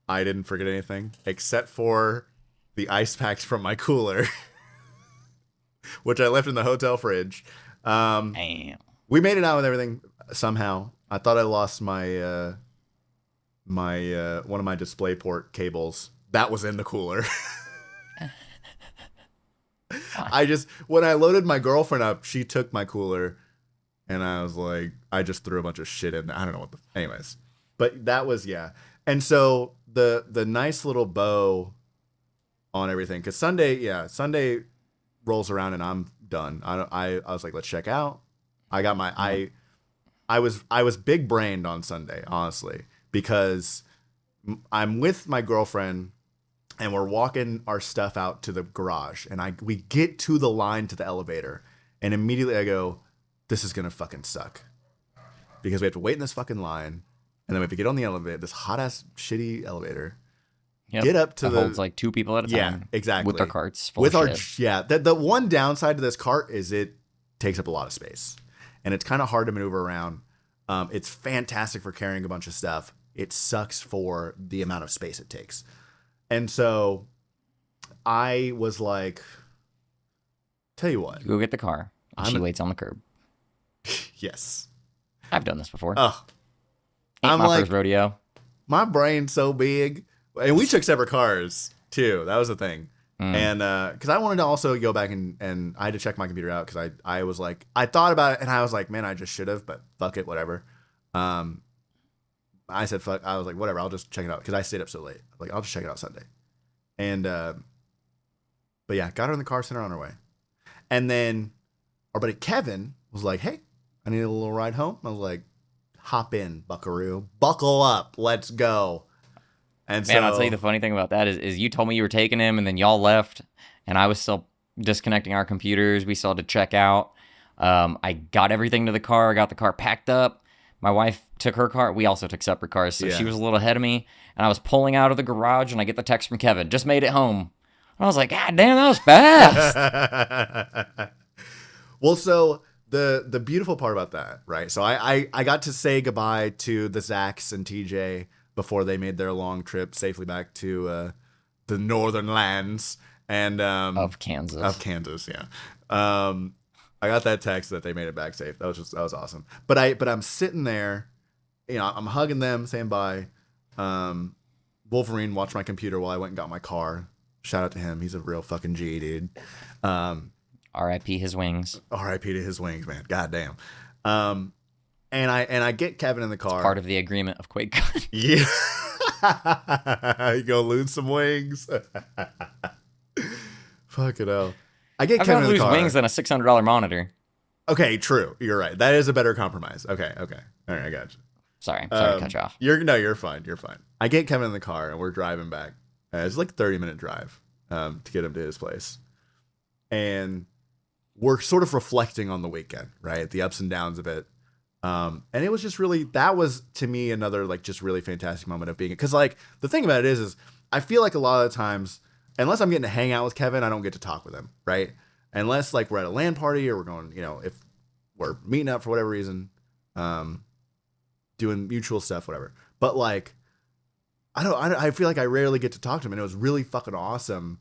I didn't forget anything except for the ice packs from my cooler, which I left in the hotel fridge. Damn. We made it out with everything somehow. I thought I lost my one of my DisplayPort cables. That was in the cooler. When I loaded my girlfriend up, she took my cooler, and I was like, I just threw a bunch of shit in. I don't know anyways. But that was, yeah. And so the nice little bow on everything, because Sunday rolls around and I'm done. I was like, let's check out. I got my I was big brained on Sunday, honestly, because I'm with my girlfriend and we're walking our stuff out to the garage, and we get to the line to the elevator, and immediately I go, this is gonna fucking suck, because we have to wait in this fucking line. And then we have to get on the elevator, this hot ass shitty elevator. Yep. Get up to holds like two people at a time. Yeah, exactly. With their carts full of shit. Yeah. The one downside to this cart is it takes up a lot of space, and it's kind of hard to maneuver around. It's fantastic for carrying a bunch of stuff. It sucks for the amount of space it takes. And so I was like, tell you what. You go get the car, and she waits on the curb. Yes. I've done this before. Oh. Ain't my first rodeo. My brain's so big. And we took separate cars, too. That was the thing. And because I wanted to also go back and I had to check my computer out, because I was like, I thought about it and I was like, man, I just should have, but fuck it, whatever. I said fuck. I was like, whatever, I'll just check it out, because I stayed up so late. Like, I'll just check it out Sunday. And But yeah, got her in the car, sent her on her way. And then our buddy Kevin was like, hey, I need a little ride home. I was like, hop in, buckaroo. Buckle up. Let's go. And Man, I'll tell you the funny thing about that is you told me you were taking him, and then y'all left, and I was still disconnecting our computers. We still had to check out. I got everything to the car. I got the car packed up. My wife took her car. We also took separate cars, so she was a little ahead of me. And I was pulling out of the garage, and I get the text from Kevin. Just made it home. And I was like, God damn, that was fast. Well, so the beautiful part about that, right? So I got to say goodbye to the Zachs and TJ before they made their long trip safely back to the northern lands and of Kansas. Yeah. I got that text that they made it back safe. That was awesome. But I'm sitting there, I'm hugging them, saying bye. Wolverine watched my computer while I went and got my car. Shout out to him. He's a real fucking G, dude. R.I.P. his wings. R.I.P. to his wings, man. God damn. And I get Kevin in the car. It's part of the agreement of Quake Con. Yeah. You gonna lose some wings. Fuck it hell. I get Kevin in the car. I'd rather lose wings than a $600 monitor. Okay, true. You're right. That is a better compromise. Okay. All right, I got you. Sorry to cut you off. You're fine. You're fine. I get Kevin in the car and we're driving back. It's like a 30-minute drive to get him to his place. And we're sort of reflecting on the weekend, right? The ups and downs of it. And it was just really, that was to me another like just really fantastic moment of being, because like the thing about it is I feel like a lot of the times, unless I'm getting to hang out with Kevin, I don't get to talk with him, right? Unless like we're at a LAN party or we're going, if we're meeting up for whatever reason, doing mutual stuff, whatever. But like, I feel like I rarely get to talk to him, and it was really fucking awesome.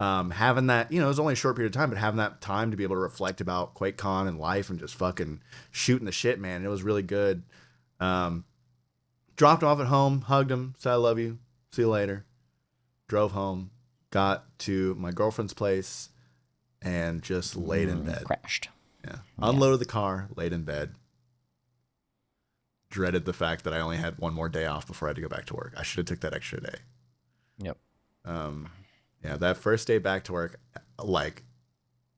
Having that, it was only a short period of time, but having that time to be able to reflect about QuakeCon and life and just fucking shooting the shit, man. It was really good. Dropped off at home, hugged him, said I love you, see you later. Drove home, got to my girlfriend's place, and just laid in bed. Crashed. Yeah. Unloaded the car, laid in bed. Dreaded the fact that I only had one more day off before I had to go back to work. I should have took that extra day. Yep. Yeah, that first day back to work, like,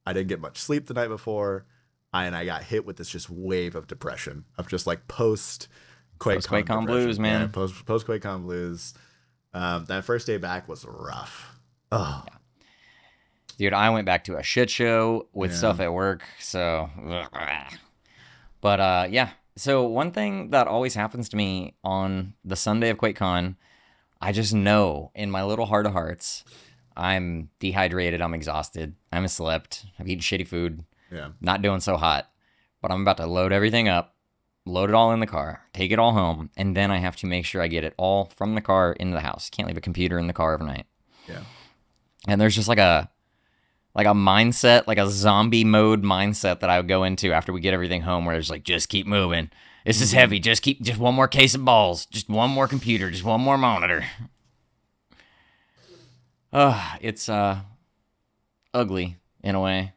I didn't get much sleep the night before, and I got hit with this just wave of depression, of just like post QuakeCon blues, man. Yeah, post QuakeCon blues. That first day back was rough. Oh, yeah. Dude, I went back to a shit show with stuff at work, so. But yeah, so one thing that always happens to me on the Sunday of QuakeCon, I just know in my little heart of hearts, I'm dehydrated, I'm exhausted, I'm slept, I've eaten shitty food, not doing so hot, but I'm about to load everything up, load it all in the car, take it all home, and then I have to make sure I get it all from the car into the house. Can't leave a computer in the car overnight. Yeah. And there's just like a mindset, like a zombie mode mindset that I would go into after we get everything home, where it's like, just keep moving. This is heavy. Just one more case of balls. Just one more computer. Just one more monitor. It's ugly in a way.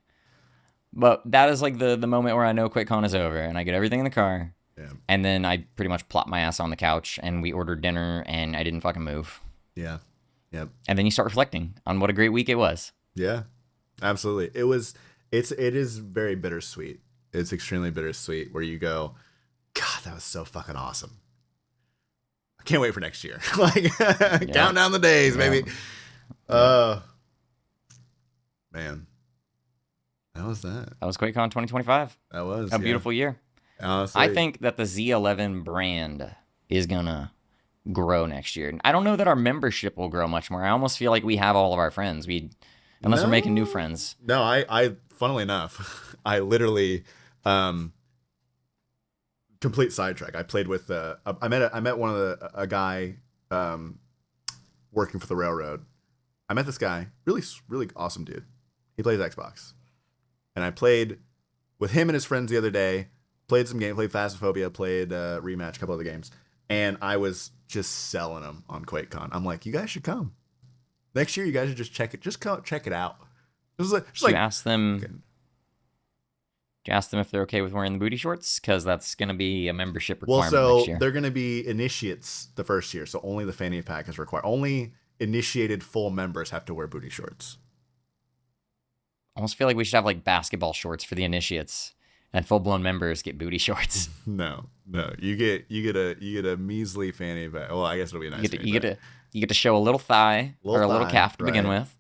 But that is like the moment where I know QuakeCon is over, and I get everything in the car. Yeah. And then I pretty much plop my ass on the couch, and we ordered dinner, and I didn't fucking move. Yeah. Yep. And then you start reflecting on what a great week it was. Yeah. Absolutely. It is very bittersweet. It's extremely bittersweet where you go, God, that was so fucking awesome. I can't wait for next year. Like, count down the days, baby. Man. That was that. That was QuakeCon 2025. That was a beautiful year. Honestly. I think that the Z11 brand is gonna grow next year. I don't know that our membership will grow much more. I almost feel like we have all of our friends. Unless we're making new friends. No, I funnily enough, I literally complete sidetrack. I played with I met one of a guy working for the railroad. I met this guy, really awesome dude. He plays Xbox. And I played with him and his friends the other day, played some game, played Phasmophobia, played Rematch, a couple other games. And I was just selling them on QuakeCon. I'm like, you guys should come. Next year, you guys should just check it. Just come check it out. It was like, you ask them. Okay. Do you ask them if they're okay with wearing the booty shorts? Because that's going to be a membership requirement next year. They're going to be initiates the first year, so only the fanny pack is required. Only initiated full members have to wear booty shorts. almost feel like we should have like basketball shorts for the initiates, and full blown members get booty shorts. No, you get a measly fanny pack. Well, I guess it'll be a nice. You get to show a little thigh or a little calf to begin with,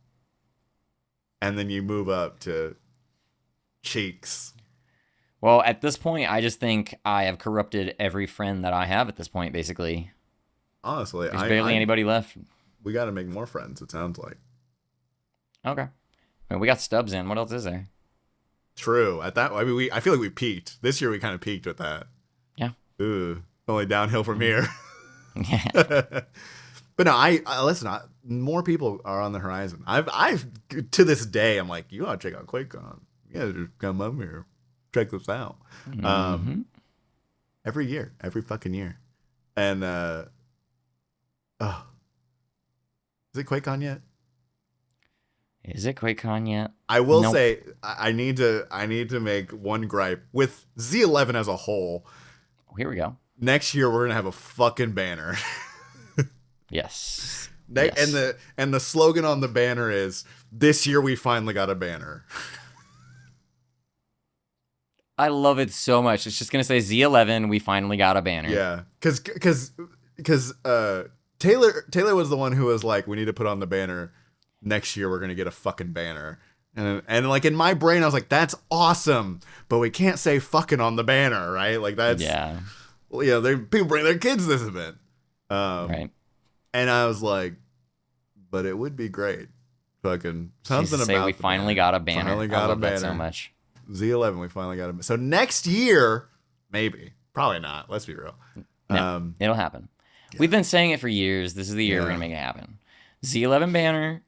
and then you move up to cheeks. Well, at this point, I just think I have corrupted every friend that I have at this point. Basically, honestly, there's barely anybody left. We got to make more friends. It sounds like. Okay, I mean, we got Stubbs in. What else is there? True. I feel like we peaked this year. We kind of peaked with that. Yeah. Ooh, only downhill from here. Yeah. But no, listen. More people are on the horizon. I've to this day, I'm like, you ought to check out QuakeCon. Yeah, just come up here, check this out. Mm-hmm. Every year, every fucking year, and is it QuakeCon yet? Is it QuakeCon yet? I will say I need to make one gripe with Z11 as a whole. Here we go. Next year we're gonna have a fucking banner. Yes. Yes. And the slogan on the banner is, "This year we finally got a banner." I love it so much. It's just gonna say Z11. We finally got a banner. Yeah, because Taylor was the one who was like, "We need to put on the banner. Next year we're gonna get a fucking banner." And like in my brain I was like, "That's awesome," but we can't say "fucking" on the banner, right? Like that's Well, yeah, people bring their kids to this event, right? And I was like, but it would be great. Fucking something about say we finally got a banner. Finally got a banner. That so much. Z11, we finally got a banner. So next year, maybe, probably not. Let's be real. No, it'll happen. Yeah. We've been saying it for years. This is the year we're gonna make it happen. Z11 banner,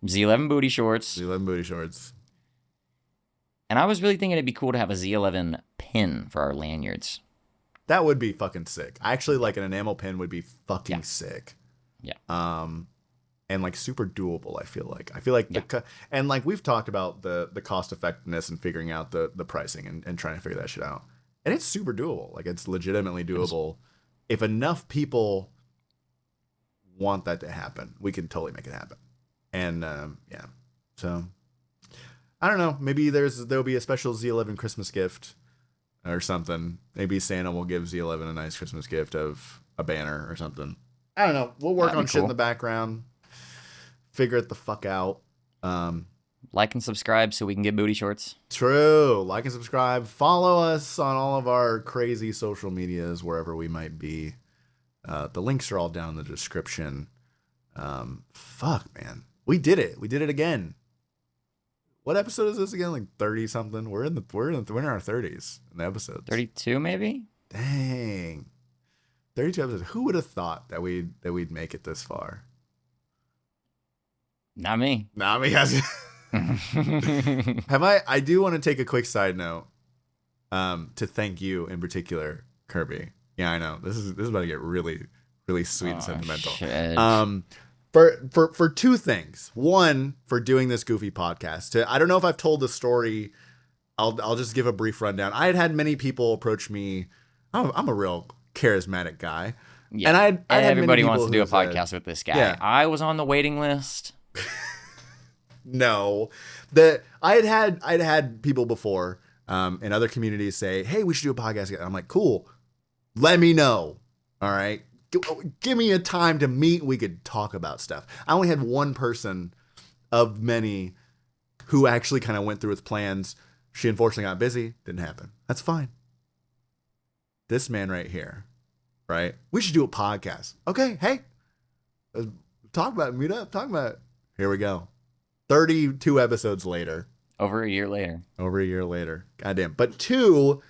Z11 booty shorts. Z11 booty shorts. And I was really thinking it'd be cool to have a Z11 pin for our lanyards. That would be fucking sick. Actually, like an enamel pin would be fucking sick. Yeah. And like super doable. I feel like and like we've talked about the cost effectiveness and figuring out the pricing and trying to figure that shit out. And it's super doable. Like it's legitimately doable. If enough people want that to happen, we can totally make it happen. And yeah, so I don't know. Maybe there'll be a special Z11 Christmas gift or something. Maybe Santa will give Z11 a nice Christmas gift of a banner or something. I don't know. We'll work on shit in the background. Figure it the fuck out. Like and subscribe so we can get booty shorts. True. Like and subscribe. Follow us on all of our crazy social medias, wherever we might be. The links are all down in the description. Fuck, man. We did it. We did it again. What episode is this again? Like 30 something. We're in our 30s in the episodes. 32 maybe? Dang. 32 episodes. Who would have thought that we'd make it this far? Not me. Not me. I do want to take a quick side note to thank you in particular, Kirby. Yeah, I know. This is about to get really, really sweet and sentimental. Shit. For two things. One, for doing this goofy podcast. I don't know if I've told the story. I'll just give a brief rundown. I had many people approach me. I'm a real charismatic guy. Yeah. And I had everybody many wants to do a said, podcast with this guy. Yeah. I was on the waiting list. No, I'd had people before in other communities say, "Hey, we should do a podcast together." I'm like, "Cool, let me know." All right, give me a time to meet. We could talk about stuff. I only had one person of many who actually kind of went through with plans. She unfortunately got busy. Didn't happen. That's fine. This man right here, right? We should do a podcast. Okay, hey, let's talk about it. Meet up. Talk about it. Here we go. 32 episodes later. Over a year later. Goddamn. But two,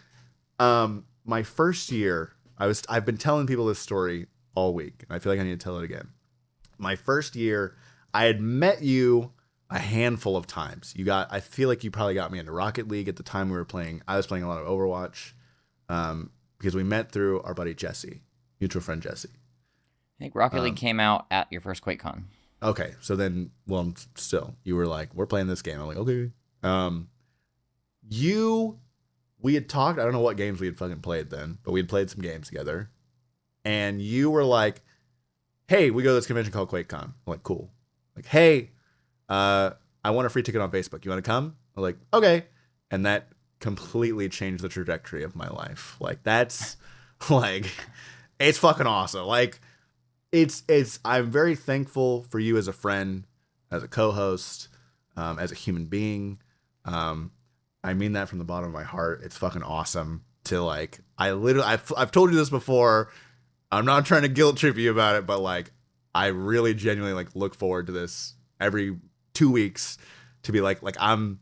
my first year, I've been telling people this story all week, and I feel like I need to tell it again. My first year, I had met you a handful of times. I feel like you probably got me into Rocket League at the time we were playing. I was playing a lot of Overwatch, because we met through our buddy Jesse, mutual friend Jesse. I think Rocket League came out at your first QuakeCon. Okay, so then, well, still, you were like, "We're playing this game." I'm like, "Okay." We had talked. I don't know what games we had fucking played then, but we had played some games together. And you were like, "Hey, we go to this convention called QuakeCon." I'm like, "Cool." Like, "Hey, I want a free ticket on Facebook. You want to come?" I was like, okay. And that completely changed the trajectory of my life. Like, that's like, it's fucking awesome. Like, I'm very thankful for you as a friend, as a co-host, as a human being. I mean that from the bottom of my heart. It's fucking awesome to like, I've told you this before. I'm not trying to guilt trip you about it, but like, I really genuinely like look forward to this every 2 weeks to be like I'm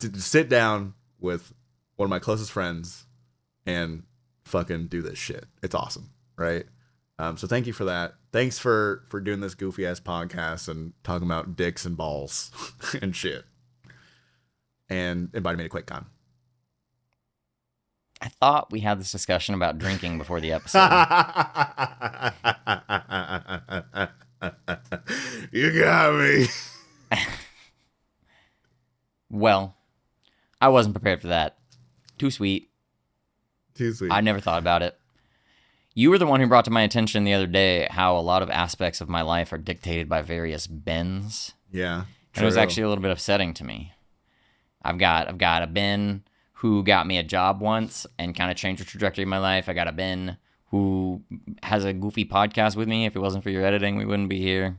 to sit down with one of my closest friends and fucking do this shit. It's awesome. Right. So thank you for that. Thanks for doing this goofy ass podcast and talking about dicks and balls and shit. And inviting me to QuakeCon. I thought we had this discussion about drinking before the episode. You got me. Well, I wasn't prepared for that. Too sweet. Too sweet. I never thought about it. You were the one who brought to my attention the other day how a lot of aspects of my life are dictated by various bends. Yeah. And it was actually a little bit upsetting to me. I've got a Ben who got me a job once and kind of changed the trajectory of my life. I got a Ben who has a goofy podcast with me. If it wasn't for your editing, we wouldn't be here.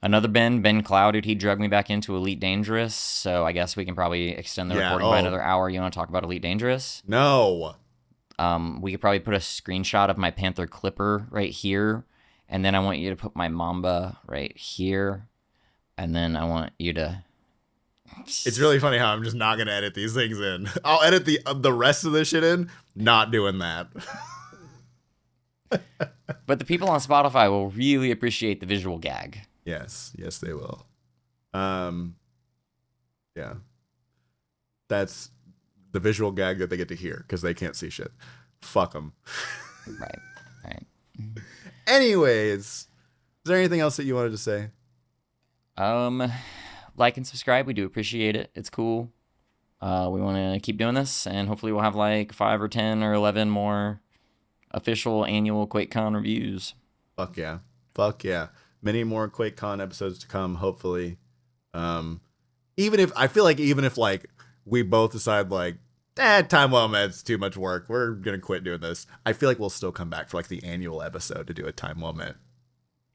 Another Ben Clouded, he drugged me back into Elite Dangerous. So I guess we can probably extend the recording by another hour. You want to talk about Elite Dangerous? No. We could probably put a screenshot of my Panther Clipper right here. And then I want you to put my Mamba right here. And then I want you to... It's really funny how I'm just not going to edit these things in. I'll edit the rest of this shit in. Not doing that. But the people on Spotify will really appreciate the visual gag. Yes, they will. Yeah. That's the visual gag that they get to hear because they can't see shit. Fuck them. Right. Anyways, is there anything else that you wanted to say? Like and subscribe. We do appreciate it. It's cool. We want to keep doing this, and hopefully we'll have like 5 or 10 or 11 more official annual QuakeCon reviews. Fuck yeah. Many more QuakeCon episodes to come, hopefully. Even if like we both decide like, time well met's too much work, we're gonna quit doing this, I feel like we'll still come back for like the annual episode to do a time well met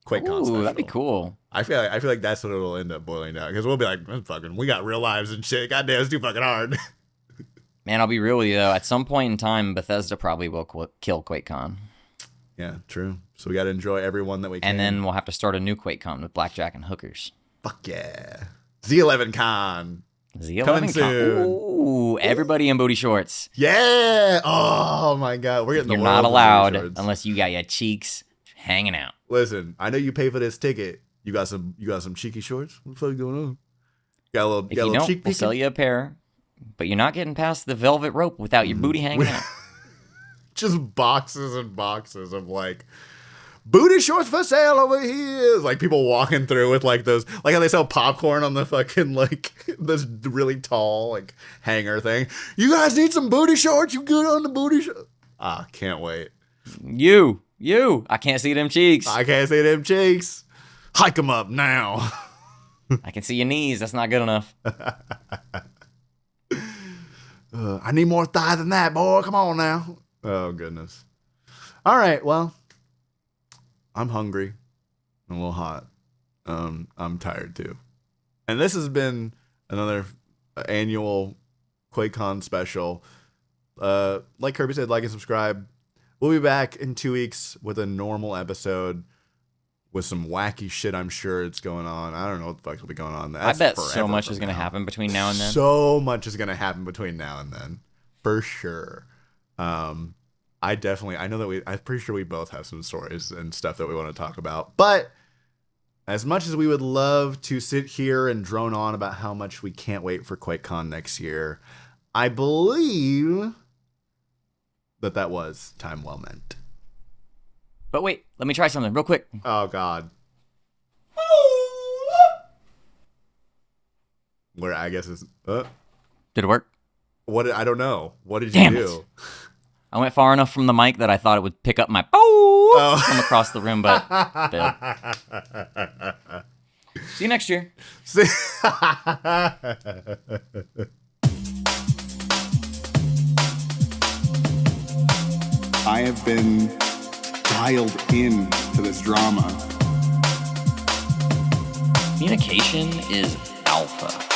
QuakeCon special. That'd be cool. I feel like that's what it'll end up boiling down, because we'll be like, fucking, we got real lives and shit. Goddamn, it's too fucking hard. Man, I'll be real with you though. At some point in time, Bethesda probably will kill QuakeCon. Yeah, true. So we got to enjoy everyone that we can. And then we'll have to start a new QuakeCon with blackjack and hookers. Fuck yeah. Z11 Con. Z11 Con. Ooh, everybody in booty shorts. Yeah. Oh my God. We're getting You're not allowed unless you got your cheeks hanging out. Listen, I know you pay for this ticket. You got some cheeky shorts? What the fuck is going on? Got a little If you don't, cheek we'll sell you a pair. But you're not getting past the velvet rope without your booty hanging out. Just boxes and boxes of like booty shorts for sale over here. Like people walking through with like those, like how they sell popcorn on the fucking like this really tall like hanger thing. You guys need some booty shorts? You good on the booty shorts? Can't wait. You. I can't see them cheeks. Hike them up now. I can see your knees. That's not good enough. I need more thigh than that, boy. Come on now. Oh, goodness. All right, well, I'm hungry. I'm a little hot. I'm tired, too. And this has been another annual QuakeCon special. Like Kirby said, like and subscribe. We'll be back in 2 weeks with a normal episode with some wacky shit I'm sure it's going on. I don't know what the fuck will be going on. I bet so much is going to happen between now and then. So much is going to happen between now and then. For sure. I'm pretty sure we both have some stories and stuff that we want to talk about. But as much as we would love to sit here and drone on about how much we can't wait for QuakeCon next year, I believe that was time well meant. But wait, let me try something real quick. Oh, God. Where I guess it's... Did it work? I don't know. What did you do? I went far enough from the mic that I thought it would pick up my from across the room, but failed. See you next year. I have been dialed in to this drama. Communication is alpha.